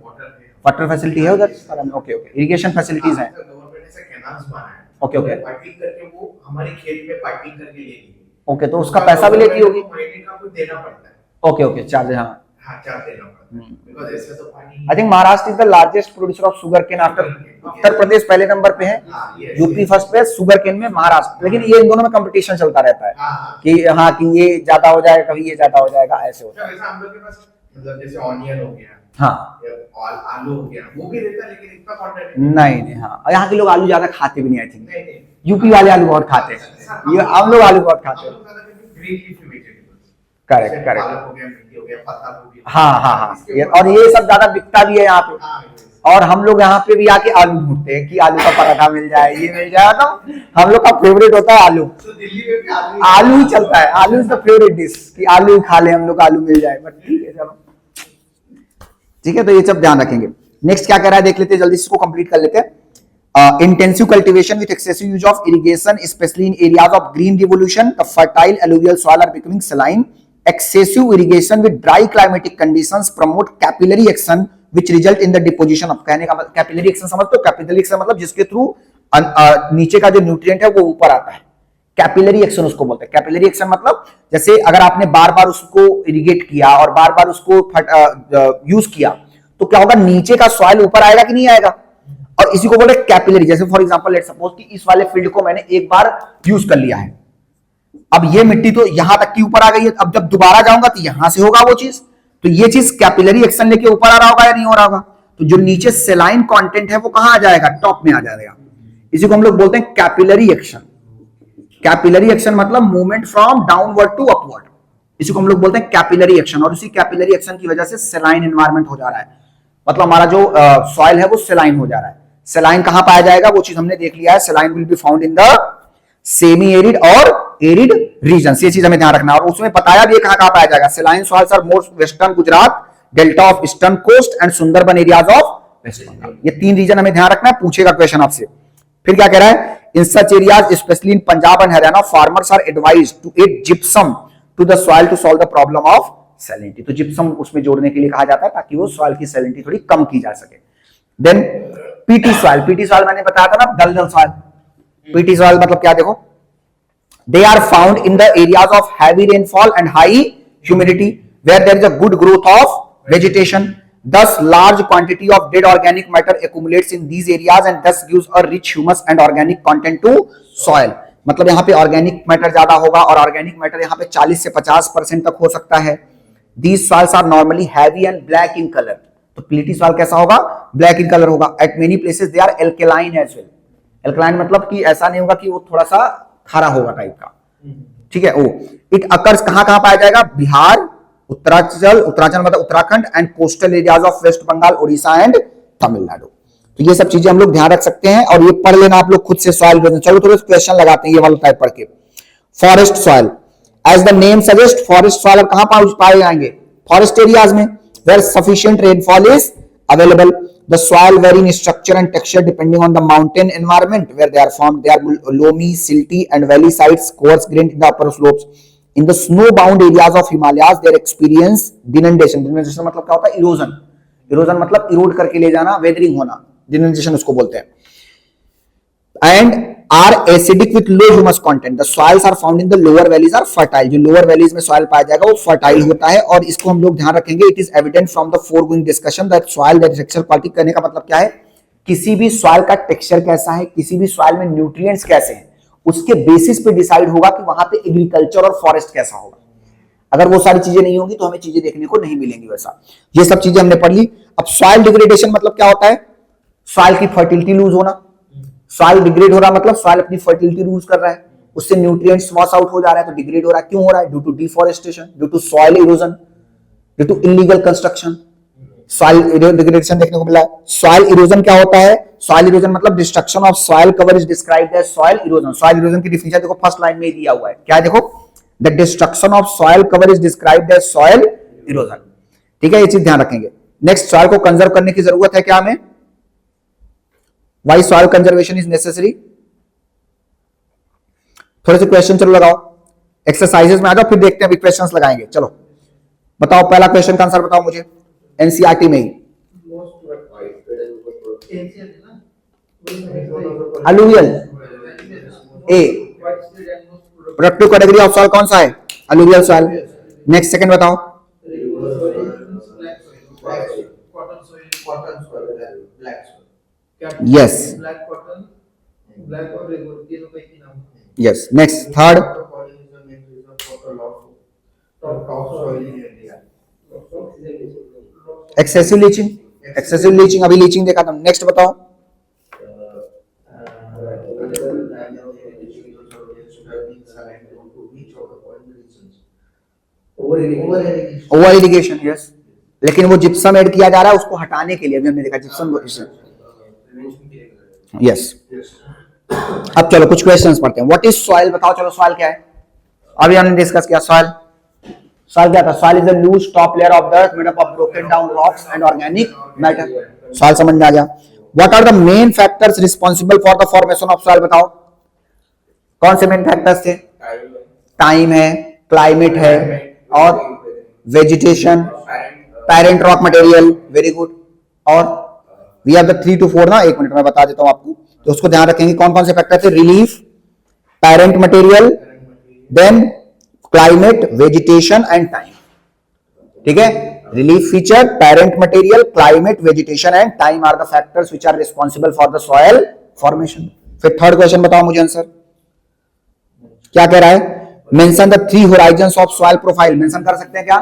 वाटर फैसिलिटी है उधर? ओके ओके, इरिगेशन फैसिलिटीज हैं। गवर्नमेंट ने से कैनाल्स बनाए हैं। ओके ओके, पाइपिंग करके वो हमारे खेत में पाइपिंग करके ले ली। ओके, तो उसका पैसा भी लेती होगी? महीने का आपको देना पड़ता है। ओके ओके, चार्ज, हाँ हाँ, चार्ज देना पड़ता है बिकॉज़ ऐसे तो पानी। I think Maharashtra is the largest producer of sugar cane after Uttar Pradesh पहले नंबर पे है, यूपी फर्स्ट पे, शुगर केन में महाराष्ट्र। लेकिन ये इन दोनों में कंपटीशन चलता रहता है कि हाँ कि ये ज्यादा हो जाएगा, कभी ये ज्यादा हो जाएगा, ऐसे होता है। वैसे हम लोग के पास मतलब जैसे ऑनियन हो गया, हाँ, आलू हो गया, वो भी रहता है लेकिन इतना क्वांटिटी नहीं नहीं, हाँ, यहाँ के लोग आलू ज्यादा खाते भी नहीं, आई थिंक। नहीं। यूपी वाले आलू बहुत खाते हैं, ये हम लोग आलू बहुत खाते हैं। Green leafy vegetables, correct correct, पालक हो गया, मेथी हो गया, पत्ता गोभी। हाँ हाँ हाँ, और ये सब ज्यादा बिकता भी है यहाँ पे। और हम लोग यहाँ पे भी आके आलू ढूंढते हैं कि आलू का पराठा मिल जाए, ये मिल जाए, तो हम लोग का फेवरेट होता है आलू। तो दिल्ली में भी आलू ही चलता है, आलू इज द फेवरेट डिश कि आलू ही खा ले हम लोग, आलू मिल जाए। बट ठीक है, चलो ठीक है, तो ये सब ध्यान रखेंगे। नेक्स्ट क्या कह रहा है देख लेते हैं, जल्दी इसको कंप्लीट कर लेते हैं। Intensive cultivation with excessive use of irrigation specially in areas of green revolution the fertile alluvial soil are becoming saline. Excessive irrigation with dry climatic conditions promote capillary action which result in the deposition of, कहने का मतलब capillary action समझते हो? capillary action मतलब जिसके through नीचे का जो न्यूट्रिएंट है वो ऊपर आता है, कैपिलरी एक्शन उसको बोलते हैं। कैपिलरी एक्शन मतलब जैसे अगर आपने बार बार उसको इरिगेट किया और बार बार उसको यूज किया तो क्या होगा, नीचे का सॉइल ऊपर आएगा कि नहीं आएगा, और इसी को बोलते हैं कैपिलरी। जैसे फॉर एग्जांपल लेट्स सपोज कि इस वाले फील्ड को मैंने एक बार यूज कर लिया है, अब ये मिट्टी तो यहां तक की ऊपर आ गई है, अब जब दोबारा जाऊंगा तो यहां से होगा वो चीज, तो ये चीज कैपिलरी एक्शन लेके ऊपर आ रहा होगा या नहीं हो रहा होगा, तो जो नीचे सेलाइन कंटेंट है वो कहां आ जाएगा, टॉप में आ जाएगा। इसी को हम लोग बोलते हैं कैपिलरी एक्शन। कैपिलरी एक्शन मतलब movement from downward to upward, इसी को हम लोग बोलते हैं कैपिलरी एक्शन। और उसी कैपिलरी एक्शन की वजह से सेलाइन एनवायरनमेंट हो जा रहा है, मतलब हमारा जो सॉइल है वो सेलाइन हो जा रहा है। सेलाइन कहां पाया जाएगा वो चीज हमने देख लिया है, सेलाइन will be found in the semi arid और एरिड रीजन, ये चीज हमें ध्यान रखना है। और उसमें बताया भी कहां पाया जाएगा, saline soils are more western Gujarat, delta of eastern coast and Sundarban areas of west Bengal. ये 3 रीजन हमें ध्यान रखना है, पूछेगा क्वेश्चन आपसे। फिर क्या कह रहा है, in such areas specially in Punjab and Haryana farmers are advised to add gypsum to the soil to solve the problem of salinity. तो जिप्सम उसमें जोड़ने के लिए कहा जाता है ताकि वो सॉइल की सैलिनिटी थोड़ी कम की जा सके। Then peaty soil, peaty soil मैंने बताया था ना, दलदल सॉइल। पीटी सॉइल मतलब क्या, देखो, they are found in the areas of heavy rainfall and high humidity where there is a good growth of vegetation. Thus large quantity of dead organic matter accumulates in these areas and thus gives a rich humus and organic content to soil. मतलब यहाँ पे organic matter ज्यादा होगा और organic matter यहाँ पे 40 से 50% तक हो सकता है। These soils are normally heavy and black in color. तो पीटी सॉइल कैसा होगा, ब्लैक इन कलर होगा। At many places they are alkaline as well. Alkaline मतलब कि ऐसा नहीं होगा कि वो थोड़ा सा खारा होगा टाइप का, ठीक है। वो इट अकर्स कहां पाया जाएगा, बिहार, उत्तरांचल, उत्तरांचल मतलब Uttarakhand and coastal areas of west Bengal, Orissa and Tamil Nadu. तो ये सब चीजें हम लोग ध्यान रख सकते हैं और ये पढ़ लेना आप लोग खुद से सॉइल। चलो थोड़े क्वेश्चन लगाते हैं ये वाला टाइप पढ़ के। Forest soil, as the name suggest, forest soil कहां पाए जाएंगे, फॉरेस्ट एरियाज में, where sufficient rainfall is available. The soil vary in structure and texture depending on the mountain environment where they are formed. They are loamy, silty, and valley sides, coarse-grained in the upper slopes. In the snow-bound areas of Himalayas, they experience denudation. Denudation मतलब क्या होता है, erosion. Erosion मतलब erode करके ले जाना, weathering होना, denudation उसको बोलते हैं। And are acidic with low humus content. The soils are found in the lower valleys are fertile. जो lower valleys में soil पाया जाएगा वो fertile होता है और इसको हम लोग ध्यान रखेंगे। It is evident from the foregoing discussion that soil that texture quality करने का मतलब क्या है, किसी भी soil का texture कैसा है, किसी भी soil में nutrients कैसे हैं, उसके बेसिस पे डिसाइड होगा कि वहां पे एग्रीकल्चर और फॉरेस्ट कैसा होगा। अगर वो सारी चीजें नहीं होंगी तो हमें चीजें देखने को नहीं मिलेंगी वैसा। ये सब चीजें हमने पढ़ ली। अब सॉइल डिग्रेडेशन मतलब क्या होता है, सॉइल की फर्टिलिटी लूज होना। सॉइल डिग्रेड हो रहा मतलब सॉइल अपनी फर्टिलिटी लूज कर रहा है, उससे न्यूट्रिएंट्स वॉश आउट हो जा रहा है, तो डिग्रेड हो रहा है। क्यों हो रहा है, due to deforestation, due to soil erosion, due to illegal construction, soil degradation देखने को मिला है। सॉइल इरोजन क्या होता है, सॉइल इरोजन मतलब destruction of soil cover is described as soil erosion. Soil erosion की डिफिनेशन देखो फर्स्ट लाइन में दिया हुआ है, क्या है देखो, the destruction of soil cover is described as soil erosion. ठीक है, ये चीज ध्यान रखेंगे। नेक्स्ट, सॉइल को कंजर्व करने की जरूरत है क्या हमें, why soil conservation is necessary. थोड़े से क्वेश्चन चलो लगाओ, एक्सरसाइजेस में आ जाओ, फिर देखते हैं क्वेश्चंस लगाएंगे। चलो बताओ, पहला क्वेश्चन का आंसर बताओ मुझे, एनसीईआरटी में ही। Alluvial, a, productive category of soil कौन सा है, अलुवियल सॉइल। नेक्स्ट सेकंड बताओ, yes yes. Next third, excessive leaching, excessive leaching, अभी लीचिंग देखा था। नेक्स्ट बताओ, ओवर इरिगेशन, यस। लेकिन वो जिप्सम ऐड किया जा रहा है उसको हटाने के लिए, अभी हमने देखा जिप्सम, यस। अब चलो कुछ क्वेश्चंस पढ़ते हैं। व्हाट इज सॉइल, बताओ चलो सॉइल क्या है। अभी हमने डिस्कस किया सॉइल, सॉइल क्या था, soil is the loose top layer of the earth made up of broken down rocks and organic matter. Soil समझ में आ गया। What are the main factors responsible for the formation of soil, बताओ कौन से main factors थे, time है, climate है और vegetation, parent rock material, very good. और वी हैव द 3 to 4 ना, एक मिनट में बता देता हूं आपको, तो उसको ध्यान रखेंगे कौन कौन से फैक्टर थे, relief, parent material, then climate, vegetation and time. ठीक है, relief feature, parent material, climate, vegetation and time are the factors which are responsible for the soil formation. फिर थर्ड क्वेश्चन बताओ मुझे आंसर क्या कह रहा है, mention the 3 horizons of soil profile. Mention कर सकते हैं क्या,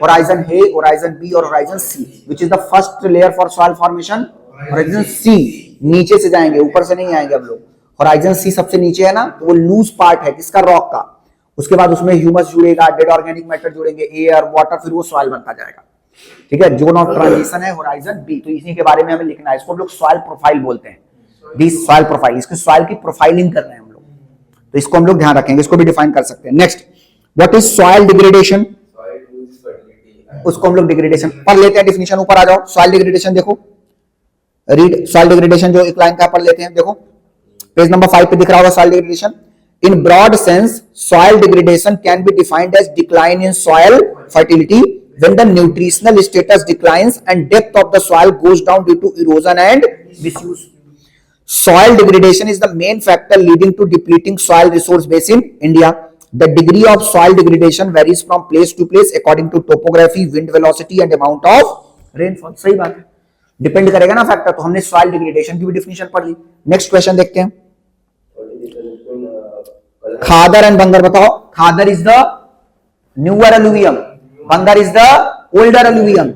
होराइजन ए, होराइजन बी और horizon C. Which is the first layer for soil formation, horizon सी। नीचे से जाएंगे, ऊपर से नहीं आएंगे अब लोग। होराइजन सी सबसे नीचे है ना, तो वो लूज पार्ट है किसका, रॉक का। उसके बाद उसमें ह्यूमस जुड़ेगा, डेड ऑर्गेनिक मैटर जुड़ेंगे, एयर, वाटर, फिर वो सॉइल बनता जाएगा। ठीक है, जोन ऑफ ट्रांजिशन है होराइजन बी, तो इसी के बारे में हमें लिखना है। इसको हम लोग सॉइल प्रोफाइल बोलते हैं, दिस सॉइल प्रोफाइल। इसकी सॉइल की प्रोफाइलिंग कर रहे हैं हम लोग, तो इसको हम लोग ध्यान रखेंगे, इसको भी डिफाइन कर सकते हैं। Next, what is soil degradation, उसको हम लोग डिग्रेडेशन पढ़ लेते हैं। डिफिनीशन ऊपर आ जाओ। सॉइल डिग्रेडेशन देखो, रीड सॉइल डिग्रेडेशन, जो एक लाइन का पढ़ लेते हैं, देखो पेज नंबर 5 पे दिख रहा होगा soil degradation. In broad sense soil degradation can be defined as decline in soil fertility when the nutritional status declines and depth of the soil goes down due to erosion and misuse. Soil degradation is the main factor leading to depleting soil resource base in India. The degree of soil degradation varies from place to place according to topography, wind velocity and amount of rainfall. सही बात है, depend करेगा ना factor. तो हमने soil degradation की भी definition पढ़ ली। नेक्स्ट क्वेश्चन देखते हैं, खादर एंड बंगर बताओ। Khadar is the newer alluvium, Bangar is the older alluvium.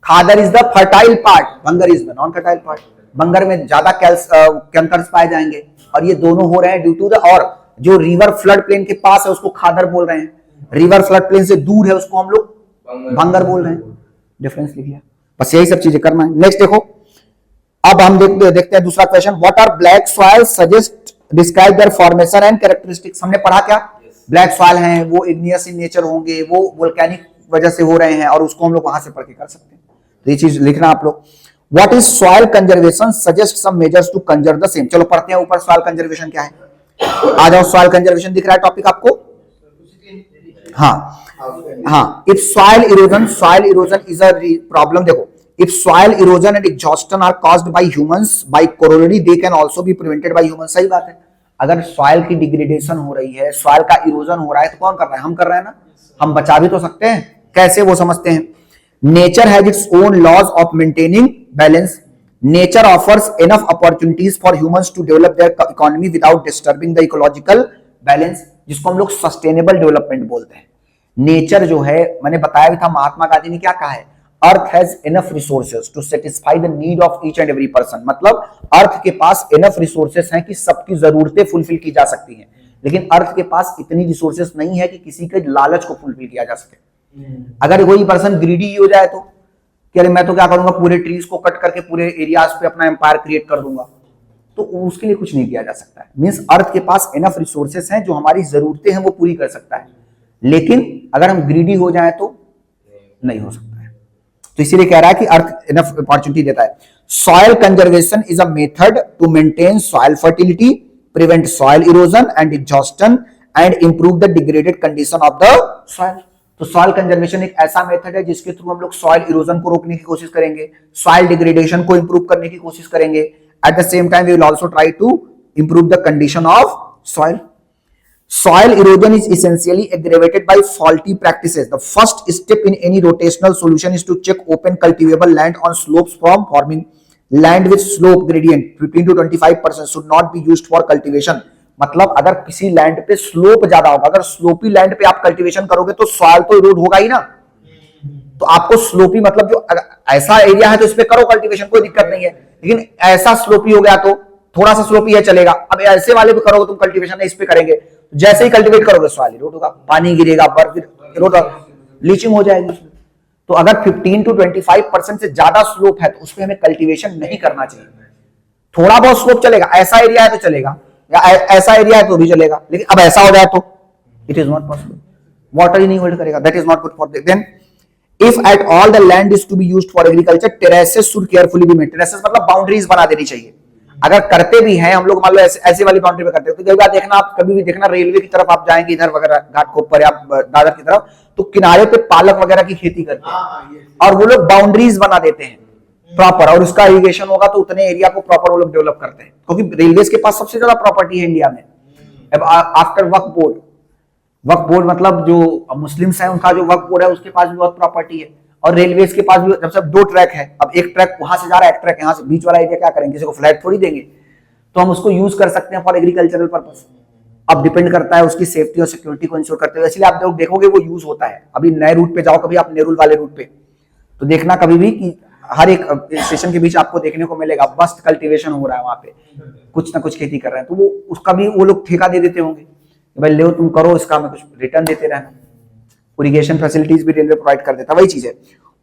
Khadar is the fertile part. Bangar is the non-fertile part. Bangar में ज्यादा केमिकल्स पाए जाएंगे और ये दोनों हो रहे हैं ड्यू टू द, और जो रिवर फ्लड प्लेन के पास है उसको खादर बोल रहे हैं, रिवर फ्लड प्लेन से दूर है उसको हम लोग बंगर बोल रहे हैं। डिफरेंस लिख लिया, बस यही सब चीजें करना है। नेक्स्ट देखो, अब हम देखते हैं दूसरा question. What are black soil suggest describe their formation and characteristics. हमने पढ़ा क्या, ब्लैक सॉइल हैं वो इग्नियस इन नेचर होंगे, वो वोल्केनिक वजह से हो रहे हैं और उसको हम लोग वहां से पढ़ के कर सकते हैं। तो ये चीज लिखना आप लोग। What is soil conservation, suggest some measures to conserve the same. चलो पढ़ते हैं ऊपर सॉइल कंजर्वेशन क्या है। आ जाओ, सॉइल कंजर्वेशन दिख रहा है टॉपिक आपको? हाँ, if soil erosion is a problem. देखो, if soil erosion and exhaustion are caused by humans by corollary they can also be prevented by humans. सही बात है, अगर सॉइल की डिग्रेडेशन हो रही है, सॉइल का इरोजन हो रहा है, तो कौन कर रहा है? हम कर रहे हैं ना। हम बचा भी तो सकते हैं, कैसे वो समझते हैं। Nature has its own laws of maintaining balance. Nature offers enough opportunities for humans to develop their economy without disturbing the ecological balance, जिसको हम लोग सस्टेनेबल डेवलपमेंट बोलते हैं। नेचर जो है, मैंने बताया भी था, महात्मा गांधी ने क्या कहा है, earth has enough resources to satisfy the need of each and every person. मतलब अर्थ के पास इनफ रिसोर्सेज हैं कि सबकी जरूरतें फुलफिल की जा सकती हैं, लेकिन अर्थ के पास इतनी रिसोर्सेज नहीं है कि किसी के लालच को फुलफिल किया जा सके। अगर कोई पर्सन ग्रीडी ही हो जाए तो कि अरे मैं तो क्या करूंगा, पूरे ट्रीज को कट करके पूरे एरियाज पे अपना एम्पायर क्रिएट कर दूंगा, तो उसके लिए कुछ नहीं किया जा सकता है। मींस अर्थ के पास इनफ रिसोर्सेज हैं, जो हमारी जरूरतें हैं वो पूरी कर सकता है, लेकिन अगर हम ग्रीडी हो जाए तो नहीं हो सकता है। तो इसीलिए कह रहा है कि अर्थ इनफ अपॉर्चुनिटी देता है। Soil conservation is a method to maintain soil fertility, prevent soil erosion and exhaustion and improve the degraded condition of the soil. तो सॉइल कंजर्वेशन एक ऐसा मेथड है जिसके थ्रू हम लोग सॉइल इरोजन को रोकने की कोशिश करेंगे, सॉइल डिग्रेडेशन को इंप्रूव करने की कोशिश करेंगे। At the same time we will also try to improve the condition of soil. Soil erosion is essentially aggravated by faulty practices. The first step in any rotational solution is to check open cultivable land on slopes from forming. Land with slope gradient 15 to 25% should not be used for cultivation. मतलब अगर किसी land पे slope ज्यादा होगा, अगर sloppy land पे आप cultivation करोगे तो सॉइल तो इरोड होगा ही ना। तो आपको स्लोपी मतलब जो ऐसा एरिया है तो इस पे करो कल्टीवेशन, कोई दिक्कत नहीं है, लेकिन ऐसा स्लोपी हो गया तो थोड़ा सा स्लोपी है चलेगा। अब ऐसे वाले पे करोगे तुम कल्टीवेशन, इस पे करेंगे, जैसे ही कल्टीवेट करोगे सॉइल इरोड होगा, पानी गिरेगा, बर्फ इरोड, लीचिंग हो जाएगी उसमें। तो अगर 15 to 25% से ज्यादा स्लोप है तो उस पर हमें कल्टीवेशन नहीं करना चाहिए। थोड़ा बहुत स्लोप चलेगा, ऐसा एरिया है तो चलेगा, या ऐसा एरिया है तो भी चलेगा, लेकिन अब ऐसा हो जाए तो it is not possible, water ही नहीं होल्ड करेगा, that is not good for then. If at all the land is to be used for agriculture, terraces should carefully be made. Terraces मतलब बाउंड्रीज बना देनी चाहिए। अगर करते भी हैं हम लोग, मान लो ऐसे वाली बाउंड्री पे करते हैं, तो कई बार देखना, आप कभी भी देखना रेलवे की तरफ आप जाएंगे इधर वगैरह घाट को ऊपर या दादर की तरफ, तो किनारे पे पालक वगैरह की खेती करते हैं और वो लोग बाउंड्रीज बना देते हैं प्रॉपर, और उसका इरिगेशन होगा तो उतने एरिया को प्रॉपर वो लोग डेवलप करते हैं, क्योंकि रेलवे के पास सबसे ज्यादा प्रॉपर्टी है इंडिया में। अब आफ्टर वक्फ बोर्ड मतलब जो मुस्लिम्स हैं उनका जो वक्फ बोर्ड है उसके पास भी बहुत प्रॉपर्टी है, और रेलवे के पास भी जब से 2 ट्रैक है, अब एक ट्रैक वहां से जा रहा है, एक ट्रैक यहाँ से, बीच वाला एरिया क्या करेंगे, किसी को फ्लैट थोड़ी देंगे, तो हम उसको यूज कर सकते हैं फॉर एग्रीकल्चरल पर्पस। अब डिपेंड करता है उसकी सेफ्टी और सिक्योरिटी को इंश्योर करते हुए, इसलिए आप लोग देखोगे वो यूज होता है। अभी नए रूट पे जाओ, कभी आप नेरुल वाले रूट पे, तो देखना कभी भी कि हर एक स्टेशन के बीच आपको देखने को मिलेगा बस्ट कल्टीवेशन हो रहा है, वहां पे कुछ ना कुछ खेती कर रहे हैं, तो वो उसका भी वो लोग ठेका दे देते होंगे, भाई ले तुम करो, इसका हमें कुछ रिटर्न देते रहना। इरिगेशन फैसिलिटीज भी रेलवे प्रोवाइड कर देता है, वही चीज है।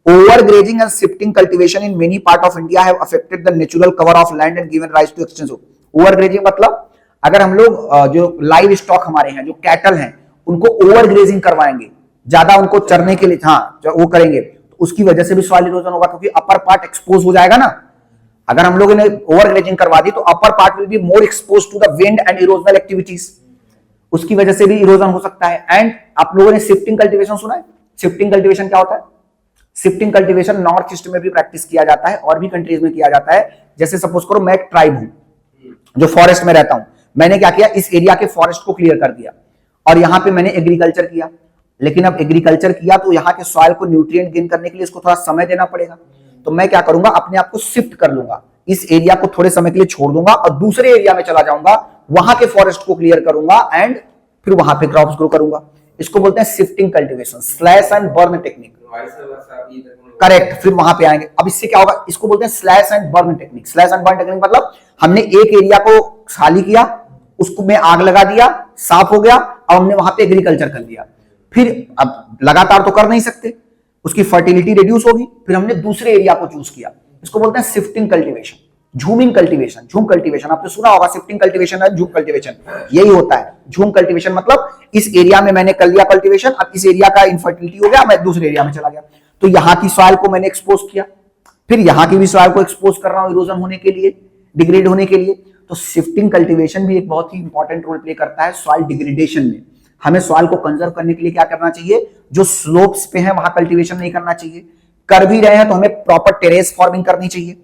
Overgrazing and shifting cultivation in many part of India have affected the natural cover of land and given rise to extensive. Overgrazing मतलब अगर हम लोग जो लाइव स्टॉक हमारे हैं, जो कैटल हैं, उनको ओवरग्रेजिंग करवाएंगे, ज्यादा उनको चरने के लिए, हाँ वो करेंगे, तो उसकी वजह से भी सॉइल इरोजन होगा, क्योंकि अपर पार्ट एक्सपोज हो जाएगा ना, अगर हम लोगों ने ओवर ग्लेजिंग करवा दी तो upper part will be more expose to the wind and erosional activities, उसकी वजह से भी इरोजन हो सकता है। एंड आप लोगों ने शिफ्टिंग कल्टीवेशन सुना है? शिफ्टिंग कल्टीवेशन क्या होता है? शिफ्टिंग कल्टीवेशन नॉर्थ ईस्ट में भी प्रैक्टिस किया जाता है और भी कंट्रीज में किया जाता है। जैसे सपोज करो मैं एक ट्राइब हूं जो फॉरेस्ट में रहता हूं, मैंने क्या किया, इस एरिया के फॉरेस्ट को क्लियर कर दिया और यहां पे मैंने एग्रीकल्चर किया। लेकिन अब एग्रीकल्चर किया तो यहाँ के सॉइल को न्यूट्रिएंट गेन करने के लिए इसको थोड़ा समय देना पड़ेगा। तो मैं क्या करूंगा, अपने आप को शिफ्ट कर लूंगा, इस एरिया को थोड़े समय के लिए छोड़ दूंगा और दूसरे एरिया में चला जाऊंगा, वहां के फॉरेस्ट को क्लियर करूंगा एंड फिर वहां पे क्रॉप्स ग्रो करूंगा। इसको बोलते हैं shifting cultivation, slash and burn technique. Correct, फिर वहां पे आएंगे। अब इससे क्या होगा, इसको बोलते हैं slash and burn technique. Slash and burn technique मतलब हमने एक एरिया को खाली किया, उसको में आग लगा दिया, साफ हो गया, अब हमने वहां पे एग्रीकल्चर कर लिया। फिर अब लगातार तो कर नहीं सकते, उसकी फर्टिलिटी रिड्यूस होगी, फिर हमने दूसरे एरिया को चूज किया। इसको बोलते हैं शिफ्टिंग कल्टीवेशन, झूमिंग कल्टीवेशन, झूम कल्टीवेशन। आपने सुना होगा शिफ्टिंग कल्टीवेशन और झूम कल्टीवेशन, यही होता है। झूम कल्टीवेशन मतलब इस एरिया में मैंने कर लिया कल्टीवेशन, अब इस एरिया का इनफर्टिलिटी हो गया, मैं दूसरे एरिया में चला गया, तो यहां की सॉइल को मैंने एक्सपोज किया, फिर यहां की भी सॉइल को एक्सपोज कर रहा हूं इरोजन होने के लिए, डिग्रेड होने के लिए। तो शिफ्टिंग कल्टीवेशन भी एक बहुत ही इंपॉर्टेंट रोल प्ले करता है सॉइल डिग्रेडेशन में। हमें सॉइल को कंजर्व करने के लिए क्या करना चाहिए, जो स्लोप्स पे है वहां कल्टीवेशन नहीं करना चाहिए, कर भी रहे हैं तो हमें प्रॉपर टेरेस फॉर्मिंग करनी चाहिए,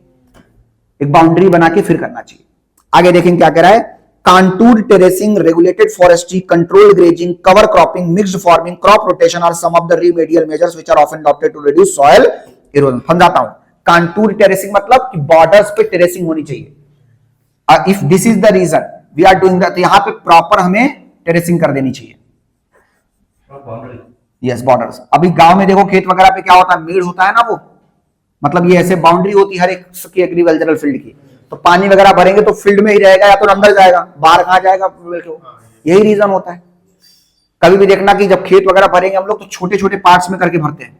एक बाउंड्री बना के फिर करना चाहिए। आगे देखेंगे क्या कह रहा है, contour terracing, regulated forestry, controlled grazing, cover cropping, mixed farming, crop rotation are some of the remedial measures which are often adopted to reduce soil erosion. समझाता हूं, कांटूर टेरेसिंग मतलब कि बॉर्डर्स पे टेरेसिंग होनी चाहिए। If this is the region we are doing that, यहां पे proper हमें टेरेसिंग कर देनी चाहिए। Yes, borders. अभी गांव में देखो खेत वगैरह पे क्या होता है, मेड़ होता है ना, वो मतलब ये ऐसे बाउंड्री होती है हर एक की एग्रीकल्चरल फील्ड की, तो पानी वगैरह भरेंगे तो फील्ड में ही रहेगा या तो अंदर जाएगा, बाहर कहां जाएगा, यही रीजन होता है। कभी भी देखना कि जब खेत वगैरह भरेंगे हम लोग तो छोटे छोटे पार्ट्स में करके भरते हैं,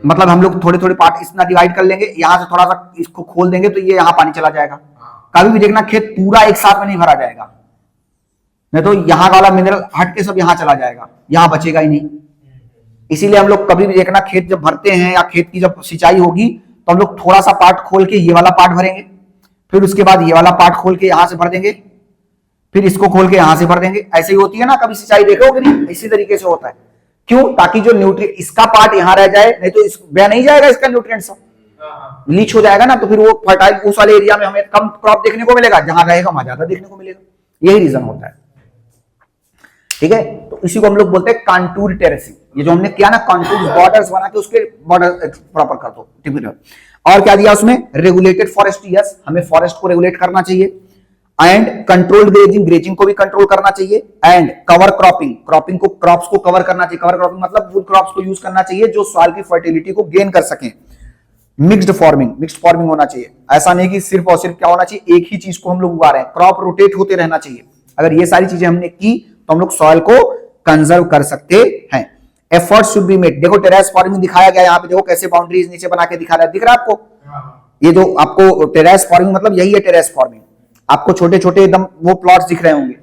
मतलब हम लोग थोड़े थोड़े पार्ट इतना डिवाइड कर लेंगे, यहां से थोड़ा सा इसको खोल देंगे तो ये यहां पानी चला जाएगा। कभी भी देखना खेत पूरा एक साथ में नहीं भरा जाएगा, नहीं तो यहां वाला मिनरल हट के सब यहां चला जाएगा, यहां बचेगा ही नहीं। इसीलिए हम लोग कभी भी देखना खेत जब भरते हैं या खेत की जब सिंचाई होगी तो हम लोग थोड़ा सा पार्ट खोल के ये वाला पार्ट भरेंगे, फिर उसके बाद ये वाला पार्ट खोल के यहां से भर देंगे, फिर इसको खोल के यहां से भर देंगे। ऐसे ही होती है ना कभी सिंचाई, देखोगे नहीं, इसी तरीके से होता है। क्यों? ताकि जो न्यूट्रिएंट इसका पार्ट यहां रह जाए, नहीं तो इस बह नहीं जाएगा, इसका न्यूट्रिएंट सब लीच हो जाएगा ना, तो फिर वो फर्टाइल उस वाले एरिया में हमें कम क्रॉप देखने को मिलेगा, जहां रहेगा वहां ज्यादा देखने को मिलेगा। यही रीजन होता है, ठीक है। तो इसी को हम लोग बोलते हैं कांटूर टेरेसिंग। ये जो हमने किया ना, कांटूर बॉर्डर्स बना के उसके बॉर्डर प्रॉपर कर दो, ठीक है। और क्या दिया उसमें, रेगुलेटेड फॉरेस्ट्री, यस, हमें फॉरेस्ट को रेगुलेट करना चाहिए, एंड कंट्रोल्ड ग्रेजिंग, ग्रेजिंग को भी कंट्रोल करना चाहिए, एंड कवर क्रॉपिंग, क्रॉपिंग को क्रॉप्स को कवर करना चाहिए। कवर क्रॉपिंग मतलब फुल क्रॉप्स को यूज करना चाहिए जो सॉइल की फर्टिलिटी को गेन कर सकें। मिक्स्ड फार्मिंग, मिक्स्ड फार्मिंग होना चाहिए, ऐसा नहीं कि सिर्फ और सिर्फ क्या होना चाहिए, एक ही चीज को हम लोग उगा रहे हैं, क्रॉप रोटेट होते रहना चाहिए। अगर ये सारी चीजें हमने की तो हम लोग सॉइल को कंजर्व कर सकते हैं। Effort should be made. देखो टेरेस फार्मिंग दिखाया गया यहाँ पे, देखो कैसे बाउंड्रीज नीचे बना के दिखा रहा है, दिख रहा है आपको? ये जो आपको टेरेस फार्मिंग मतलब यही है टेरेस फार्मिंग। आपको छोटे छोटे एकदम वो प्लॉट्स दिख रहे होंगे,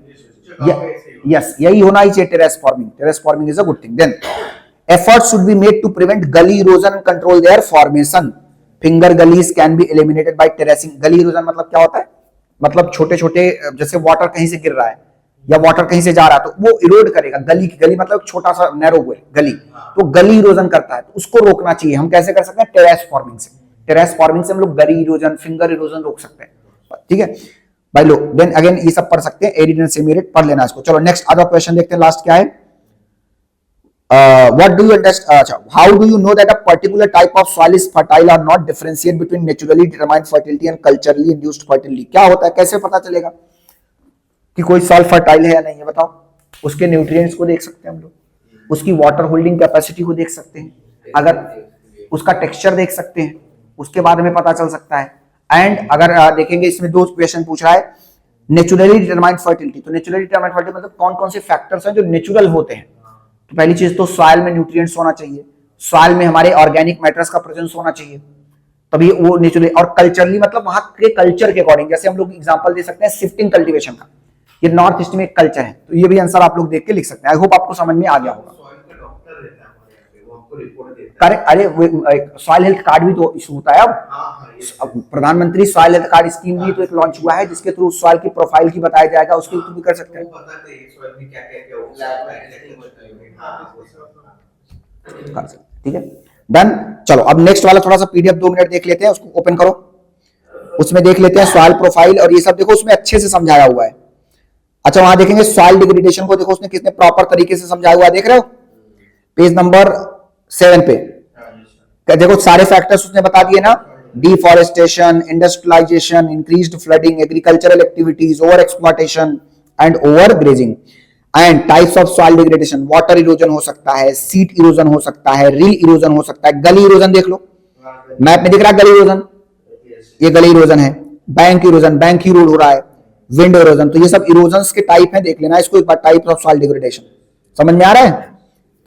यस, यही होना ही चाहिए terrace farming. Terrace farming is a good thing. Then effort should be made to prevent gully erosion and control their formation. Finger gullies can be eliminated by terracing. Gully erosion मतलब क्या होता है, मतलब छोटे छोटे जैसे वाटर कहीं से गिर रहा है या वाटर कहीं से जा रहा है तो वो इरोड करेगा। गली की गली मतलब छोटा सा नैरो गली, तो गली इरोजन करता है, तो उसको रोकना चाहिए। हम कैसे कर सकते हैं, टेरेस फार्मिंग से। टेरेस फार्मिंग से हम लोग गली इरोजन, फिंगर इरोजन रोक सकते हैं, ठीक है भाई लो। देन अगेन ये सब पढ़ सकते हैं, एरिड एंड सेमी एरिड पढ़ लेना इसको। चलो नेक्स्ट अदर क्वेश्चन देखते हैं, लास्ट क्या है। What do you understand? How do you know that a particular type of soil is fertile or not? Differentiate between naturally determined fertility and culturally induced fertility. क्या होता है, कैसे पता चलेगा कि कोई सॉइल फर्टाइल है या नहीं है? बताओ। उसके न्यूट्रिएंट्स को देख सकते हैं हम लोग, उसकी वाटर होल्डिंग कैपेसिटी को देख सकते हैं, अगर उसका टेक्सचर देख सकते हैं, उसके बाद हमें पता चल सकता है। एंड अगर देखेंगे इसमें दो क्वेश्चन पूछ रहा है, नेचुरली डिटरमाइंड फर्टिलिटी। तो नेचुरली डिटरमाइंड फर्टिलिटी मतलब कौन कौन से फैक्टर्स हैं जो नेचुरल होते हैं। तो पहली चीज तो सॉइल में न्यूट्रिएंट्स होना चाहिए, सॉइल में हमारे ऑर्गेनिक मैटर्स का प्रेजेंस होना चाहिए, तभी वो नेचुरली। और कल्चरली मतलब वहां के कल्चर के अकॉर्डिंग, जैसे हम लोग एग्जांपल दे सकते हैं शिफ्टिंग कल्टीवेशन का, ये नॉर्थ ईस्ट में एक कल्चर है, तो ये भी आंसर आप लोग देख के लिख सकते हैं। आई होप आपको समझ में आ गया होगा। हमको रिपोर्ट देता है। करेक्ट। अरे सॉइल हेल्थ कार्ड भी तो इशू होता है अब। हाँ, ये अब प्रधानमंत्री सॉइल हेल्थ कार्ड स्कीम भी तो एक लॉन्च हुआ है जिसके थ्रू सॉइल की प्रोफाइल की बताया जाएगा, उसके थ्रू भी कर सकते हैं। वो पता नहीं सॉइल में क्या-क्या हो सकता है, कर सकते हैं, ठीक है, डन। चलो अब नेक्स्ट वाला थोड़ा सा पीडीएफ 2 मिनट देख लेते हैं, उसको ओपन करो, उसमें देख लेते हैं सॉइल प्रोफाइल और ये सब देखो उसमें अच्छे से समझाया हुआ है। अच्छा वहां देखेंगे सॉइल डिग्रेडेशन को, देखो उसने कितने प्रॉपर तरीके से समझाया हुआ है, देख रहे हो पेज नंबर 7 पे। देखो सारे फैक्टर्स उसने बता दिए ना, deforestation, industrialization, increased flooding, agricultural activities, over exploitation and over grazing and types of soil degradation. Water erosion हो सकता है, सीट इरोजन हो सकता है, रिल इरोजन हो सकता है, गली इरोजन देख लो मैप में दिख रहा है गली इरोजन, ये गली इरोजन है, बैंक इरोजन, बैंक ही रोड हो रहा है, विंड इरोजन, तो ये सब इरोजन के टाइप है, देख लेना इसको एक बार, टाइप ऑफ सॉइल डिग्रेडेशन। समझ में आ रहा है?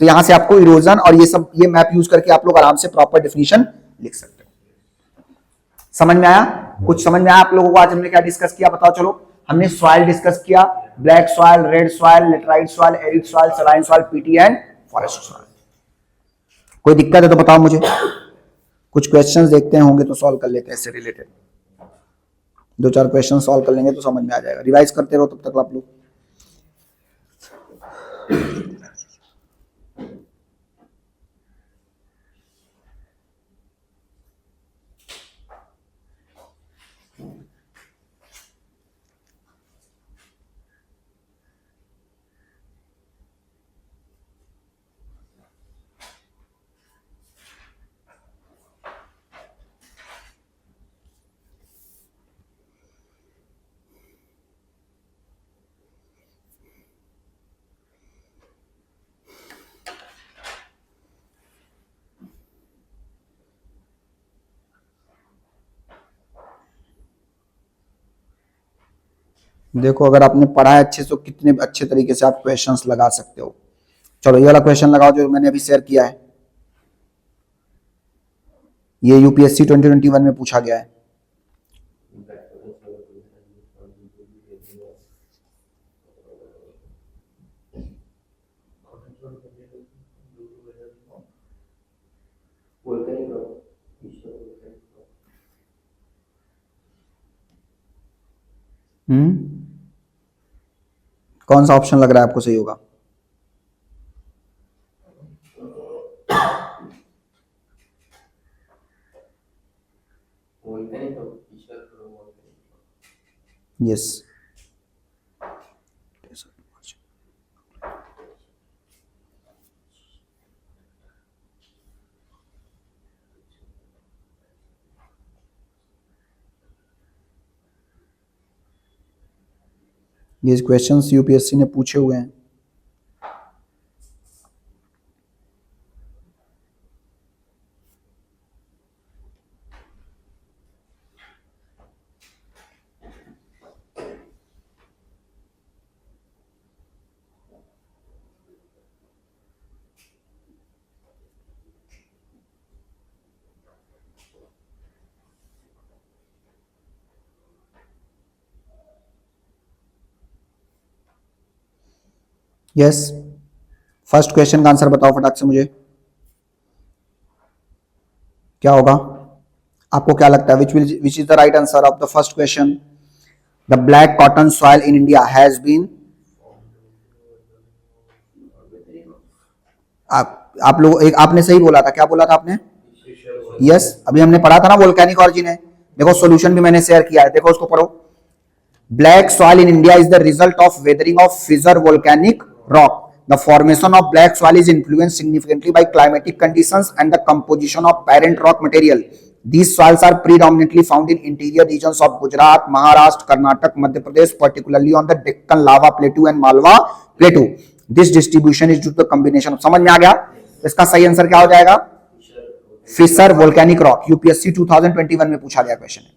तो यहां से आपको इरोजन और ये सब ये मैप यूज करके आप लोग आराम से प्रॉपर डेफिनेशन लिख सकते हो। समझ में आया? कुछ समझ में आया आप लोगों को? आज हमने क्या डिस्कस किया बताओ? चलो हमने सॉइल डिस्कस किया, black soil, red soil, laterite soil, arid soil, saline soil, PT and forest soil. कोई दिक्कत है तो बताओ मुझे, कुछ क्वेश्चंस देखते हैं, होंगे तो सॉल्व कर लेते हैं इससे रिलेटेड। 2-4 क्वेश्चन सॉल्व कर लेंगे तो समझ में आ जाएगा, रिवाइज करते रहो तब तक आप लोग। देखो अगर आपने पढ़ा है अच्छे से तो कितने अच्छे तरीके से आप क्वेश्चंस लगा सकते हो। चलो ये वाला क्वेश्चन लगाओ जो मैंने अभी शेयर किया है, ये यूपीएससी 2021 में पूछा गया है। कौन सा ऑप्शन लग रहा है आपको सही होगा? यस, ये क्वेश्चंस यूपीएससी ने पूछे हुए हैं। यस, फर्स्ट क्वेश्चन का आंसर बताओ फटाक से मुझे, क्या होगा? आपको क्या लगता है which is the right answer of the first question? The black cotton soil in India has been, आप लोग एक आपने सही बोला था, क्या बोला था आपने? यस, अभी हमने पढ़ा था ना वोल्केनिक ऑरिजिन है। देखो सॉल्यूशन भी मैंने शेयर किया है, देखो उसको पढ़ो। Black soil in India is the result of weathering of फिजर volcanic rock. The formation of black soil is influenced significantly by climatic conditions and the composition of parent rock material. These soils are predominantly found in interior regions of Gujarat, Maharashtra, Karnataka, Madhya Pradesh, particularly on the Deccan Lava Plateau and Malwa Plateau. This distribution is due to the combination of, समझ में आ गया? इसका सही answer क्या हो जाएगा? Fisher volcanic rock, UPSC 2021 में पूछा गया क्वेश्चन है।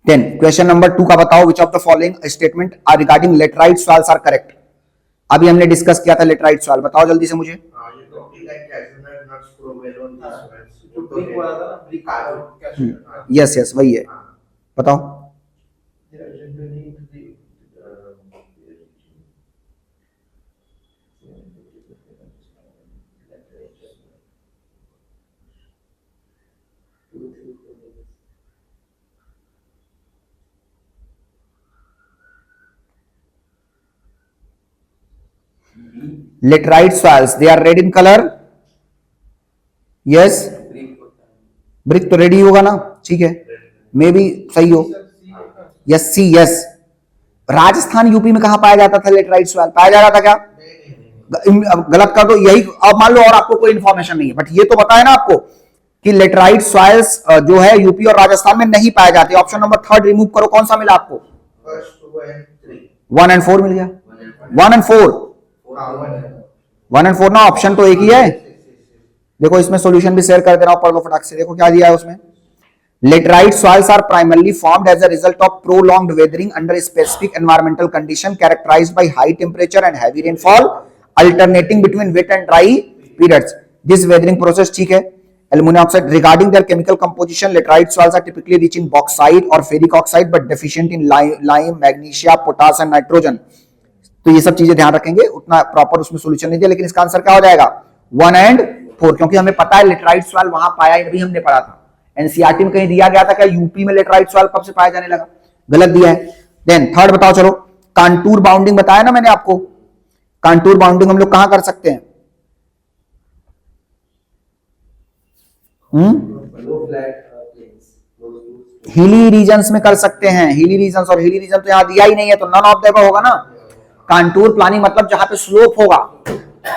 देन क्वेश्चन नंबर 2 का बताओ, which of the following statement are regarding laterite soils are correct? अभी हमने डिस्कस किया था लेटराइट सॉइल, बताओ जल्दी से मुझे। यस यस वही है, बताओ। Laterite soils they are red in colour, yes. Brick तो रेडी होगा ना, ठीक है, मे बी सही हो, yes C yes. Rajasthan UP में कहां पाया जाता था लेटराइट सॉइल, पाया जा रहा था क्या? गलत कर दो यही, अब मान लो और आपको कोई इंफॉर्मेशन नहीं है, बट ये तो पता है ना आपको कि लेटराइट सॉइल्स जो है यूपी और राजस्थान में नहीं पाए जाते। ऑप्शन नंबर 3 रिमूव करो, कौन सा मिला आपको? 1 and 4 मिल गया। 1 and 4, 1 and 4 ना, ऑप्शन तो एक ही है। देखो इसमें सॉल्यूशन भी शेयर कर दे रहा हूं, पढ़ लो फटाक से। देखो क्या दिया है उसमें, laterite soils are primarily formed as a result of prolonged weathering under specific environmental condition characterized by high temperature and heavy rainfall alternating between wet and dry periods. This weathering process, ठीक है। Aluminum oxide, regarding their chemical composition, laterite soils are typically rich in bauxite or ferric oxide but deficient in lime, magnesia, potash and nitrogen। तो ये सब चीजें ध्यान रखेंगे, उतना proper उसमें सॉल्यूशन नहीं दिया, लेकिन इसका आंसर क्या हो जाएगा? 1 and 4, क्योंकि हमें पता है लेटराइट सॉइल वहां पाया, अभी हमने पढ़ा था एनसीईआरटी में, कहीं दिया गया था क्या यूपी में लेटराइट सॉइल कब से पाया जाने लगा? गलत दिया है। देन थर्ड बताओ, चलो कांटूर बाउंडिंग बताया ना मैंने आपको, कांटूर बाउंडिंग हम लोग कहां कर सकते हैं? हिली रीजन्स में कर सकते हैं, हिली रीजन्स, और हिली रीजन तो यहां दिया ही नहीं है, तो नन ऑफ द होगा ना। कांटूर प्लानिंग मतलब जहां पे स्लोप होगा।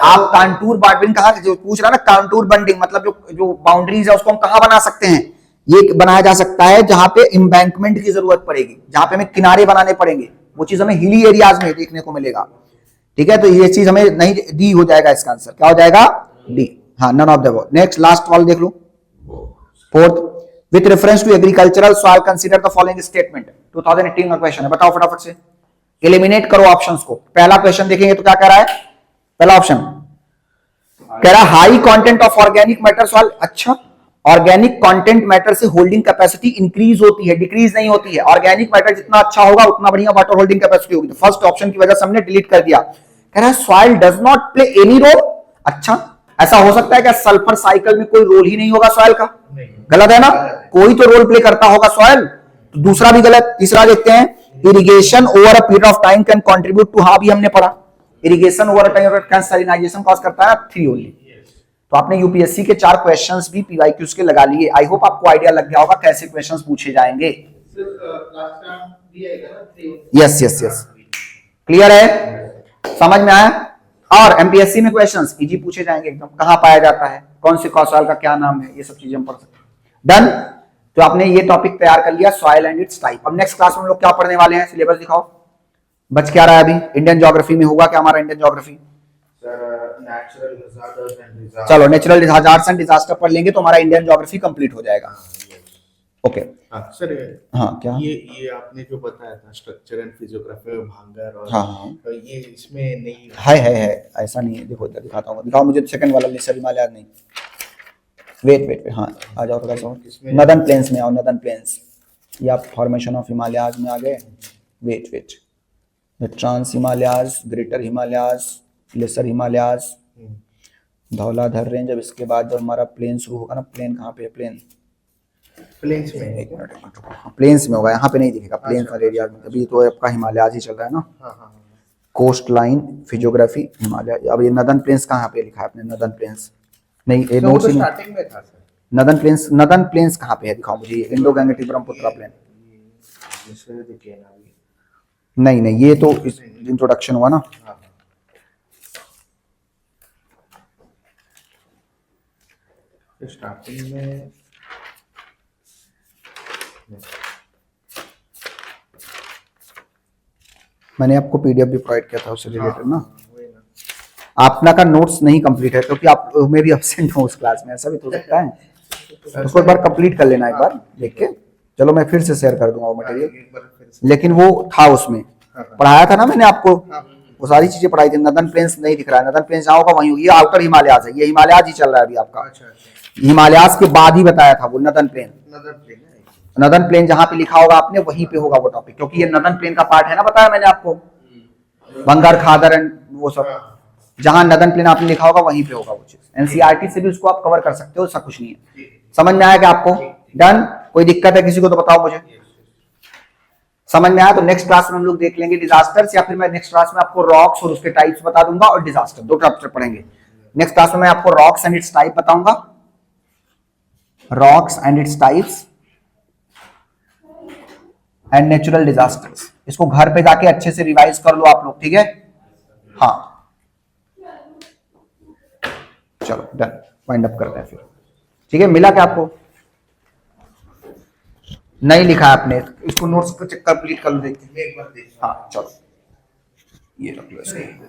आप कांटूर बाउंडिंग कहां, जो पूछ रहा है ना कांटूर बंडिंग, मतलब जो बाउंड्रीज है उसको हम कहां बना सकते हैं? ये बनाया जा सकता है जहां पे एम्बैंकमेंट की जरूरत पड़ेगी, जहां पे हमें किनारे बनाने पड़ेंगे, वो चीज हमें हिली एरियाज में देखने को मिलेगा, ठीक है। तो ये चीज हमें नहीं, डी हो जाएगा इसका आंसर, क्या हो जाएगा? डी, हाँ, none of the. Next last वाला देख लो, fourth, with reference to agricultural soil consider the following statement. 2018 का क्वेश्चन है, बताओ फटाफट से, एलिमिनेट करो ऑप्शंस को। पहला क्वेश्चन देखेंगे तो क्या कह रहा है? पहला ऑप्शन कह रहा है high content of organic matter soil. अच्छा, ऑर्गेनिक कंटेंट मैटर से होल्डिंग कैपेसिटी इंक्रीज होती है, डिक्रीज नहीं होती है। ऑर्गेनिक मैटर जितना अच्छा होगा उतना बढ़िया वाटर होल्डिंग कैपेसिटी होगी। तो फर्स्ट ऑप्शन की वजह से हमने डिलीट कर दिया। कह रहा है soil does not play any role. अच्छा, ऐसा हो सकता है क्या सल्फर साइकिल में कोई रोल ही नहीं होगा सॉइल का? गलत है ना, कोई तो रोल प्ले करता होगा सॉइल। तो दूसरा भी गलत। तीसरा देखते हैं, irrigation over a period of time can contribute to, हाँ भी हमने पढ़ा, irrigation over a time can salinization cause करता है 3 ओनली। तो आपने यूपीएससी के 4 क्वेश्चंस भी पीवाईक्यूज के लगा लिए। आई होप आपको आइडिया लग गया होगा कैसे क्वेश्चंस पूछे जाएंगे। यस यस यस, क्लियर है, समझ में आया। और एमपीएससी में क्वेश्चंस इजी पूछे जाएंगे एकदम, कहां पाया जाता है, कौन से सॉइल का क्या नाम है, ये सब चीजें हम पढ़ सकते हैं। डन। तो आपने ये टॉपिक तैयार कर लिया, सॉइल एंड इट्स टाइप। अब नेक्स्ट क्लास में हम लोग क्या पढ़ने वाले हैं, सिलेबस दिखाओ। बच क्या रहा है अभी? इंडियन ज्योग्राफी में होगा क्या हमारा इंडियन ज्योग्राफी? चलो नेचुरल हजार्ड्स एंड डिजास्टर पढ़ लेंगे तो हमारा इंडियन ज्योग्राफी कंप्लीट हो जाएगा। ओके सर, हाँ क्या ये आपने जो बताया था स्ट्रक्चर एंड फिजियोग्राफी में भांगर और हाँ ये इसमें नहीं है, ऐसा नहीं है। देखो इधर दिखाता हूँ, दिखाओ मुझे सेकंड वाला लेसर हिमालय नहीं। वेट हाँ, आ जाओ थोड़ा सा नदन प्लेन्स में आओ, नदन प्लेन्स, ये आप फॉर्मेशन ऑफ हिमालयाज में आ गए। Wet trans Himalayas, greater Himalayas, lesser Himalayas, Dhauladhar range. अब इसके बाद जब हमारा प्लेन शुरू होगा ना, प्लेन कहाँ पे है? प्लेन्स में, एक मिनट, प्लेन्स में होगा, यहाँ पे नहीं दिखेगा प्लेन्स वाले एरिया में। अभी तो आपका हिमालयाज ही चल रहा है ना। हाँ। Coast line, physiography, Himalaya. अब ये नदन प्लेन्स कहाँ पे लिखा है आपने? नदन प्लेन्स नहीं, ये नोट्स ही स्टार्टिंग में था सर। नदन प्लेन्स कहाँ पे है? दिखाओ मुझे। इंडो गंगेटिक ब्रह्मपुत्र प्लेन नहीं, ये तो इंट्रोडक्शन हुआ ना। स्टार्टिंग में मैंने आपको पीडीएफ भी प्रोवाइड किया था उससे रिलेटेड ना। आपना का नोट्स नहीं कंप्लीट है क्योंकि आप में भी एब्सेंट हो उस क्लास में, ऐसा भी तो हो सकता है। उसको एक बार कंप्लीट कर लेना, एक बार देख के। चलो मैं फिर से शेयर कर दूंगा वो मटेरियल, लेकिन वो था उसमें पढ़ाया था ना मैंने आपको, वो सारी चीजें पढ़ाई थी। नदन प्लेन्स नहीं दिख रहा है, नदन प्लेन्स जहाँ होगा वहीं होगी। ये आउटर हिमालयाज है, ये हिमालयाज ही चल रहा है अभी आपका। हिमालयाज के बाद ही बताया था वो नदन प्लेन। नदन प्लेन जहां पे लिखा होगा आपने वहीं पे होगा वो टॉपिक, क्योंकि ये नदन प्लेन का पार्ट है ना, बताया मैंने आपको। बंगार खादर एंड वो सब, जहां नदन प्लेन आपने लिखा होगा वहीं पे होगा वो चीज। एनसीईआरटी से भी उसको आप कवर कर सकते हो, ऐसा कुछ नहीं है। समझ में आया क्या आपको? डन? कोई दिक्कत है किसी को तो बताओ मुझे। समझ में आया? तो नेक्स्ट क्लास में हम लोग देख लेंगे डिजास्टर्स, या फिर मैं नेक्स्ट क्लास में आपको रॉक्स और उसके टाइप्स बता दूंगा और डिजास्टर, दो चैप्टर पढ़ेंगे। नेक्स्ट क्लास में मैं आपको रॉक्स एंड इट्स टाइप बताऊंगा, rocks and its types and natural disasters. इसको घर पे जाके अच्छे से रिवाइज कर लो आप लोग, ठीक है? हाँ चलो डन, वाइंड अप करते हैं फिर। ठीक है, मिला क्या आपको? नहीं लिखा है आपने, इसको नोट्स को चेक कंप्लीट कर लो, देख के। एक बार देख हाँ चलो, ये रख लो इसको।